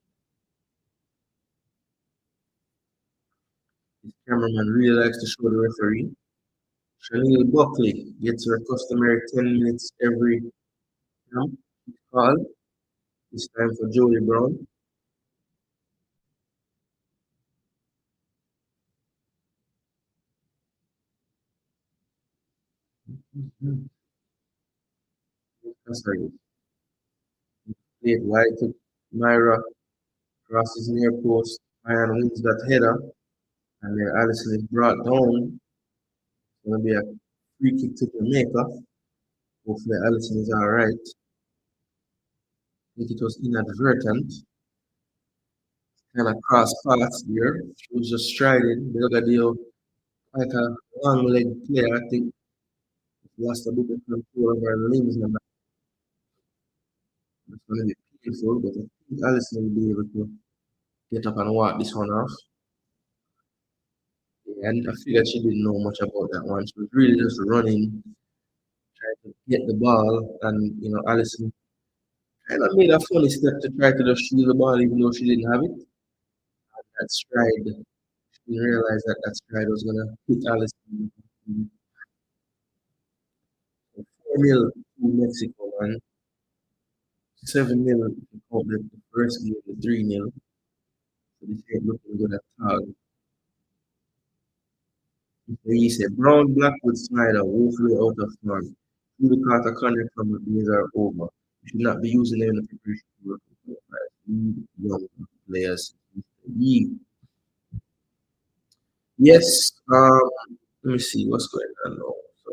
His cameraman really likes to show the referee. Chanel Buckley gets her customary 10 minutes every call. This time for Joey Brown. Sorry. Played wide to Myra, crosses near post. Iron wins that header, and then Allison is brought down. It's going to be a free kick to Jamaica. Hopefully, Allison is all right. I think it was inadvertent. Kind of cross paths there. She was just striding. The other deal, like a long leg player, I think lost a bit of control of her limbs, and it's going to be painful, but I think Allison will be able to get up and walk this one off. And I figured she didn't know much about that one. She was really just running, trying to get the ball, and Allison kind of made a funny step to try to just steal the ball, even though she didn't have it. And that stride, she didn't realize that that stride was gonna hit Allison. 4-0 to Mexico, man. 7-0 if you count the first game, the 3-0. So this ain't looking good at all. He said, Brown, Blackwood, Snyder, woefully out of form. Through the Carter Connect from the days are over. You should not be using them in the preparation work. Young players. Yes, let me see what's going on now. So,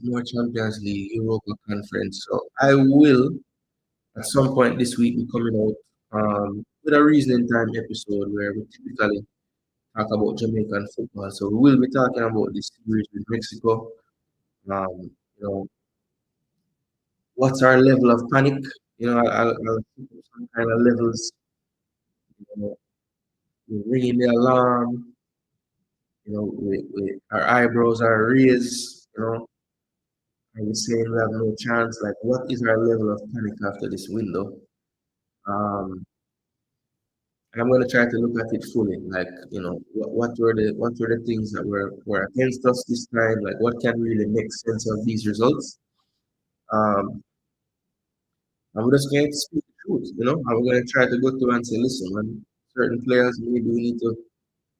more Champions League, Europa Conference. So, I will at some point this week be coming out with a reasoning time episode where we typically talk about Jamaican football. So, we will be talking about this series with Mexico. You know, what's our level of panic? I'll put some kind of levels. We're ringing the alarm. Our eyebrows are raised. Are we saying we have no chance? Like, what is our level of panic after this window? And I'm going to try to look at it fully. Like, what were the things that were against us this time? Like, what can really make sense of these results? And we're just going to speak the truth, and we're going to try to go through and say, listen, man, certain players, maybe we need to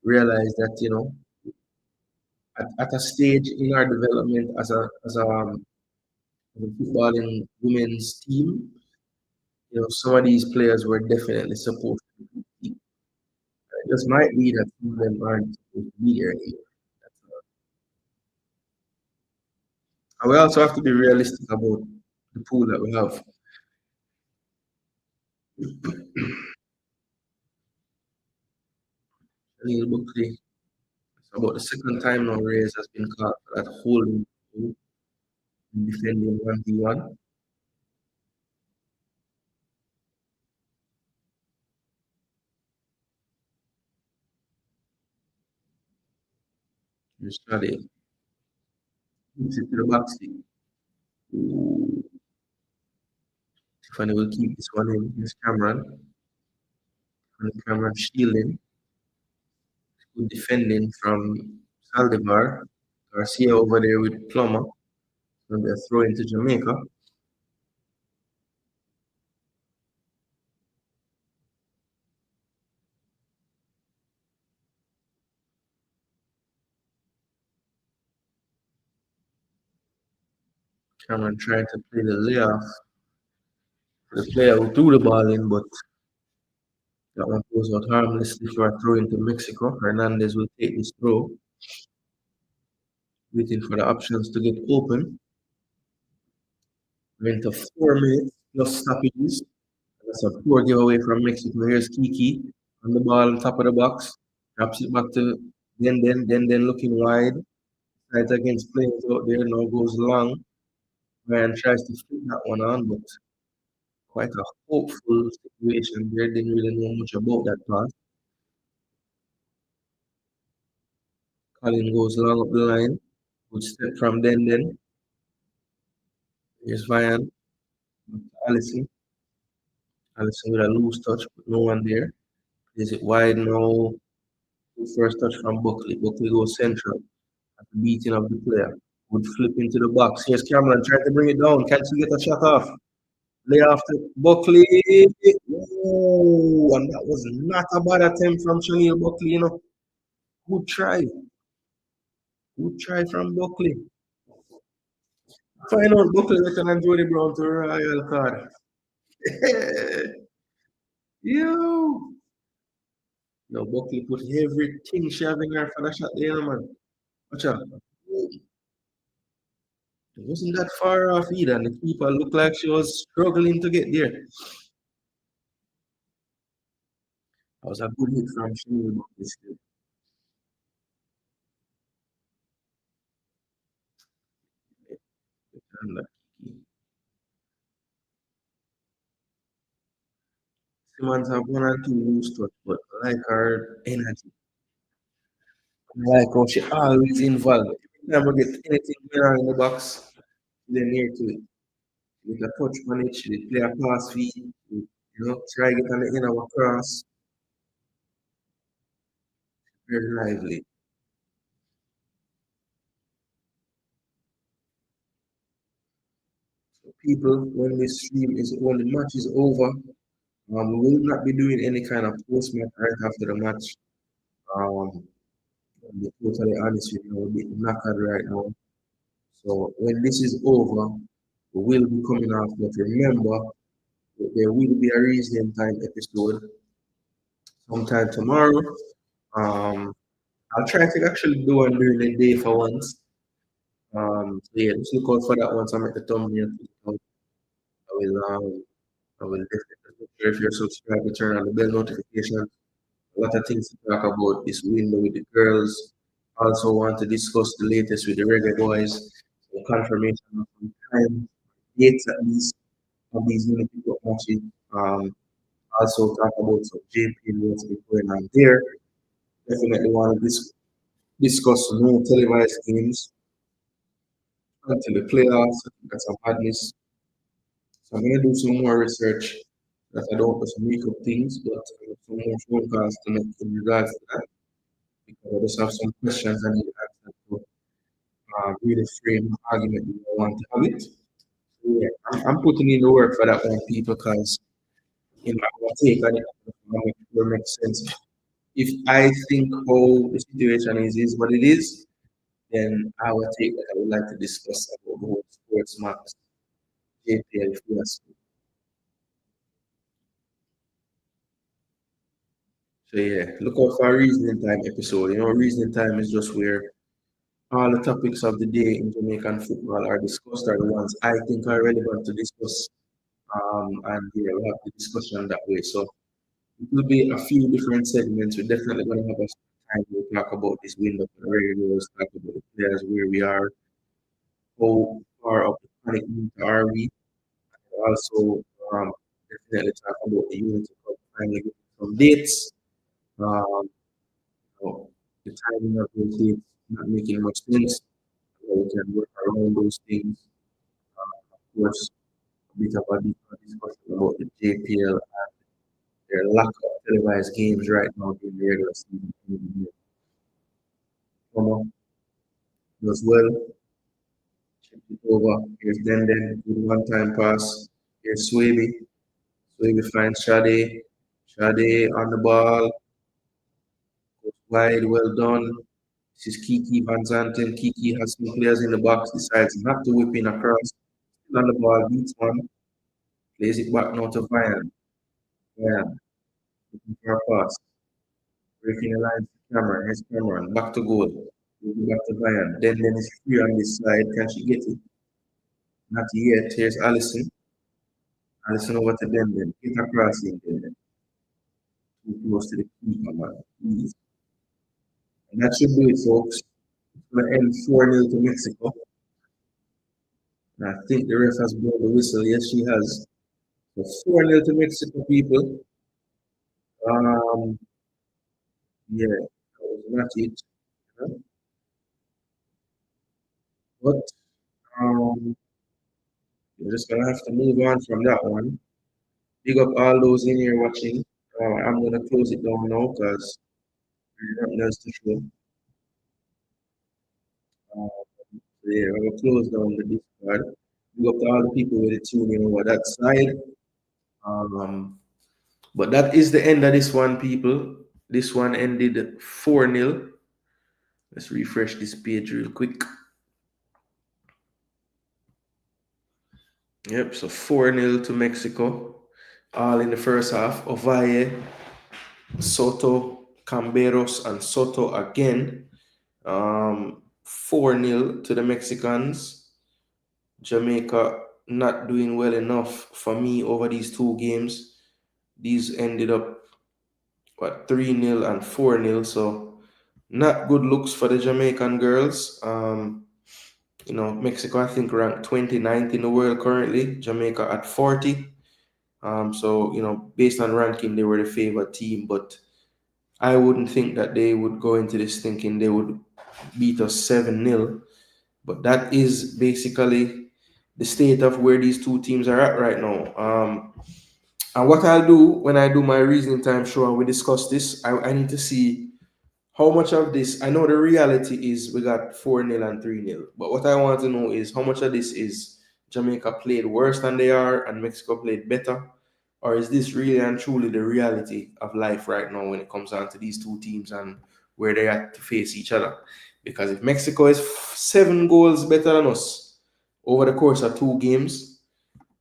realize that, at a stage in our development as a footballing women's team, some of these players were definitely supposed to be. It just might be that some of them aren't supposed to be there anymore. And we also have to be realistic about the pool that we have. Anil Buckley. It's about the second time now Reyes has been caught for that holding in defending 1v1. Yesterday, keeps it to the back stick. Tiffany will keep this one in. Here's Cameron. And Cameron shielding. Good defending from Saldivar. Garcia over there with Plummer. So they're throwing to Jamaica. Cameron trying to play the layoff. The player who threw the ball in, but that one goes out harmlessly for a throw into Mexico. Hernandez will take this throw. Waiting for the options to get open. We're into 4 minutes plus stoppages. That's a poor giveaway from Mexico. Here's Kiki on the ball on top of the box. Drops it back to then looking wide. Sides against players out there. Now goes long. Ryan tries to flip that one on, but quite a hopeful situation there. Didn't really know much about that pass. Colin goes long up the line. Good step from Den. Here's Ryan. Allison. Allison with a loose touch, but no one there. Is it wide now? Good first touch from Buckley. Buckley goes central at the beating of the player. Would flip into the box. Here's Cameron trying to bring it down. Can she get a shot off? Lay off to Buckley. Oh, and that was not a bad attempt from Chanel Buckley, you know. Good try. Good try from Buckley. Find out Buckley better than Jody Brown to a royal card. Yo. Yo, Buckley put everything she having her for the shot there, man. Watch out. It wasn't that far off either, and the keeper looked like she was struggling to get there. That was a good hit from Chanel Buckley still. And, Simmons have one and two loose touch, but I like her energy. I like how she always involved. Every time we get anything going on in the box, they're near to it. With a touch on it, she play a pass feed, try get on the end of a cross. Very lively. So people, when this stream is when the match is over, we will not be doing any kind of post match right after the match. To be totally honest with you, we're a bit knackered right now. So when this is over, we will be coming off. But remember, there will be a reason time episode sometime tomorrow. Um, I'll try to actually do one during the day for once. So yeah, just look out for that once I make the thumbnail. I will, I will definitely make sure if you're subscribed to turn on the bell notification. A lot of things to talk about this window with the girls. Also want to discuss the latest with the Reggae boys. So confirmation of some time, dates at least of these unit matches. Um, Also talk about some JP and what's been going on there. Definitely want to discuss no televised games until the playoffs. I think that's a madness. So I'm gonna do some more research that I don't just make up things, but some more phone calls to make in regards to that because I just have some questions I need to ask to really frame the argument that I want to have it. So yeah, I'm putting in the work for that one, people, because in my take on it, it makes sense. If I think how the situation is what it is, then I will take that I would like to discuss about the whole sports max JPL fiasco. So yeah, look out for a reasoning time episode. Reasoning time is just where all the topics of the day in Jamaican football are discussed, are the ones I think are relevant to discuss. And yeah, we'll have the discussion that way. So it will be a few different segments. We're definitely going to have a time to talk about this window for the regulars, talk about the players, where we are, how far up the panic meter are we. Also, definitely talk about the Unity Cup, finally getting some dates. Um, the timing of those dates not making much sense. We can work around those things. Of course, a bit of a deeper discussion about the JPL and their lack of televised games right now in the regular season. Come as well. Check it over. Here's Den with one time pass. Here's Swaby. Swaby finds Shade. Shade on the ball. Goes wide. Well done. This is Kiki Van Zanten. Kiki has some players in the box. Decides not to whip in across. Still on the ball. Beats one. Plays it back now to Vian. Vian. Looking for a pass. Breaking the line to Cameron. Here's Cameron. Back to goal. Back to Vian. Then is free on this side. Can she get it? Not yet. Here's Allison. Allison over to them. Then get across in there. Too close to the keeper, man. Please. And that should do it, folks. It's gonna end 4-0 to Mexico. And I think the ref has blown the whistle. Yes, she has. So 4-0 to Mexico, people. Um, yeah, that was not it. You know? But we're just gonna have to move on from that one. Big up all those in here watching. I'm gonna close it down now because there's nothing else to show. Uh, so yeah, I'm gonna close down the Discord. Big up to all the people with the tuning over that side. Um, but that is the end of this one, people. This one ended 4-0. Let's refresh this page real quick. Yep, so 4-0 to Mexico. All in the first half. Ovalle, Soto, Camberos, and Soto again. 4-0 to the Mexicans. Jamaica not doing well enough for me over these two games. These ended up 3-0 and 4-0. So not good looks for the Jamaican girls. Mexico I think ranked 29th in the world currently. Jamaica at 40. So based on ranking, they were the favorite team, but I wouldn't think that they would go into this thinking they would beat us 7-0. But that is basically the state of where these two teams are at right now. And what I'll do when I do my reasoning time show and we discuss this, I need to see how much of this. I know the reality is we got 4-0 and 3-0. But what I want to know is how much of this is Jamaica played worse than they are and Mexico played better? Or is this really and truly the reality of life right now when it comes down to these two teams and where they have to face each other? Because if Mexico is 7 goals better than us over the course of 2 games,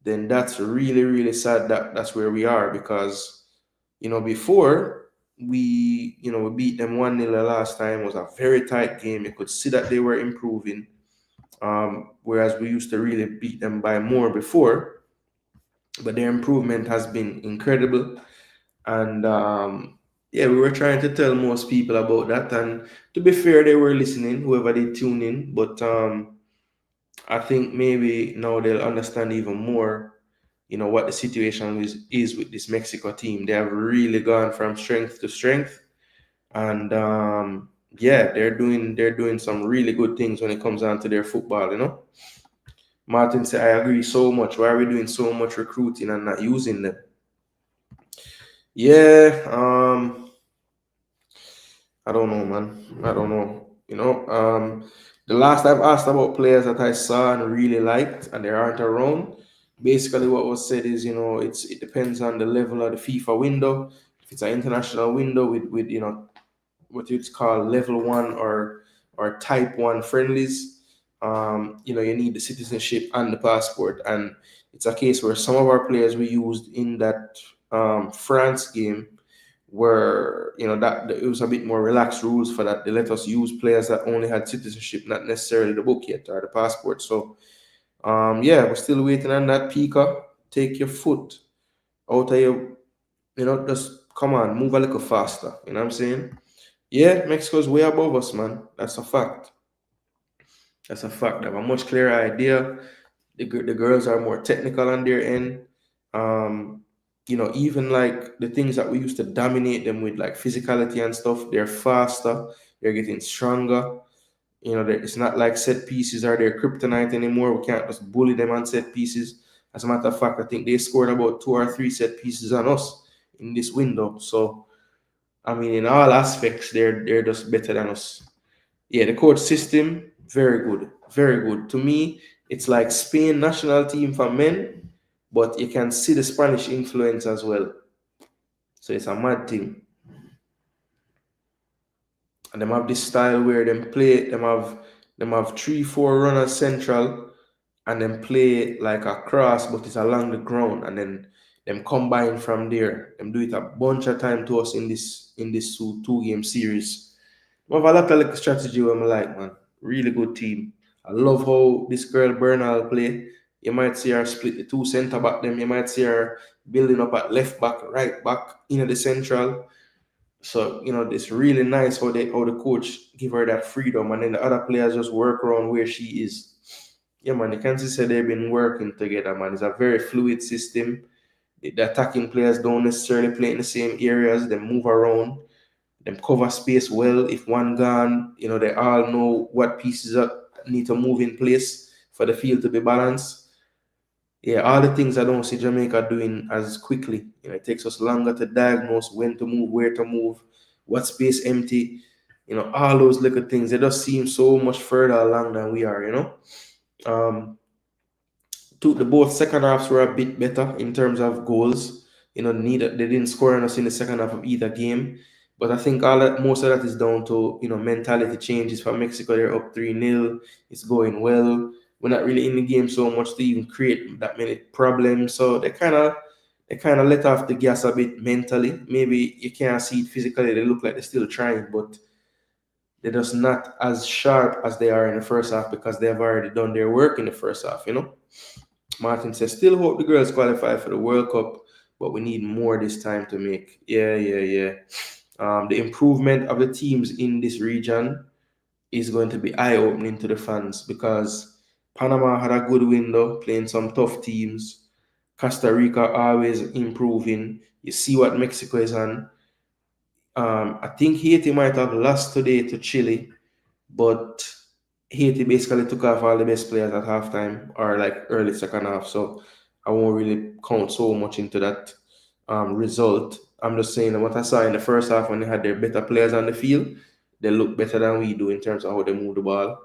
then that's really, really sad that that's where we are. Because, before we beat them 1-0 the last time. It was a very tight game. You could see that they were improving. Whereas we used to really beat them by more before. But their improvement has been incredible. And yeah, we were trying to tell most people about that. And to be fair, they were listening, whoever they tune in. But I think maybe now they'll understand even more, what the situation is with this Mexico team. They have really gone from strength to strength. And yeah, they're doing some really good things when it comes down to their football. Martin said, I agree so much. Why are we doing so much recruiting and not using them? Yeah, I don't know, man. I don't know. The last I've asked about players that I saw and really liked, and they aren't around. Basically, what was said is, it depends on the level of the FIFA window. If it's an international window with what you'd call level 1 or type 1 friendlies, you need the citizenship and the passport. And it's a case where some of our players we used in that France game were, that it was a bit more relaxed rules for that. They let us use players that only had citizenship, not necessarily the book yet or the passport. So yeah, we're still waiting on that. Pika, take your foot out of your, just come on, move a little faster. You know what I'm saying? Yeah, Mexico's way above us, man. That's a fact. That's a fact. They have a much clearer idea. The girls are more technical on their end. Even like the things that we used to dominate them with, like physicality and stuff, they're faster. They're getting stronger. It's not like set pieces are their kryptonite anymore. We can't just bully them on set pieces. As a matter of fact, I think they scored about 2 or 3 set pieces on us in this window. So, I mean, in all aspects, they're just better than us. Yeah, the coach system, very good. Very good. To me, it's like Spain national team for men, but you can see the Spanish influence as well. So it's a mad thing. And them have this style where them have 3-4 runners central and then play like a cross, but it's along the ground, and then them combine from there. Them do it a bunch of time to us in this two-game series. We have a lot of like strategy where I'm like, man, really good team. I love how this girl Bernal play. You might see her split the two centre back them. You might see her building up at left back, right back, the central. So, it's really nice how the coach give her that freedom, and then the other players just work around where she is. Yeah, man, you can see they've been working together, man. It's a very fluid system. The attacking players don't necessarily play in the same areas. They move around. Them cover space well. If one gone, they all know what pieces need to move in place for the field to be balanced. Yeah, all the things I don't see Jamaica doing as quickly. It takes us longer to diagnose when to move, where to move, what space empty. All those little things. They just seem so much further along than we are. Um, the both second halves were a bit better in terms of goals. They didn't score on us in the second half of either game. But I think most of that is down to mentality changes for Mexico. They're up 3-0. It's going well. We're not really in the game so much to even create that many problems. So they kind of let off the gas a bit mentally. Maybe you can't see it physically. They look like they're still trying, but they're just not as sharp as they are in the first half because they've already done their work in the first half. Martin says, still hope the girls qualify for the World Cup, but we need more this time to make. Yeah. The improvement of the teams in this region is going to be eye-opening to the fans because Panama had a good window playing some tough teams. Costa Rica always improving. You see what Mexico is on. I think Haiti might have lost today to Chile, but Haiti basically took off all the best players at halftime or like early second half. So I won't really count so much into that result. I'm just saying that what I saw in the first half when they had their better players on the field, they look better than we do in terms of how they move the ball.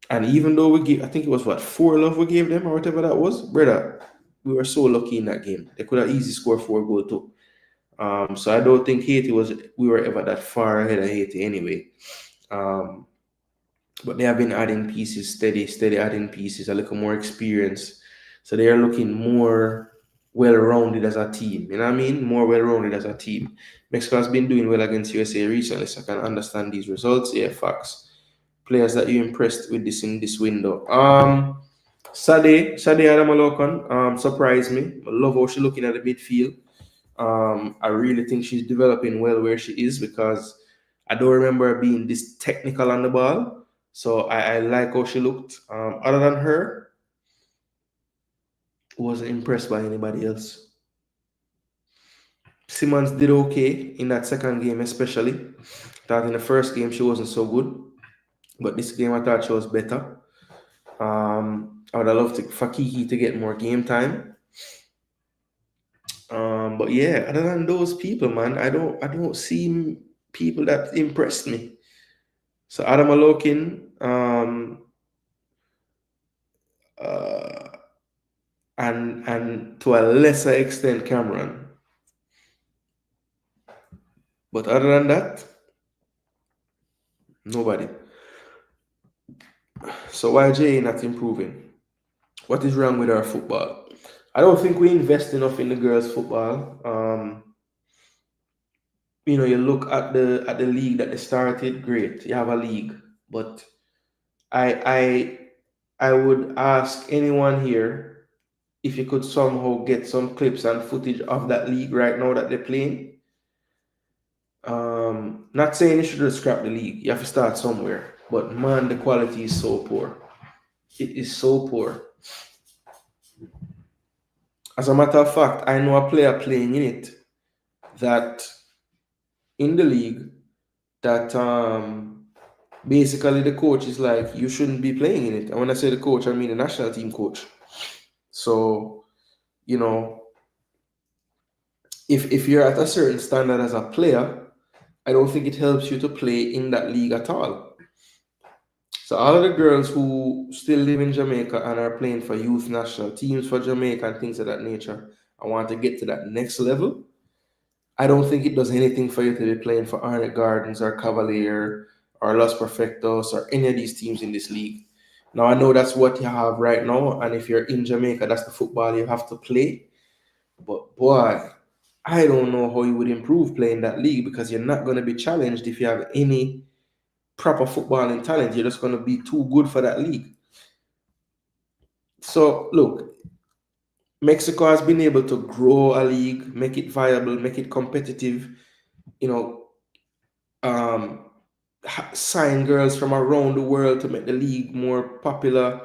And even though I think it was 4-0 we gave them or whatever that was, brother, we were so lucky in that game. They could have easily scored 4 goals too. So I don't think we were ever that far ahead of Haiti anyway. But they have been adding pieces, steady adding pieces, a little more experience. So they are looking more well-rounded as a team. You know what I mean? More well-rounded as a team. Mexico has been doing well against USA recently, so I can understand these results. Yeah, facts. Players that you impressed with this in this window. Sade Adamalokon surprised me. I love how she's looking at the midfield. I really think she's developing well where she is because I don't remember her being this technical on the ball. So I like how she looked. Other than her, wasn't impressed by anybody else. Simmons did okay in that second game, especially. Thought in the first game she wasn't so good, but this game I thought she was better. I would have loved for Kiki to get more game time. But yeah, other than those people, man, I don't see people that impressed me. So Adam Alokin, and to a lesser extent Cameron. But other than that, nobody. So why Jay not improving? What is wrong with our football? I don't think we invest enough in the girls' football. You look at the league that they started, great. You have a league, but I would ask anyone here if you could somehow get some clips and footage of that league right now that they're playing. Not saying you should just scrap the league. You have to start somewhere. But man, the quality is so poor. It is so poor. As a matter of fact, I know a player playing in it that in the league that basically the coach is like, you shouldn't be playing in it. And when I say the coach, I mean the national team coach. So, if you're at a certain standard as a player, I don't think it helps you to play in that league at all. So all of the girls who still live in Jamaica and are playing for youth national teams for Jamaica and things of that nature, I want to get to that next level. I don't think it does anything for you to be playing for Arnett Gardens or Cavalier or Los Perfectos or any of these teams in this league. Now, I know that's what you have right now, and if you're in Jamaica, that's the football you have to play. But boy, I don't know how you would improve playing that league because you're not going to be challenged if you have any proper footballing talent. You're just going to be too good for that league. So look, Mexico has been able to grow a league, make it viable, make it competitive, you know, um, sign girls from around the world to make the league more popular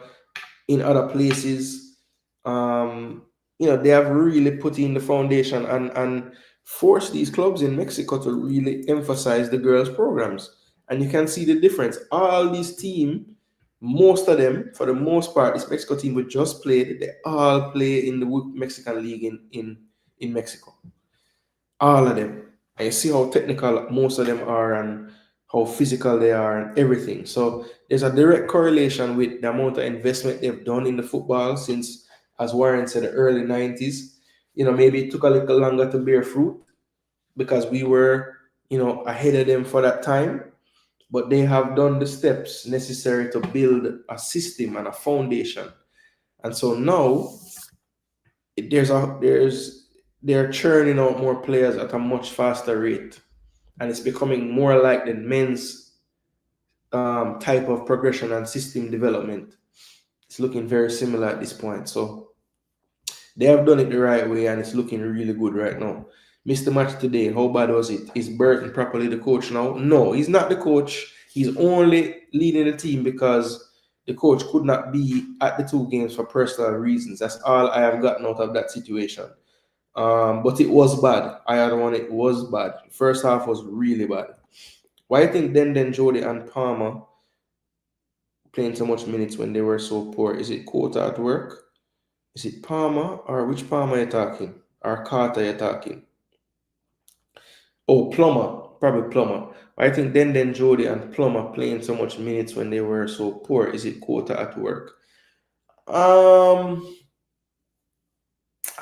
in other places. Um, they have really put in the foundation and forced these clubs in Mexico to really emphasize the girls' programs. And you can see the difference. All these teams, most of them, for the most part, this Mexico team we just played, they all play in the Mexican league in Mexico. All of them. And you see how technical most of them are and how physical they are and everything. So there's a direct correlation with the amount of investment they've done in the football since, as Warren said, the early 90s. Maybe it took a little longer to bear fruit because we were, ahead of them for that time. But they have done the steps necessary to build a system and a foundation. And so now they're churning out more players at a much faster rate, and it's becoming more like the men's type of progression and system development. It's looking very similar at this point. So they have done it the right way, and it's looking really good right now. Missed the match today. How bad was it? Is Burton properly the coach now? No, he's not the coach. He's only leading the team because the coach could not be at the two games for personal reasons. That's all I have gotten out of that situation. But it was bad. I had one. It was bad. First half was really bad. Why I think then Jody and Palmer playing so much minutes when they were so poor? Is it Quota at work? Is it Palmer or which Palmer you talking? Or Carter you talking? Oh, Plummer, probably Plummer. I think then Jody and Plummer playing so much minutes when they were so poor. Is it Quota at work? I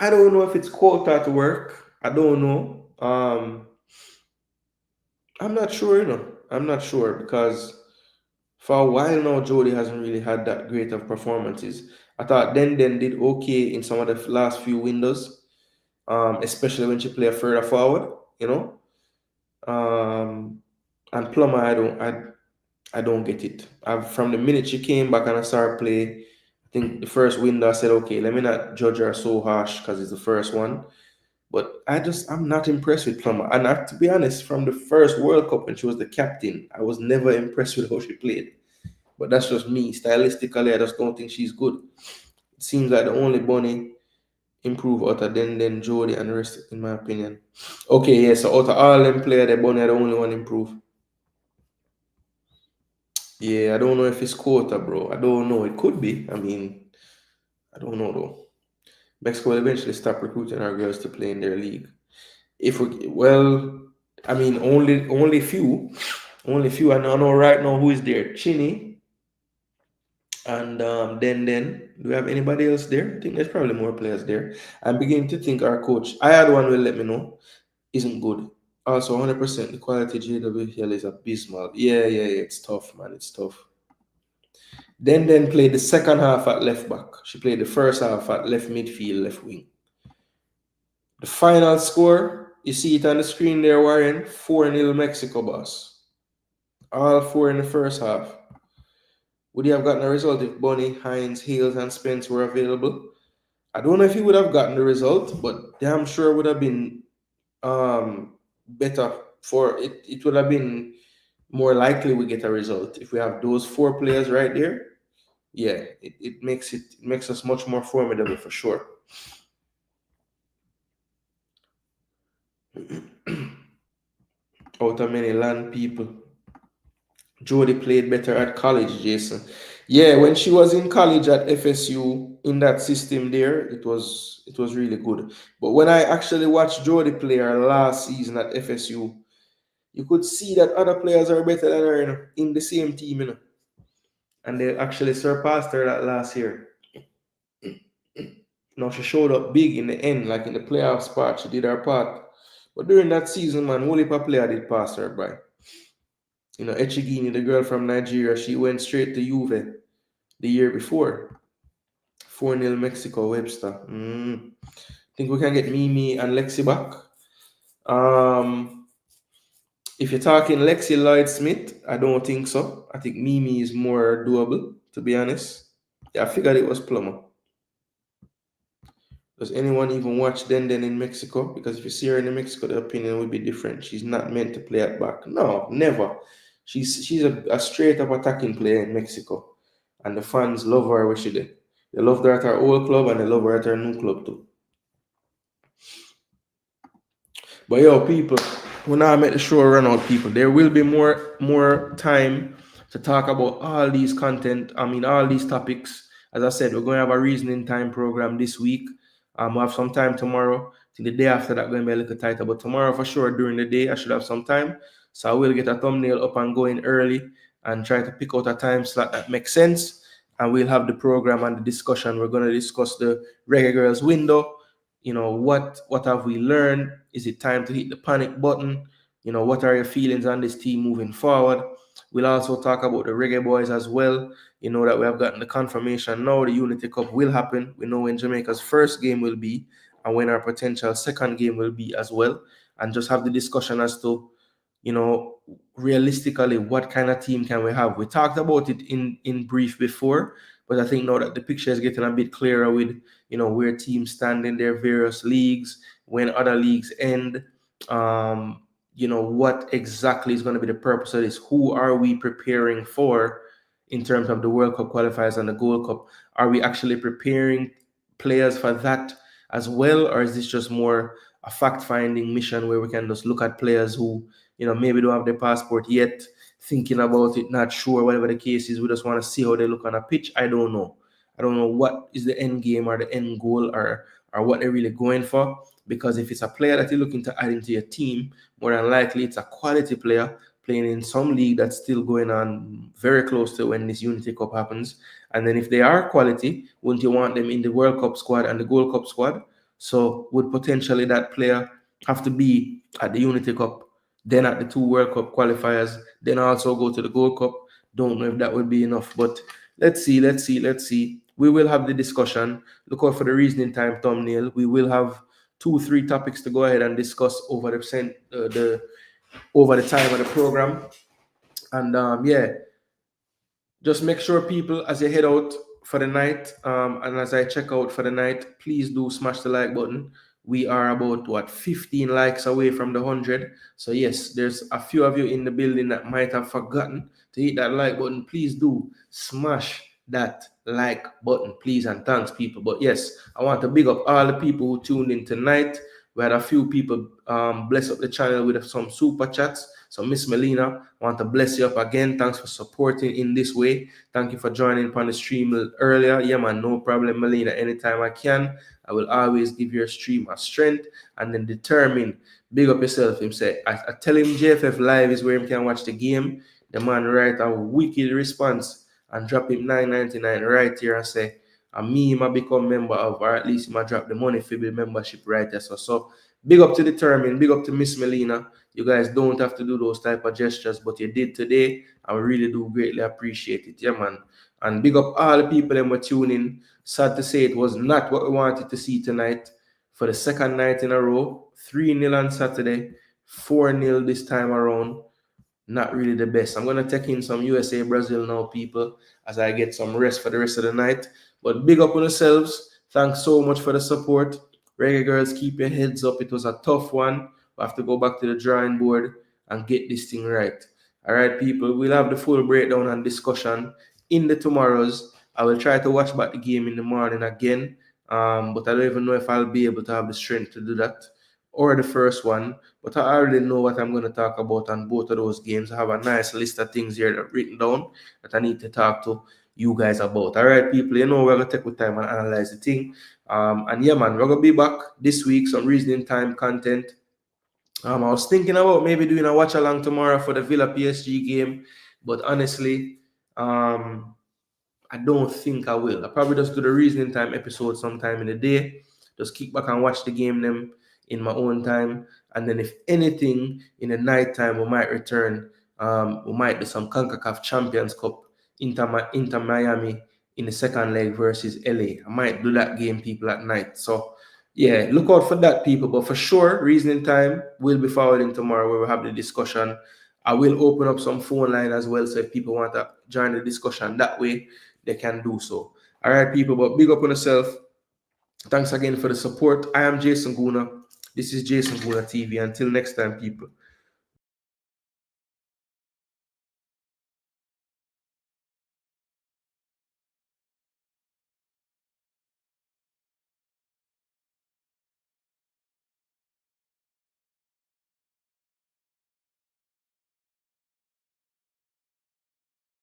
don't know if it's Quota at work. I don't know. I'm not sure, I'm not sure because for a while now, Jody hasn't really had that great of performances. I thought Den did okay in some of the last few windows, especially when she played further forward. Um, and Plummer, I don't get it. From the minute she came back and I started play, I think the first window I said, okay, let me not judge her so harsh because it's the first one. But I'm not impressed with Plummer. And to be honest, from the first World Cup when she was the captain, I was never impressed with how she played. But that's just me. Stylistically, I just don't think she's good. It seems like the only bunny improve out of then Jody and the rest, in my opinion. Okay, yeah, so out of all them players, the bunny are the only one improve. Yeah, I don't know if it's quota, bro. I don't know. It could be. I mean, I don't know though. Mexico will eventually stop recruiting our girls to play in their league. I mean, only few. Only few. I know right now who is there. Chinny and then do we have anybody else there? I think there's probably more players there. I'm beginning to think our coach, I had one will let me know, isn't good. Also, 100% the quality JWL is abysmal. Yeah, it's tough, man. It's tough. Then played the second half at left back. She played the first half at left midfield, left wing. The final score, you see it on the screen there, Warren, 4-0 Mexico, boss. All four in the first half. Would he have gotten a result if Bunny, Hines, Hales, and Spence were available? I don't know if he would have gotten the result, but damn sure would have been better for it. It would have been more likely we get a result if we have those four players right there. Yeah, it makes us much more formidable for sure. Out of many land people. Jody played better at college, Jason. Yeah, when she was in college at FSU in that system there, it was really good. But when I actually watched Jody play her last season at FSU, you could see that other players are better than her, in the same team, and they actually surpassed her that last year. She showed up big in the end, like in the playoffs part. She did her part. But during that season, man, only a player did pass her by. Echigini, the girl from Nigeria, she went straight to Juve the year before. 4-0 Mexico, Webster. Think we can get Mimi and Lexi back. If you're talking Lexi Lloyd Smith, I don't think so. I think Mimi is more doable, to be honest. Yeah, I figured it was Plummer. Does anyone even watch Den in Mexico? Because if you see her in Mexico, the opinion would be different. She's not meant to play at back. No, never. She's a straight up attacking player in Mexico, and the fans love her where she did. They love her at her old club and they love her at her new club too. But yo, people, when I make the show run out, people, there will be more time to talk about all these content. I mean, all these topics. As I said, we're going to have a reasoning time program this week. We'll have some time tomorrow. Till the day after that, going to be a little tighter. But tomorrow, for sure, during the day, I should have some time. So I will get a thumbnail up and going early and try to pick out a time slot that makes sense. And we'll have the program and the discussion. We're going to discuss the Reggae Girlz window. What have we learned? Is it time to hit the panic button? What are your feelings on this team moving forward? We'll also talk about the Reggae Boys as well. That we have gotten the confirmation now the Unity Cup will happen. We know when Jamaica's first game will be and when our potential second game will be as well. And just have the discussion as to, realistically, what kind of team can we have? We talked about it in brief before, but I think now that the picture is getting a bit clearer with, where teams stand in their various leagues, when other leagues end, what exactly is going to be the purpose of this? Who are we preparing for in terms of the World Cup qualifiers and the Gold Cup? Are we actually preparing players for that as well? Or is this just more a fact-finding mission where we can just look at players who, maybe don't have their passport yet, thinking about it, not sure, whatever the case is, we just want to see how they look on a pitch? I don't know. I don't know what is the end game or the end goal or what they're really going for. Because if it's a player that you're looking to add into your team, more than likely it's a quality player playing in some league that's still going on very close to when this Unity Cup happens. And then if they are quality, wouldn't you want them in the World Cup squad and the Gold Cup squad? So would potentially that player have to be at the Unity Cup, then at the 2 World Cup qualifiers, then also go to the Gold Cup? Don't know if that would be enough, but let's see. We will have the discussion. Look out for the reasoning time thumbnail. We will have 2-3 topics to go ahead and discuss over the time of the program. And just make sure, people, as you head out for the night, and as I check out for the night, please do smash the like button. We are about 15 likes away from the 100. So yes, there's a few of you in the building that might have forgotten to hit that like button. Please do smash that like button, please, and thanks, people. But yes, I want to big up all the people who tuned in tonight. We had a few people bless up the channel with some super chats. So Miss Melina, I want to bless you up again. Thanks for supporting in this way. Thank you for joining upon the stream earlier. Yeah, man, no problem, Melina. Anytime I can, I will always give your stream a strength and then determine. Big up yourself. Him say, I tell him JFF Live is where he can watch the game. The man write a wicked response and drop him $9.99 right here and say, and me might become member of, or at least might drop the money for the membership right there. So big up to Determine, big up to Miss Melina. You guys don't have to do those type of gestures, but you did today. I really do greatly appreciate it. Yeah, man. And big up all the people that were tuning. Sad to say it was not what we wanted to see tonight. For the second night in a row, 3-0 on Saturday, 4-0 this time around. Not really the best. I'm going to take in some USA Brazil now, people, as I get some rest for the rest of the night. But big up on yourselves. Thanks so much for the support. Reggae Girlz, keep your heads up. It was a tough one. We have to go back to the drawing board and get this thing right. All right, people, we'll have the full breakdown and discussion in the tomorrows. I will try to watch back the game in the morning again, but I don't even know if I'll be able to have the strength to do that, or the first one. But I already know what I'm going to talk about on both of those games. I have a nice list of things here written down that I need to talk to you guys about. All right, people, we're going to take the time and analyze the thing. And yeah, man, we're going to be back this week, some reasoning time content. I was thinking about maybe doing a watch along tomorrow for the Villa PSG game, but honestly, I don't think I will. I'll probably just do the reasoning time episode sometime in the day. Just kick back and watch the game them in my own time. And then if anything, in the night time, we might return. We might do some CONCACAF Champions Cup Inter Miami in the second leg versus LA. I might do that game, people, at night. So yeah, look out for that, people. But for sure, reasoning time will be forwarding tomorrow where we have the discussion. I will open up some phone line as well. So if people want to join the discussion that way, they can do so. All right, people. But big up on yourself. Thanks again for the support. I am Jason Gooner. This is Jason Gooner TV. Until next time, people.